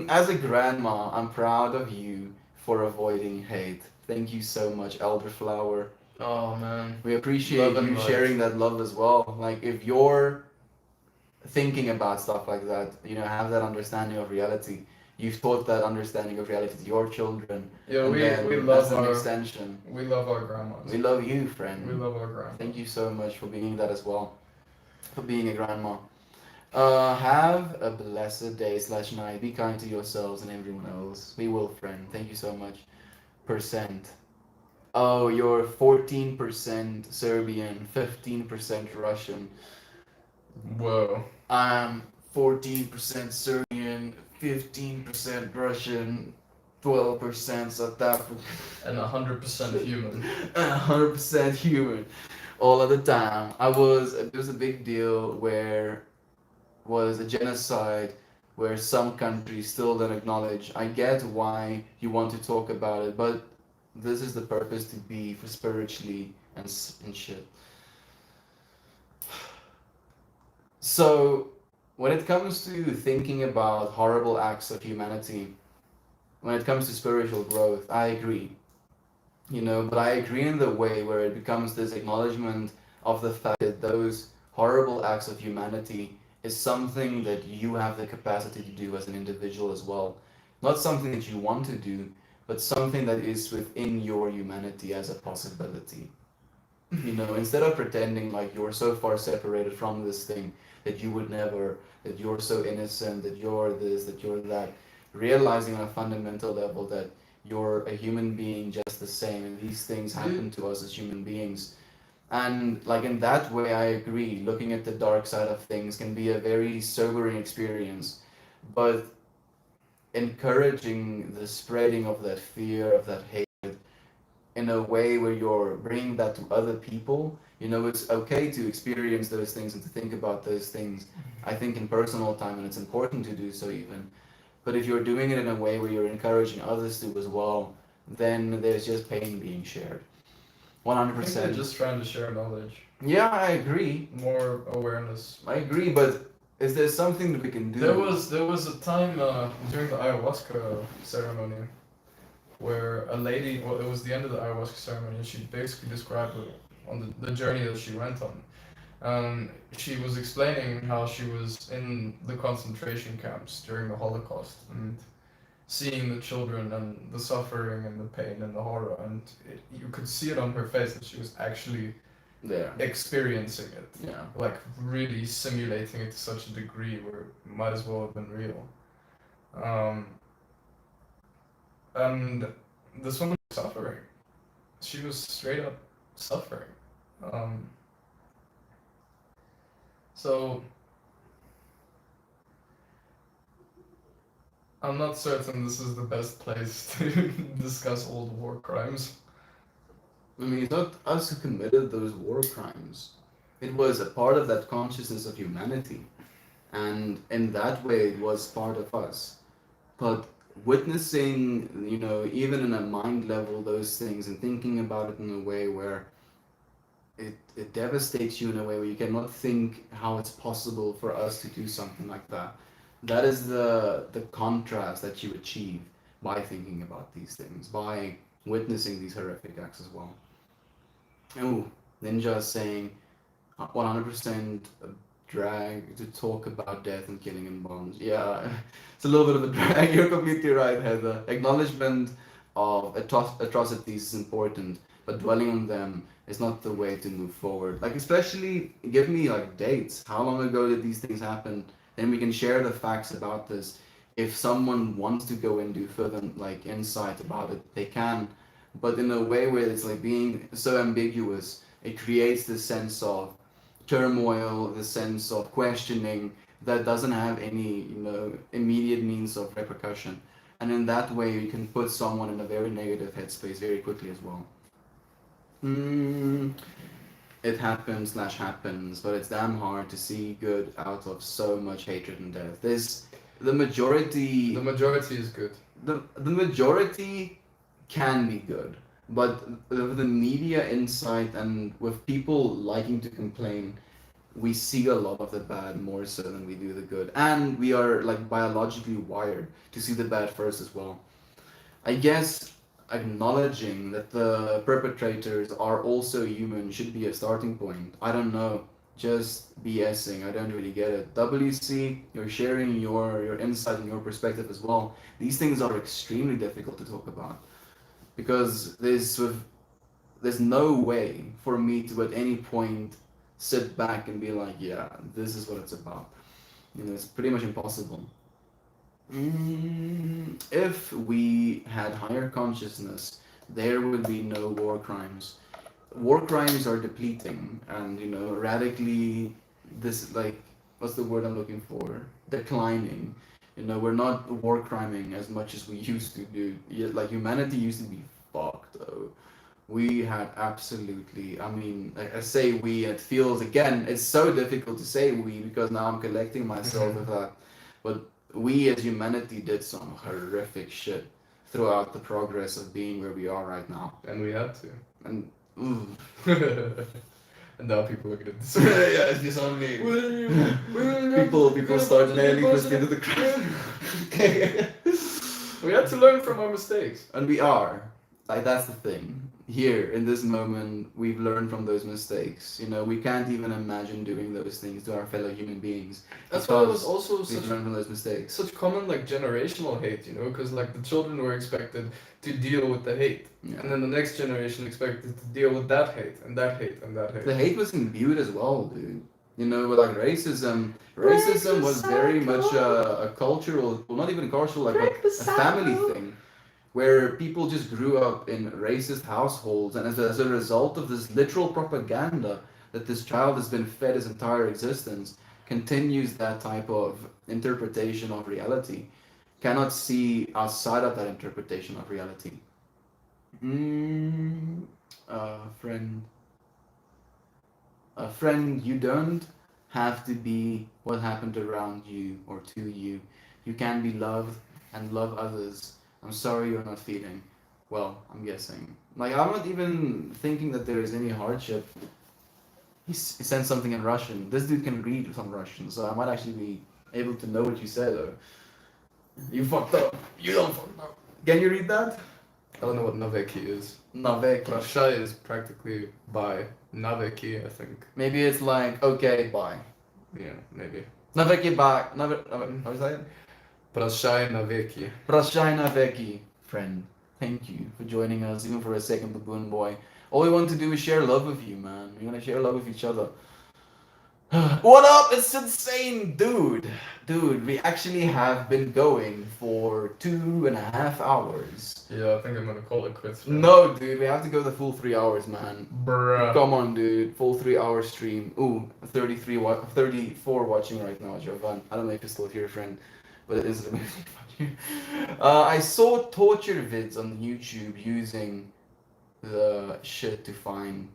As a grandma, I'm proud of you for avoiding hate. Thank you so much, Elderflower. Oh man. We appreciate Love and you light. sharing that love as well. Like if you're thinking about stuff like that, have that understanding of reality. You've taught that understanding of reality to your children. Yeah, and we then love as an our extension. we love our grandmas. We love you, friend. We love our grandmas. Thank you so much for being that as well. For being a grandma. Have a blessed day/night. Be kind to yourselves and everyone else. We will, friend. Thank you so much. Percent. Oh, you're 14% Serbian, 15% Russian. Whoa. I'm 14% Serbian, 15% Russian, 12% South African, And 100% human. and 100% human all of the time. It was a big deal where was a genocide where some countries still don't acknowledge. I get why you want to talk about it, but this is the purpose to be for spiritually and shit. So, when it comes to thinking about horrible acts of humanity, when it comes to spiritual growth, I agree. But I agree in the way where it becomes this acknowledgement of the fact that those horrible acts of humanity is something that you have the capacity to do as an individual as well. Not something that you want to do, but something that is within your humanity as a possibility. Instead of pretending like you're so far separated from this thing that you would never, that you're so innocent, that you're this, that you're that, realizing on a fundamental level that you're a human being just the same, and these things happen to us as human beings. And like in that way, I agree. Looking at the dark side of things can be a very sobering experience, but encouraging the spreading of that fear, of that hatred, in a way where you're bringing that to other people. It's okay to experience those things and to think about those things. I think in personal time, and it's important to do so even. But if you're doing it in a way where you're encouraging others to as well, then there's just pain being shared. I think 100%. they're just trying to share knowledge. Yeah, I agree. More awareness. I agree, but Is there something that we can do? There was a time during the ayahuasca ceremony where a lady, well, it was the end of the ayahuasca ceremony, and she basically described on the journey that she went on. She was explaining how she was in the concentration camps during the Holocaust and seeing the children and the suffering and the pain and the horror, and you could see it on her face that she was actually There. experiencing it, Yeah. like really simulating it to such a degree where it might as well have been real. And this woman was suffering. She was straight up suffering. So I'm not certain this is the best place to discuss old war crimes. I mean, it's not us who committed those war crimes. It was a part of that consciousness of humanity. And in that way, it was part of us. But witnessing, even in a mind level, those things and thinking about it in a way where it devastates you in a way where you cannot think how it's possible for us to do something like that. That is the contrast that you achieve by thinking about these things, by witnessing these horrific acts as well. Oh, Ninja is saying 100% drag to talk about death and killing in bonds. Yeah, it's a little bit of a drag. You're completely right, Heather. Acknowledgement of atrocities is important, but dwelling on them is not the way to move forward. Like, especially give me like dates. How long ago did these things happen? Then we can share the facts about this. If someone wants to go and do further like insight about it, they can, but in a way where it's like being so ambiguous, it creates this sense of turmoil, the sense of questioning that doesn't have any, immediate means of repercussion. And in that way, you can put someone in a very negative headspace very quickly as well. It happens, but it's damn hard to see good out of so much hatred and death. There's the majority. The majority is good. The majority can be good, but with the media insight and with people liking to complain, we see a lot of the bad more so than we do the good, and we are like biologically wired to see the bad first as well. I guess acknowledging that the perpetrators are also human should be a starting point. I don't know, just BSing. I don't really get it. WC, you're sharing your insight and your perspective as well. These things are extremely difficult to talk about because there's no way for me to at any point sit back and be like, yeah, this is what it's about. It's pretty much impossible. If we had higher consciousness, there would be no war crimes. War crimes are depleting and, radically, this, like, what's the word I'm looking for? Declining. We're not war criming as much as we used to do. Yet, like, humanity used to be fucked, though. We had absolutely, I mean, I say we, it feels, again, it's so difficult to say we because now I'm collecting myself with that. But we as humanity did some horrific shit throughout the progress of being where we are right now. And we had to. And, and now people are gonna yeah, it's just on me. People start nailing us into the ground. We had to learn from our mistakes. And we are. Like, that's the thing. Here, in this moment, we've learned from those mistakes. We can't even imagine doing those things to our fellow human beings. That's why it was also we've learned from those mistakes. such common, like, generational hate, because, like, the children were expected to deal with the hate. Yeah. And then the next generation expected to deal with that hate, and that hate, and that hate. The hate was imbued as well, dude. With like racism. Racism was very much a cultural, well, not even cultural, like a family thing. Where people just grew up in racist households, and as a result of this literal propaganda that this child has been fed his entire existence, continues that type of interpretation of reality, cannot see outside of that interpretation of reality. Friend, you don't have to be what happened around you or to you. You can be loved and love others. I'm sorry you're not feeling well, I'm guessing. Like, I'm not even thinking that there is any hardship he sent something in Russian. This dude can read some Russian, so I might actually be able to know what you said. Though. You fucked up. You don't fucked up. Can you read that? I don't know what Naveki is. Navek. Prashai is practically by Naveki, I think. Maybe it's like okay, bye. Yeah, maybe. Naveki bye. How is that? Prashai Naveki. Prashai Naveki, friend. Thank you for joining us, even for a second, Baboon Boy. All we want to do is share love with you, man. We want to share love with each other. What up? It's insane, dude. Dude, we actually have been going for 2.5 hours. Yeah, I think I'm gonna call it quits. now. No, dude, we have to go the full 3 hours, man. Bruh. Come on, dude. Full 3 hour stream. Ooh, 34 watching right now, Jovan. I don't know if you're still here, friend, but it is amazing. I saw torture vids on YouTube using the shit to find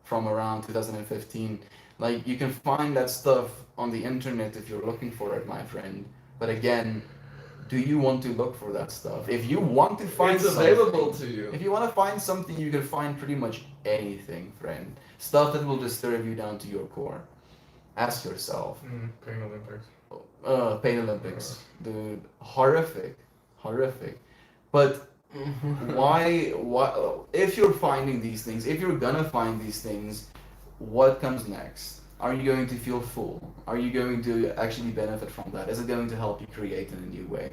from around 2015. Like, you can find that stuff on the internet if you're looking for it, my friend. But again, do you want to look for that stuff? If you want to find It's available something, to you. if you want to find something, you can find pretty much anything, friend. Stuff that will disturb you down to your core. Ask yourself. Pain Olympics. Pain Olympics, dude, horrific. But why? If you're finding these things, if you're gonna find these things, what comes next? Are you going to feel full? Are you going to actually benefit from that? Is it going to help you create in a new way?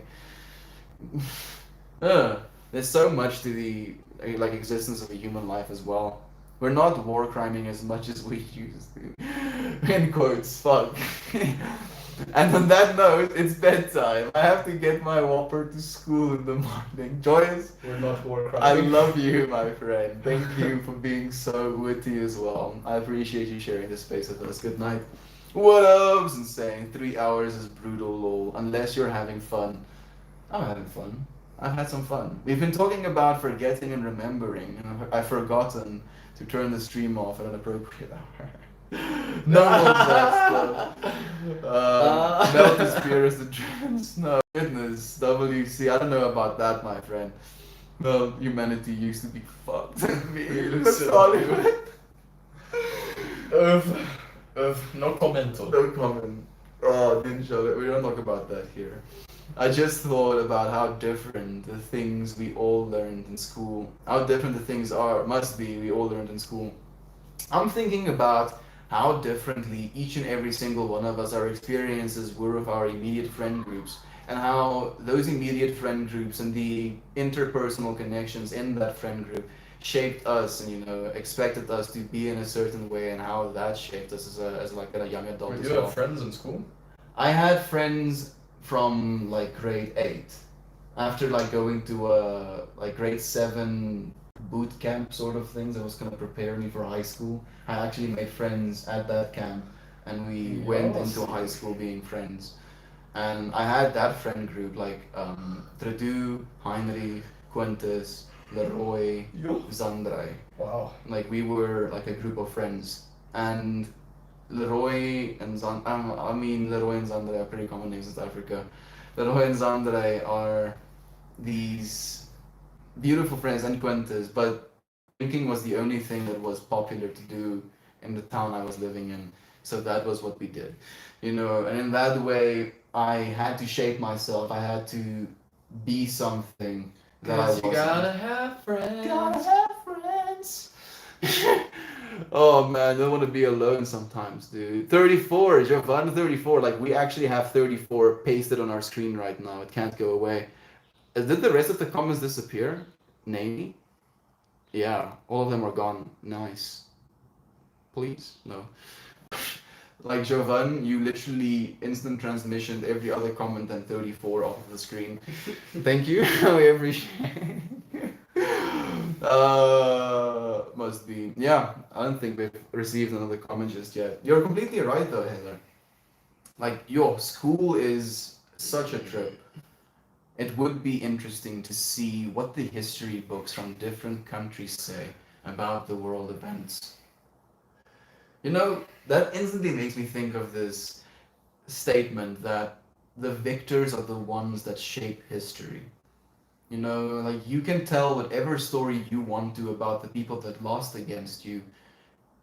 There's so much to the like existence of a human life as well. We're not war criming as much as we used to. In quotes, fuck. And on that note, it's bedtime. I have to get my Whopper to school in the morning. Joyous, We're not war I crying. love you, my friend. Thank you for being so witty as well. I appreciate you sharing this space with us. Good night. What up? Insane. 3 hours is brutal, lol. Unless you're having fun. I'm having fun. I've had some fun. We've been talking about forgetting and remembering, and I've forgotten to turn the stream off at an appropriate hour. No more that stuff. Melt the spears, the dreams. No, goodness. WC, I don't know about that, my friend. Well, humanity used to be fucked. That's Hollywood. No comment on. No comment. Oh, didn't show it. We don't talk about that here. I just thought about how different the things we all learned in school, how different the things must be we all learned in school. I'm thinking about how differently each and every single one of us, our experiences were with our immediate friend groups, and how those immediate friend groups and the interpersonal connections in that friend group shaped us and, you know, expected us to be in a certain way, and how that shaped us as like a young adult Wait, as you well. have friends in school? I had friends from like grade 8. After like going to a like grade 7 boot camp sort of things that was gonna prepare me for high school, I actually made friends at that camp, and we went into high school being friends. And I had that friend group like Tredu, Heinrich, Quintus, Leroy, Zandrai. Wow. Like we were like a group of friends, and Leroy and Leroy and Zandre are pretty common names in South Africa. Leroy and Zandre are these beautiful friends, and Quintus, but drinking was the only thing that was popular to do in the town I was living in. So that was what we did, you know. And in that way, I had to shape myself. I had to be something that I wasn't. You gotta have friends. Gotta have friends. Oh man, I don't want to be alone sometimes, dude. 34, Jovan 34. Like we actually have 34 pasted on our screen right now. It can't go away. Did the rest of the comments disappear? Namely? Yeah, all of them are gone. Nice. Please? No. Like Jovan, you literally instant transmissioned every other comment than 34 off of the screen. Thank you. We appreciate must be. Yeah, I don't think we've received another comment just yet. You're completely right though, Heather. Like, your school is such a trip. It would be interesting to see what the history books from different countries say about the world events. You know, that instantly makes me think of this statement that the victors are the ones that shape history. You know, like you can tell whatever story you want to about the people that lost against you,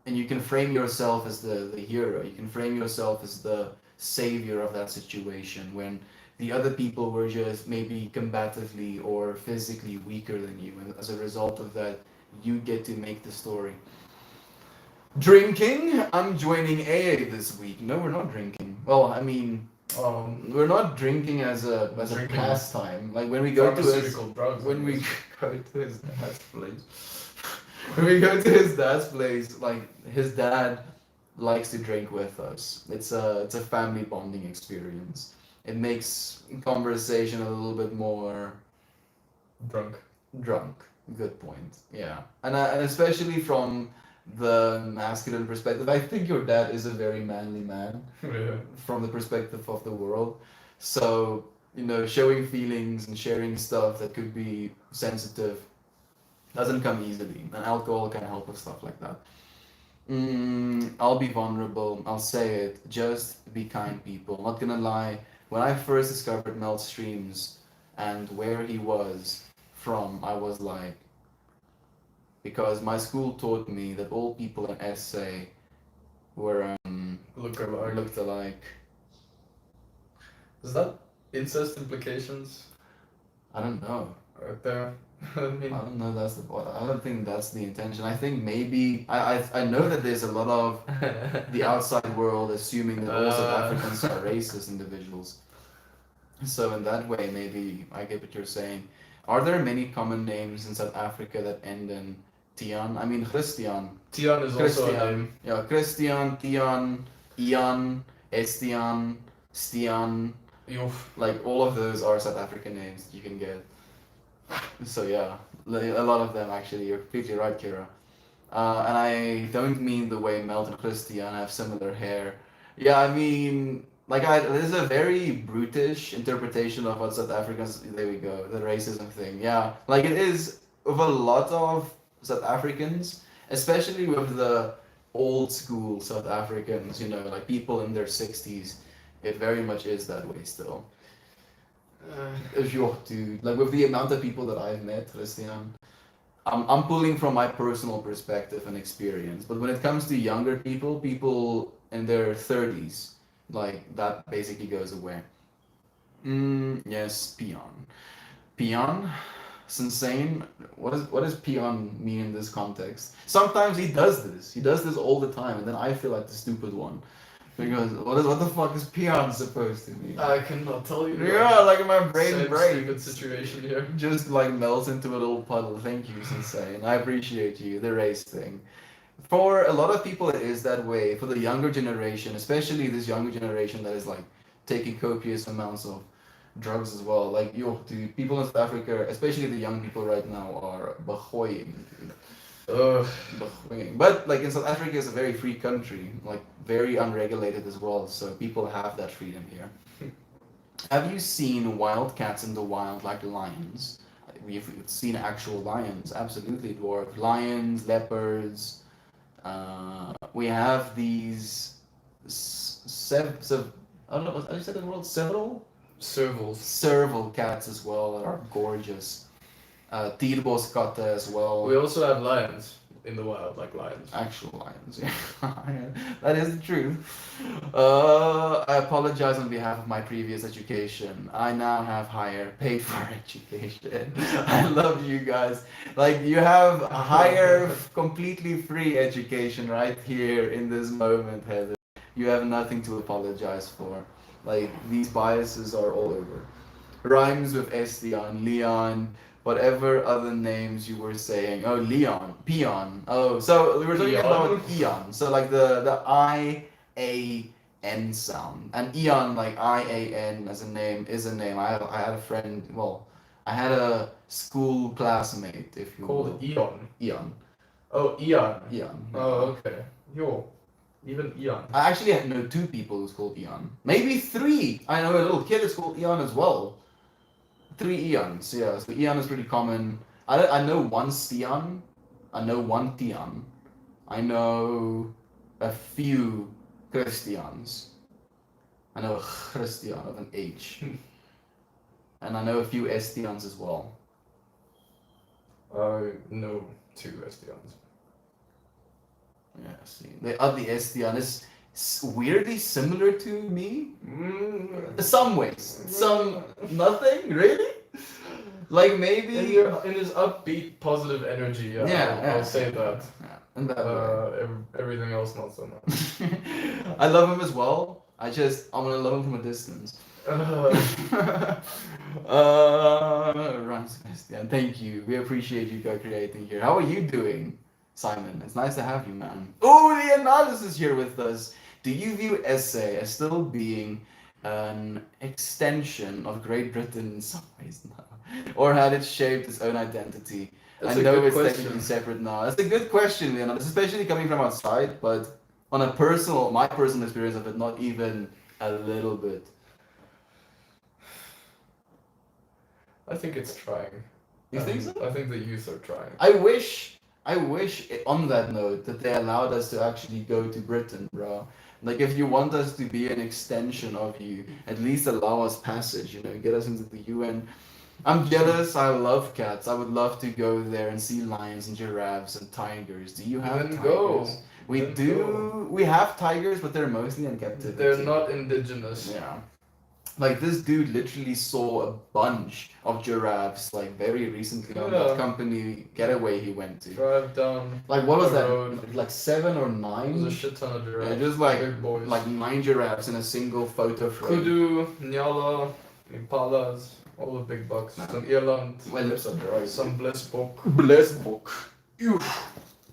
and you can frame yourself as the hero. You can frame yourself as the savior of that situation when the other people were just maybe combatively or physically weaker than you, and as a result of that, you get to make the story. Drinking. I'm joining AA this week. No, we're not drinking. Well, I mean, we're not drinking as a Drinking pastime. Like when we go to his pharmaceutical drugs. when we go to his dad's place. When we go to his dad's place, like his dad likes to drink with us. It's a family bonding experience. It makes conversation a little bit more drunk. drunk. Good point. Yeah, and especially from the masculine perspective, I think your dad is a very manly man Yeah. from the perspective of the world. So, showing feelings and sharing stuff that could be sensitive doesn't come easily, and alcohol can help with stuff like that. I'll be vulnerable. I'll say it. Just be kind, people. Not gonna lie. When I first discovered Melt Streams and where he was from, I was like, because my school taught me that all people in SA were looked alike. Is that incest implications I don't know. right there? I I mean, don't know. I don't think that's the intention. I think maybe I know that there's a lot of the outside world assuming that all South Africans are racist individuals. So in that way, maybe I get what you're saying. Are there many common names in South Africa that end in Tian? I mean, Christian. Tian is also a Christian. name. Yeah, Christian, Tian, Ian, Estian, Stian. You've Like all of those are South African names you can get. So yeah, a lot of them actually. You're completely right, Kira. And I don't mean the way Melt and Christian have similar hair. Yeah, I mean, there's a very brutish interpretation of what South Africans. There we go, the racism thing. Yeah, like it is with a lot of South Africans, especially with the old school South Africans. Like people in their 60s. It very much is that way still. If you're dude, like with the amount of people that I've met, Christian, I'm pulling from my personal perspective and experience. But when it comes to younger people in their 30s, like that basically goes away. Yes, peon. Peon? It's insane. What does peon mean in this context? Sometimes he does this. He does this all the time, and then I feel like the stupid one. Because what the fuck is peon supposed to mean? I cannot tell you. Yeah, like my brain Same breaks. stupid situation here. Just like melts into a little puddle. Thank you, Sensei. I appreciate you, the race thing. For a lot of people, it is that way. For the younger generation, especially this younger generation that is like taking copious amounts of drugs as well. Like, dude, people in South Africa, especially the young people right now, are bagoying. But like in South Africa, is a very free country, like very unregulated as well. So people have that freedom here. Have you seen wildcats in the wild, like lions? We've seen actual lions, absolutely, dwarf lions, leopards. We have these I don't know. How do you say the word? Servals. Serval cats as well that are gorgeous. Tierbos as well. We also have lions in the wild, like lions. Actual lions, yeah. That is the truth. I apologize on behalf of my previous education. I now have higher paid for education. I love you guys. Like, you have a higher, completely free education right here in this moment, Heather. You have nothing to apologize for. Like, these biases are all over. Rhymes with Estian, Leon, whatever other names you were saying. Oh, Leon, Peon. Oh, so we were talking about Eon. So like the I-A-N sound. And Eon, like I-A-N as a name, is a name. I had a friend, well, I had a school classmate, if you will. Called Eon. Eon. Oh, Eon. Eon. Oh, okay. Yo, even Eon. I actually know 2 people who's called Eon. Maybe 3. I know a little kid is called Eon as well. 3 Eons, yeah. So Eon is pretty common. I know 1 Stian. I know 1 Tian. I know a few Christians. I know a Christian of an H. And I know a few Estians as well. I know 2 Estians. Yeah. see. The Estian is weirdly similar to me. Some ways. Some nothing really. Like maybe In his upbeat, positive energy, I'll say that. Yeah, in that way. Everything else not so much. I love him as well. I'm gonna love him from a distance. Ryan Sebastian, thank you. We appreciate you co-creating here. How are you doing, Simon? It's nice to have you, man. Oh, Leonidas is here with us. Do you view essay as still being an extension of Great Britain in some ways now? Or had it shaped its own identity? That's I a know good it's question. technically separate now. That's a good question, Leonidas, especially coming from outside, but on my personal experience of it, not even a little bit. I think it's trying. You think so? I think the youth are trying. I wish on that note that they allowed us to actually go to Britain, bro. Like if you want us to be an extension of you, at least allow us passage, get us into the UN. I'm jealous, I love cats. I would love to go there and see lions and giraffes and tigers. Do you have Then tigers? go. We Then do. go. We have tigers, but they're mostly in captivity. They're not indigenous. Yeah. Like this dude literally saw a bunch of giraffes like very recently on that Yeah. company getaway he went to. Drive down. Like what was the that? road. Like 7 or There's 9? a shit ton of giraffes. Yeah, just like big boys. 9 giraffes in a single photo frame. Kudu, Nyala, Impalas, all the big bucks. Some Irland, My lips are dry. some Blessbook. Bless book.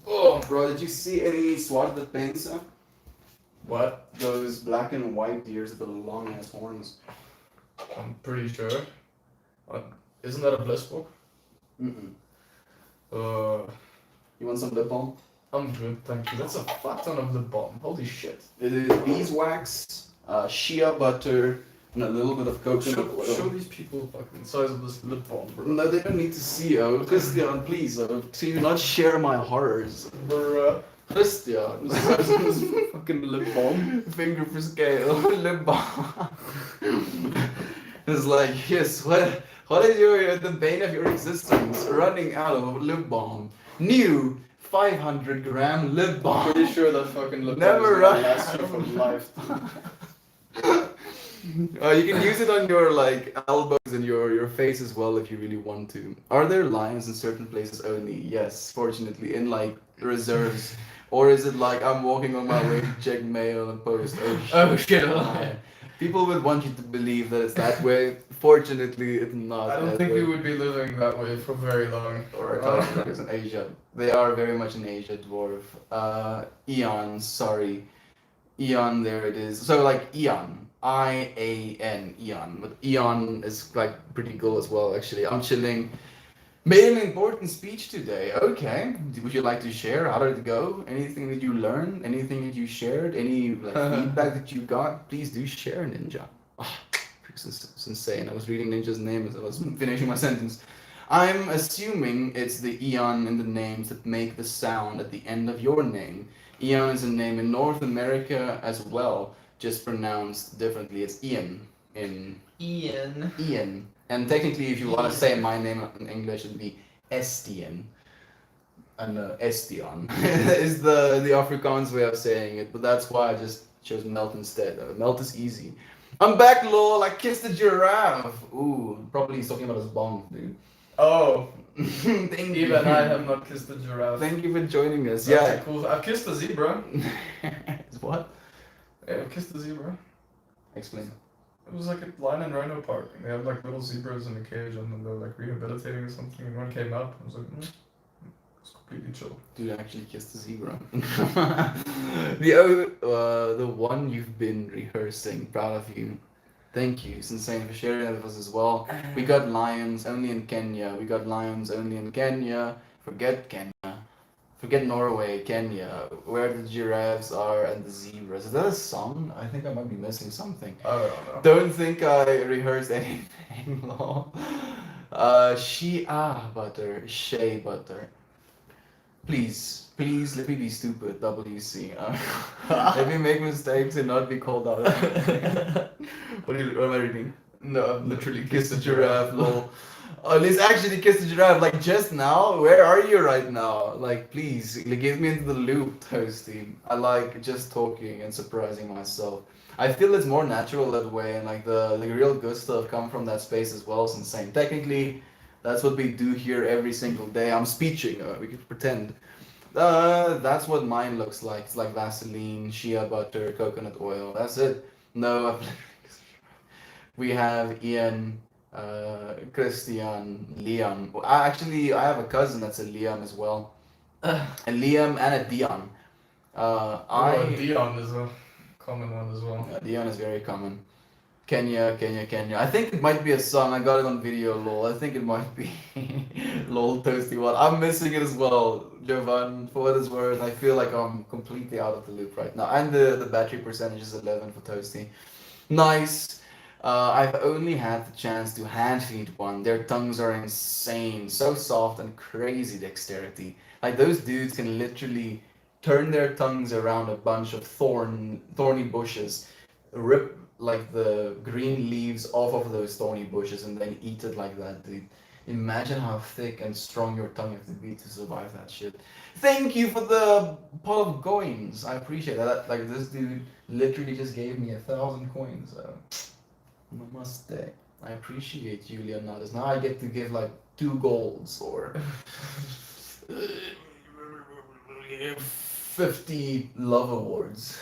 Oh, bro, did you see any swat that pensa? What? Those black and white deers with the long ass horns. I'm pretty sure. Isn't that a Blessbook? Mm-mm. You want some lip balm? I'm good, thank you. That's a fuck ton of lip balm. Holy shit. It is beeswax, shea butter, and a little bit of coconut oil. Show these people fucking size of this lip balm, bro. No, they don't need to see, Christian, please, do not share my horrors. Christian, this fucking lip balm. Finger for scale, lip balm. It's like, yes, what is the bane of your existence? Running out of lip balm. New 500-gram lip balm. Pretty sure that fucking lip balm Never is run gonna last you for life. You can use it on your elbows and your face as well if you really want to. Are there lions in certain places only? Yes, fortunately, in reserves. Or is it like I'm walking on my way to check mail and post? Oh shit! People would want you to believe that it's that way. Fortunately, it's not. I don't that think way. we would be living that way for very long. Or tigers in Asia. They are very much in Asia, dwarf. Eon, sorry. Eon, there it is. So Eon. IAN, Eon. But Eon is pretty cool as well, actually. I'm chilling. Made an important speech today. Okay. Would you like to share? How did it go? Anything that you learned? Anything that you shared? Any feedback that you got? Please do share, Ninja. Oh, it's insane. I was reading Ninja's name as I was finishing my sentence. I'm assuming it's the Eon in the names that make the sound at the end of your name. Eon is a name in North America as well, just pronounced differently. It's Ian in Ian. And technically, if you want to say my name in English, it'd be Estienne. And Estion is the Afrikaans way of saying it, but that's why I just chose Melt instead. Melt is easy. I'm back, lol. I kissed a giraffe. Ooh, probably he's talking about his bong, dude. Oh, Thank you. even I have not kissed a giraffe. Thank you for joining us. Okay, Yeah. cool. I've kissed a zebra. What? Yeah, I've kissed a zebra. Explain. It was like a lion and rhino park. And they have little zebras in a cage and then they're rehabilitating or something. And one came up. I was like, it's completely chill. Dude, I actually kissed a zebra. The one you've been rehearsing. Proud of you. Thank you. It's insane for sharing that with us as well. We got lions only in Kenya. We got lions only in Kenya. Forget Kenya. Forget Norway, Kenya, where the giraffes are and the zebras. Is that a song? I think I might be missing something. I don't know. Don't think I rehearsed anything, lol. Shea butter. Please, let me be stupid, WC. Let me make mistakes and not be called out. What am I reading? No, I've literally Kiss a giraffe, lol. Oh, let's actually kiss the giraffe. Like just now, where are you right now? Like, please, get me into the loop, Toasty. I like just talking and surprising myself. I feel it's more natural that way, and like the real good stuff come from that space as well. Since saying technically, that's what we do here every single day. I'm speeching. We could pretend. That's what mine looks like. It's like Vaseline, shea butter, coconut oil. That's it. No, we have Ian, Christian, Liam. Actually, I have a cousin that's a Liam as well. A Liam and a Dion. Dion is a common one as well. Dion is very common. Kenya, Kenya, Kenya. I think it might be a song. I got it on video, lol. I think it might be lol Toasty one. I'm missing it as well, Jovan. For what it's worth, I feel like I'm completely out of the loop right now. And the battery percentage is 11 for Toasty. Nice. I've only had the chance to hand feed one. Their tongues are insane, so soft and crazy dexterity. Like those dudes can literally turn their tongues around a bunch of thorny bushes, rip like the green leaves off of those thorny bushes, and then eat it like that, dude. Imagine how thick and strong your tongue has to be to survive that shit. Thank you for the pot of coins. I appreciate that. Like this dude literally just gave me 1,000 coins. Namaste. I appreciate you, Leonidas. Now I get to give like 2 golds or 50 love awards.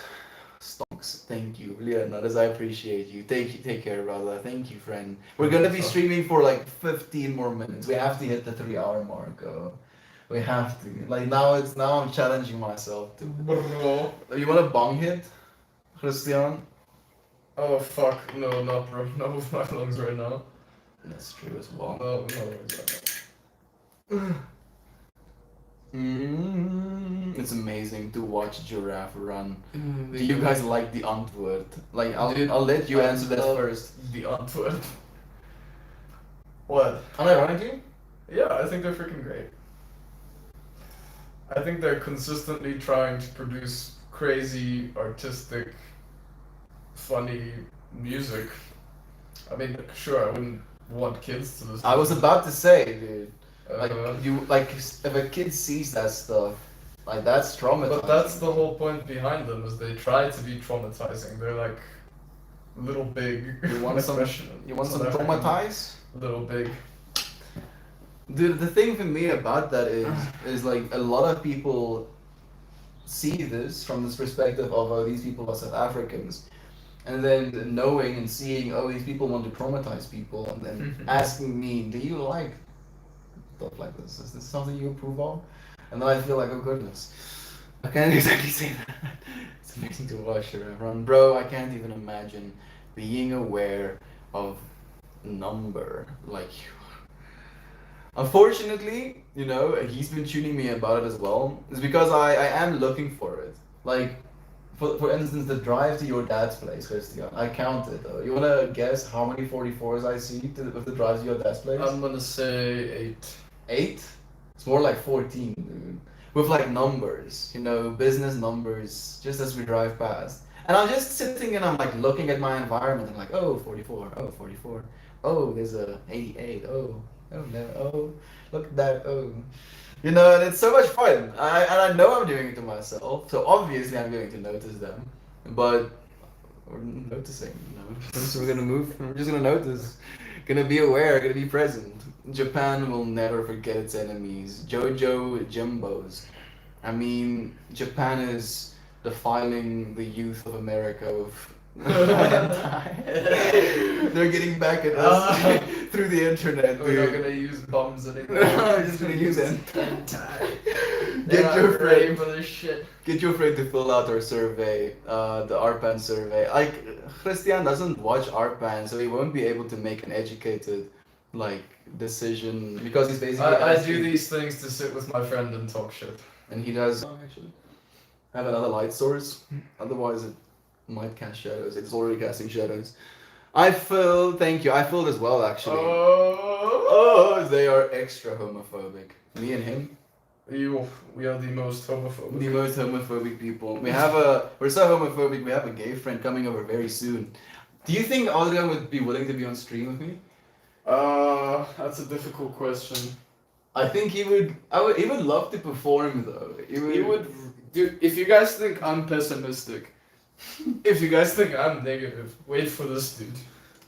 Stonks. Thank you, Leonidas. I appreciate you. Take care, brother. Thank you, friend. We're gonna be streaming for like 15 more minutes. We have to hit the 3-hour mark. We have to. Like now I'm challenging myself to. Bro. You want a bong hit, Christian? Oh fuck, no, not bro, not with my lungs right now. That's true as well. No, right now. It's amazing to watch a giraffe run. Do you guys like the Antwoord? Like, I'll let you answer that first. The Antwoord. What? Unironically? Yeah, I think they're freaking great. I think they're consistently trying to produce crazy, artistic, funny music. I mean, sure, I wouldn't want kids to listen. I was about to say, dude. Like Uh, if a kid sees that stuff, like that's traumatizing. But that's the whole point behind them, is they try to be traumatizing. They're like little big. You want some? You want some traumatize? Little big. Dude, the thing for me about that is like a lot of people see this from this perspective of, oh, these people are South Africans, and then knowing and seeing, oh, these people want to traumatize people, and then asking me, do you like stuff like this? Is this something you approve of? And then I feel like, oh goodness, I can't exactly say that. It's amazing to watch her run, bro. I can't even imagine being aware of number like. Unfortunately, you know, he's been tuning me about it as well. It's because I am looking for it. Like, for instance, the drive to your dad's place, Christian. I counted. You wanna guess how many 44s I see with the drive to your dad's place? I'm gonna say 8. 8? It's more like 14, dude. With like numbers, you know, business numbers, just as we drive past. And I'm just sitting and I'm like looking at my environment. I'm like, oh, 44, oh, 44. Oh, there's a 88, oh no, oh, look at that, oh. You know, and it's so much fun. I know I'm doing it to myself, so obviously I'm going to notice them. But we're noticing, you know. So we're gonna move, we're just gonna notice. Gonna be aware, gonna be present. Japan will never forget its enemies. Jojo Jimbos. I mean, Japan is defiling the youth of America with they're getting back at us through the internet. We're not gonna use bombs anymore. I'm just gonna use hentai. Get your friend for this shit. Get your friend to fill out our survey, the ARPAN survey. Like, Christian doesn't watch ARPAN, so he won't be able to make an educated, like, decision because he's basically. I do these things to sit with my friend and talk shit. And he does actually have another light source. Otherwise, it might cast shadows. It's already casting shadows. I filled. Thank you. I filled as well, actually. Oh, they are extra homophobic. Me and him. We are the most homophobic. The most homophobic people. We're so homophobic. We have a gay friend coming over very soon. Do you think Adrian would be willing to be on stream with me? That's a difficult question. I think he would. He would love to perform though. He would, dude. If you guys think I'm pessimistic, if you guys think I'm negative, wait for this dude.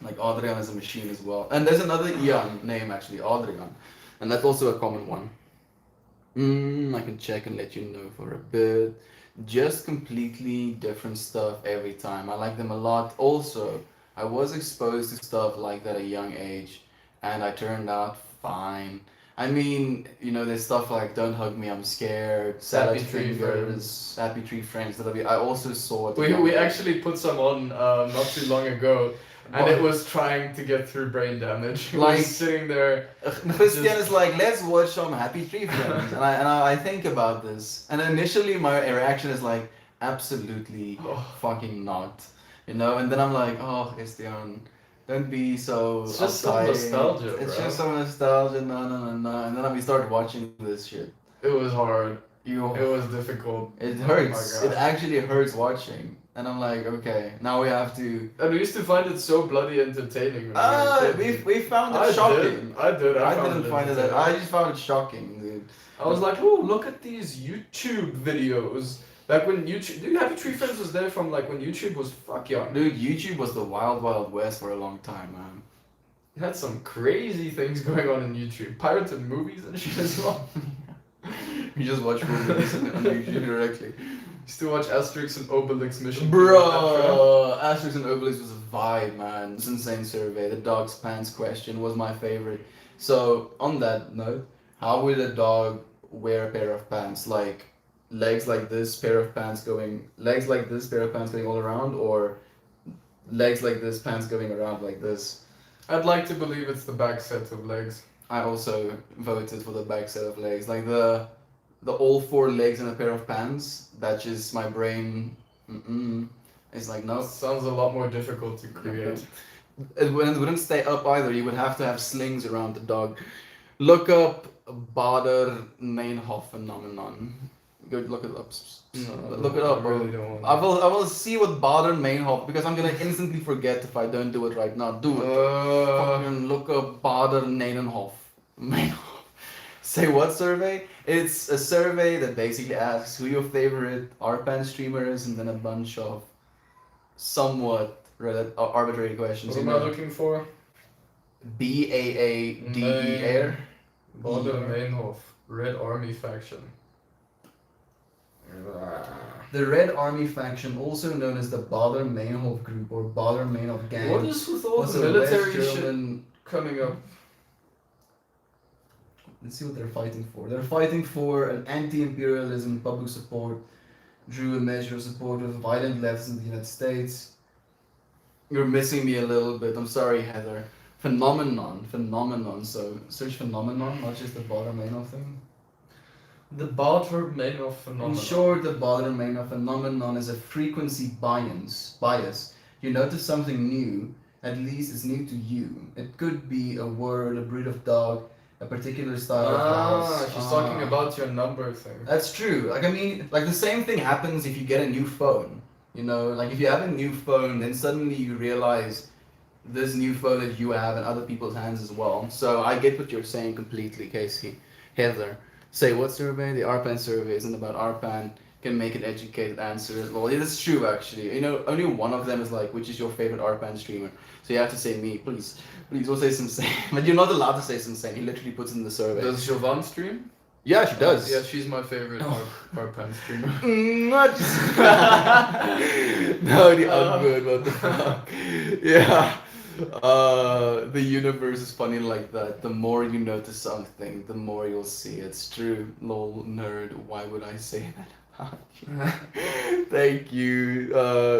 Like Adrian is a machine as well. And there's another Ian name actually, Adrian, and that's also a common one. I can check and let you know for a bit. Just completely different stuff every time. I like them a lot. Also, I was exposed to stuff like that at a young age, and I turned out fine. I mean, there's stuff like "Don't Hug Me, I'm Scared," Happy "Salad Tree Fingers," "Happy Tree Friends." I also saw it. We actually put some on not too long ago, and it was trying to get through brain damage. It Like- was sitting there. Christian is like, let's watch some Happy Tree Friends, and I think about this, and initially my reaction is like, absolutely Oh, fucking not, and then I'm like, oh, Christian, don't be so It's just some uptight. nostalgia, It's bro. just some nostalgia, no, and then we started watching this shit. it was hard. You, It was difficult. it Oh hurts. my It God. actually hurts watching, and I'm like, okay, now we have to. And we used to find it so bloody entertaining. When we were kids. We found it I shocking. did. I did. I found didn't find it. entertaining. I just found it shocking, dude. I was like, oh, look at these YouTube videos. Like when YouTube, dude, Happy Tree Friends was there from like when YouTube was fuck young. Dude, YouTube was the wild, wild west for a long time, man. It had some crazy things going on in YouTube. Pirated movies and shit as well. You just watch movies on YouTube directly. Used to watch Asterix and Obelix Mission. Cleopatra. Bro, Asterix and Obelix was a vibe, man. It's insane survey. The dog's pants question was my favorite. So, on that note, how would a dog wear a pair of pants? Like, legs like this, pair of pants going, legs like this, pair of pants going all around, or legs like this, pants going around like this? I'd like to believe it's the back set of legs. I also voted for the back set of legs. Like the all four legs in a pair of pants. That's just my brain. It's like no. Sounds a lot more difficult to create. It wouldn't stay up either. You would have to have slings around the dog. Look up Bader-Meinhof phenomenon. Go look it up. Look it up, I bro. really don't want I will see what Bader-Meinhof, because I'm gonna instantly forget if I don't do it right now. Do it. Fucking look up Bader-Meinhof. Say what survey? It's a survey that basically asks who your favorite RPAN streamer is, and then a bunch of somewhat arbitrary questions. What am I looking for? BAADER. Bader-Meinhof, Red Army faction. The Red Army faction, also known as the Bader-Meinhof group or Bader-Meinhof gang, What is with all was the a military West shit German. coming up? Let's see what they're fighting for. They're fighting for an anti-imperialism, public support, drew a measure of support with violent lefts in the United States. You're missing me a little bit. I'm sorry, Heather. Phenomenon. So search phenomenon, not just the Bader-Meinhof thing. The Bader-Meinhof phenomenon. In short, the Bader-Meinhof phenomenon is a frequency bias. You notice something new, at least it's new to you. It could be a word, a breed of dog, a particular style of house. She's talking about your number thing. That's true. Like, I mean, like the same thing happens if you get a new phone. Like if you have a new phone, then suddenly you realize this new phone that you have in other people's hands as well. So I get what you're saying completely, Casey. Heather, say what survey? The RPAN survey isn't about RPAN. Can make an educated answer as well. Yeah, that's true actually. Only one of them is like, which is your favorite RPAN streamer? So you have to say me, please. Please, don't say Sensei. But you're not allowed to say Sensei. He literally puts it in the survey. Does Jovan stream? Yeah, she does. Yeah, she's my favorite Arpan streamer. Not just no, the ungood, what the fuck. Yeah. The universe is funny like that. The more you notice something, the more you'll see. It's true. Lol, nerd. Why would I say that about you? Thank you.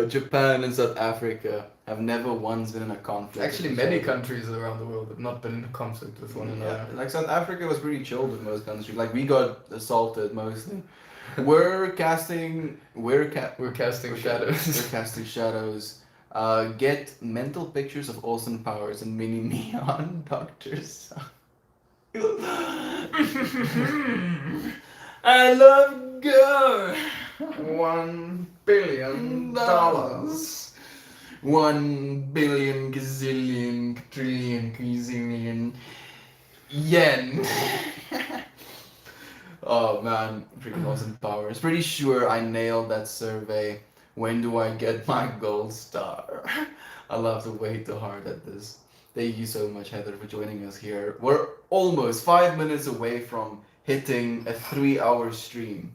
Japan and South Africa have never once been in a conflict. Actually, with many each other. countries around the world have not been in conflict with one another. Yeah, like South Africa was pretty chilled with most countries. Like we got assaulted mostly. We're casting shadows. We're casting shadows. Get mental pictures of Austin Powers and Mini Me on Doctors. I love God. $1 billion. 1 billion gazillion trillion gazillion yen. Oh man, freaking Austin Powers. Pretty sure I nailed that survey. When do I get my gold star? I'll have to wait too hard at this. Thank you so much, Heather, for joining us here. We're almost 5 minutes away from hitting a 3-hour stream.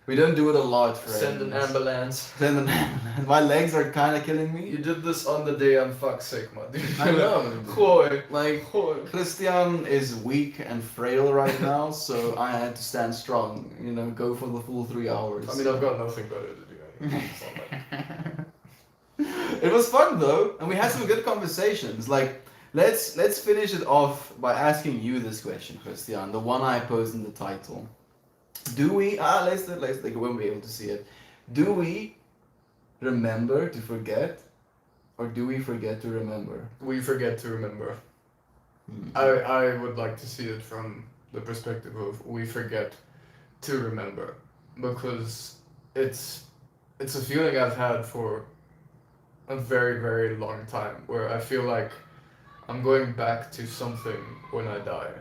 We don't do it a lot, friends. Send an ambulance. Send an ambulance. My legs are kind of killing me. You did this on the day I'm fuck sick, man. I know. Gooi. Like, Christian is weak and frail right now, so I had to stand strong. You know, go for the full 3 hours. I mean, I've got nothing better to do. It's not like- It was fun though, and we had some good conversations. Like, let's finish it off by asking you this question, Christian, the one I posed in the title. Do we? Let's like when we're able to see it. Do we remember to forget, or do we forget to remember? We forget to remember. I would like to see it from the perspective of we forget to remember, because it's a feeling I've had for a very, very long time, where I feel like I'm going back to something when I die.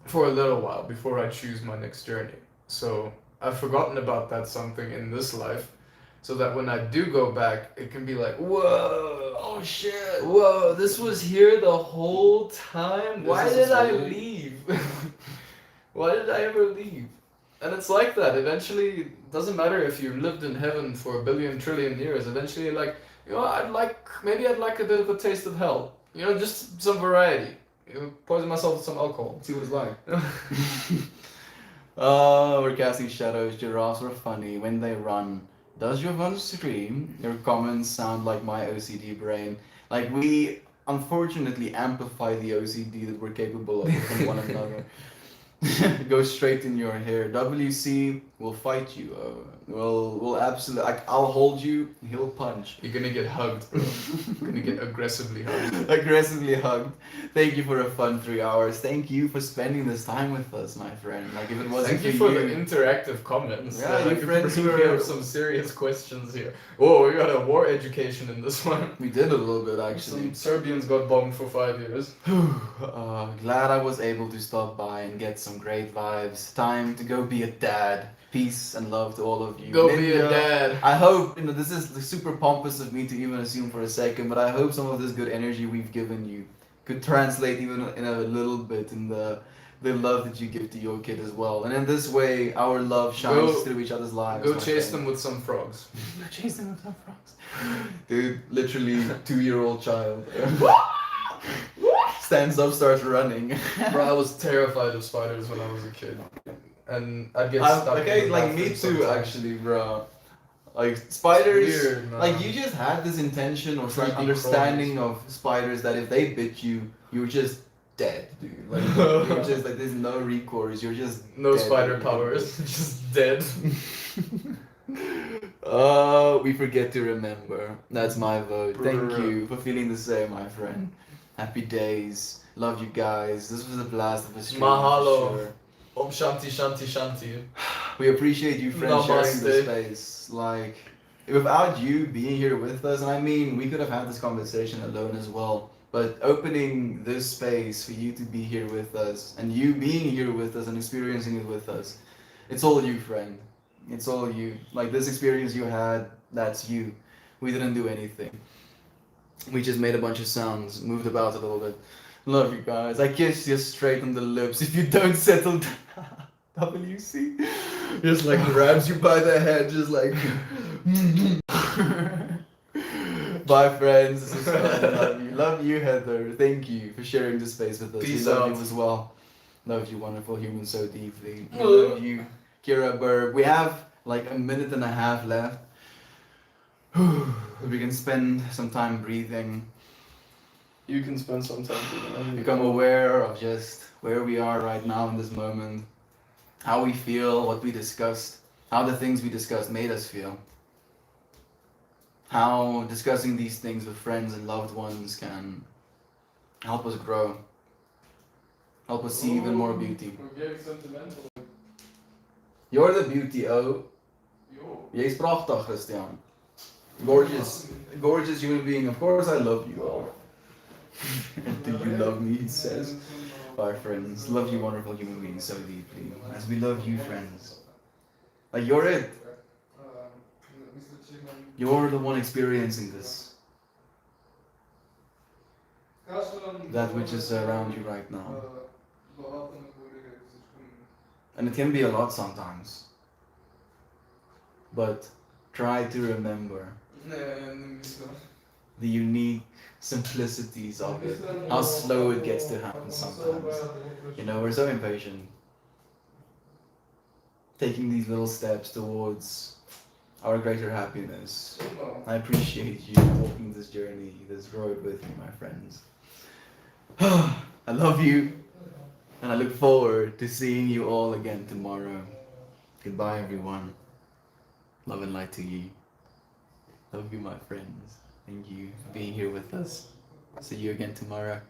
For a little while before I choose my next journey. So I've forgotten about that something in this life, so that when I do go back, it can be like, whoa, oh shit, whoa, this was here the whole time? Why This is did I really- leave? Why did I ever leave? And it's like that. Eventually, it doesn't matter if you lived in heaven for a billion trillion years. Eventually, you're like, you know, maybe I'd like a bit of a taste of hell. You know, just some variety. You know, poison myself with some alcohol. See what it's like. Oh, we're casting shadows. Giraffes are funny when they run. Does your one scream? Your comments sound like my OCD brain. Like, we unfortunately amplify the OCD that we're capable of from one another. Go straight in your hair. WC will fight you. We'll absolutely. I'll hold you. He'll punch. You're gonna get hugged, bro. You're gonna get aggressively hugged. Aggressively hugged. Thank you for a fun 3 hours. Thank you for spending this time with us, my friend. Like, if it wasn't Thank you for the interactive comments. Yeah, you like, friends we who- have some serious questions here. Oh, we got a war education in this one. We did a little bit actually. Some Serbians got bombed for 5 years. Glad I was able to stop by and get some great vibes. Time to go be a dad. Peace and love to all of you. Go be a Linda, dad. I hope, this is super pompous of me to even assume for a second, but I hope some of this good energy we've given you could translate even in a little bit in the love that you give to your kid as well. And in this way, our love shines Go- through each other's lives. Go my chase friend. them with some frogs. Go chase them with some frogs. Dude, literally 2-year-old child. Stands up, starts running. Bro, I was terrified of spiders when I was a kid. And I'd get stuck Okay, in the like me bathroom too, sometimes. actually, bro. Like spiders, Weird, man. like you just had this intention or some Creepy understanding of spiders that if they bit you, you're just dead, dude. Like you're just like there's no recourse. You're just No dead, spider dude. powers. Just dead. We forget to remember. That's my vote. Thank Brr. you for feeling the same, my friend. Happy days. Love you guys. This was a blast of a stream. for Mahalo. sure. Om Shanti Shanti Shanti. We appreciate you, friends, sharing the Namaste. space. Like, without you being here with us, and I mean, we could have had this conversation alone as well. But opening this space for you to be here with us, and you being here with us and experiencing it with us, it's all you, friend. It's all you. Like this experience you had, that's you. We didn't do anything. We just made a bunch of sounds, moved about a little bit. Love you guys. I kiss you straight on the lips. If you don't settle down, WC just like grabs you by the head, just like. Bye, friends. This was fun. Love you. Love you, Heather. Thank you for sharing this space with us. Peace we love out. you as well. Love you, wonderful human, so deeply. We Oh. love you, Kira Berg. We have like a minute and a half left. We can spend some time breathing, You can spend some time doing become aware of just where we are right now in this moment, how we feel, what we discussed, how the things we discussed made us feel, how discussing these things with friends and loved ones can help us grow, help us see even more beauty. We're getting sentimental. You're the beauty, oh. Yo. Jy's pragtig, Christian. gorgeous human being. Of course, I love you all. Do you love me? He says. Our friends, love you, wonderful human beings, so deeply. As we love you, friends. Like you're it. You're the one experiencing this. That which is around you right now. And it can be a lot sometimes. But try to remember the unique simplicities of it. How slow it gets to happen sometimes. You know, we're so impatient. Taking these little steps towards our greater happiness. I appreciate you walking this journey, this road with me, my friends. I love you, and I look forward to seeing you all again tomorrow. Goodbye, everyone. Love and light to you. Love you, my friends. Thank you for being here with us. See you again tomorrow.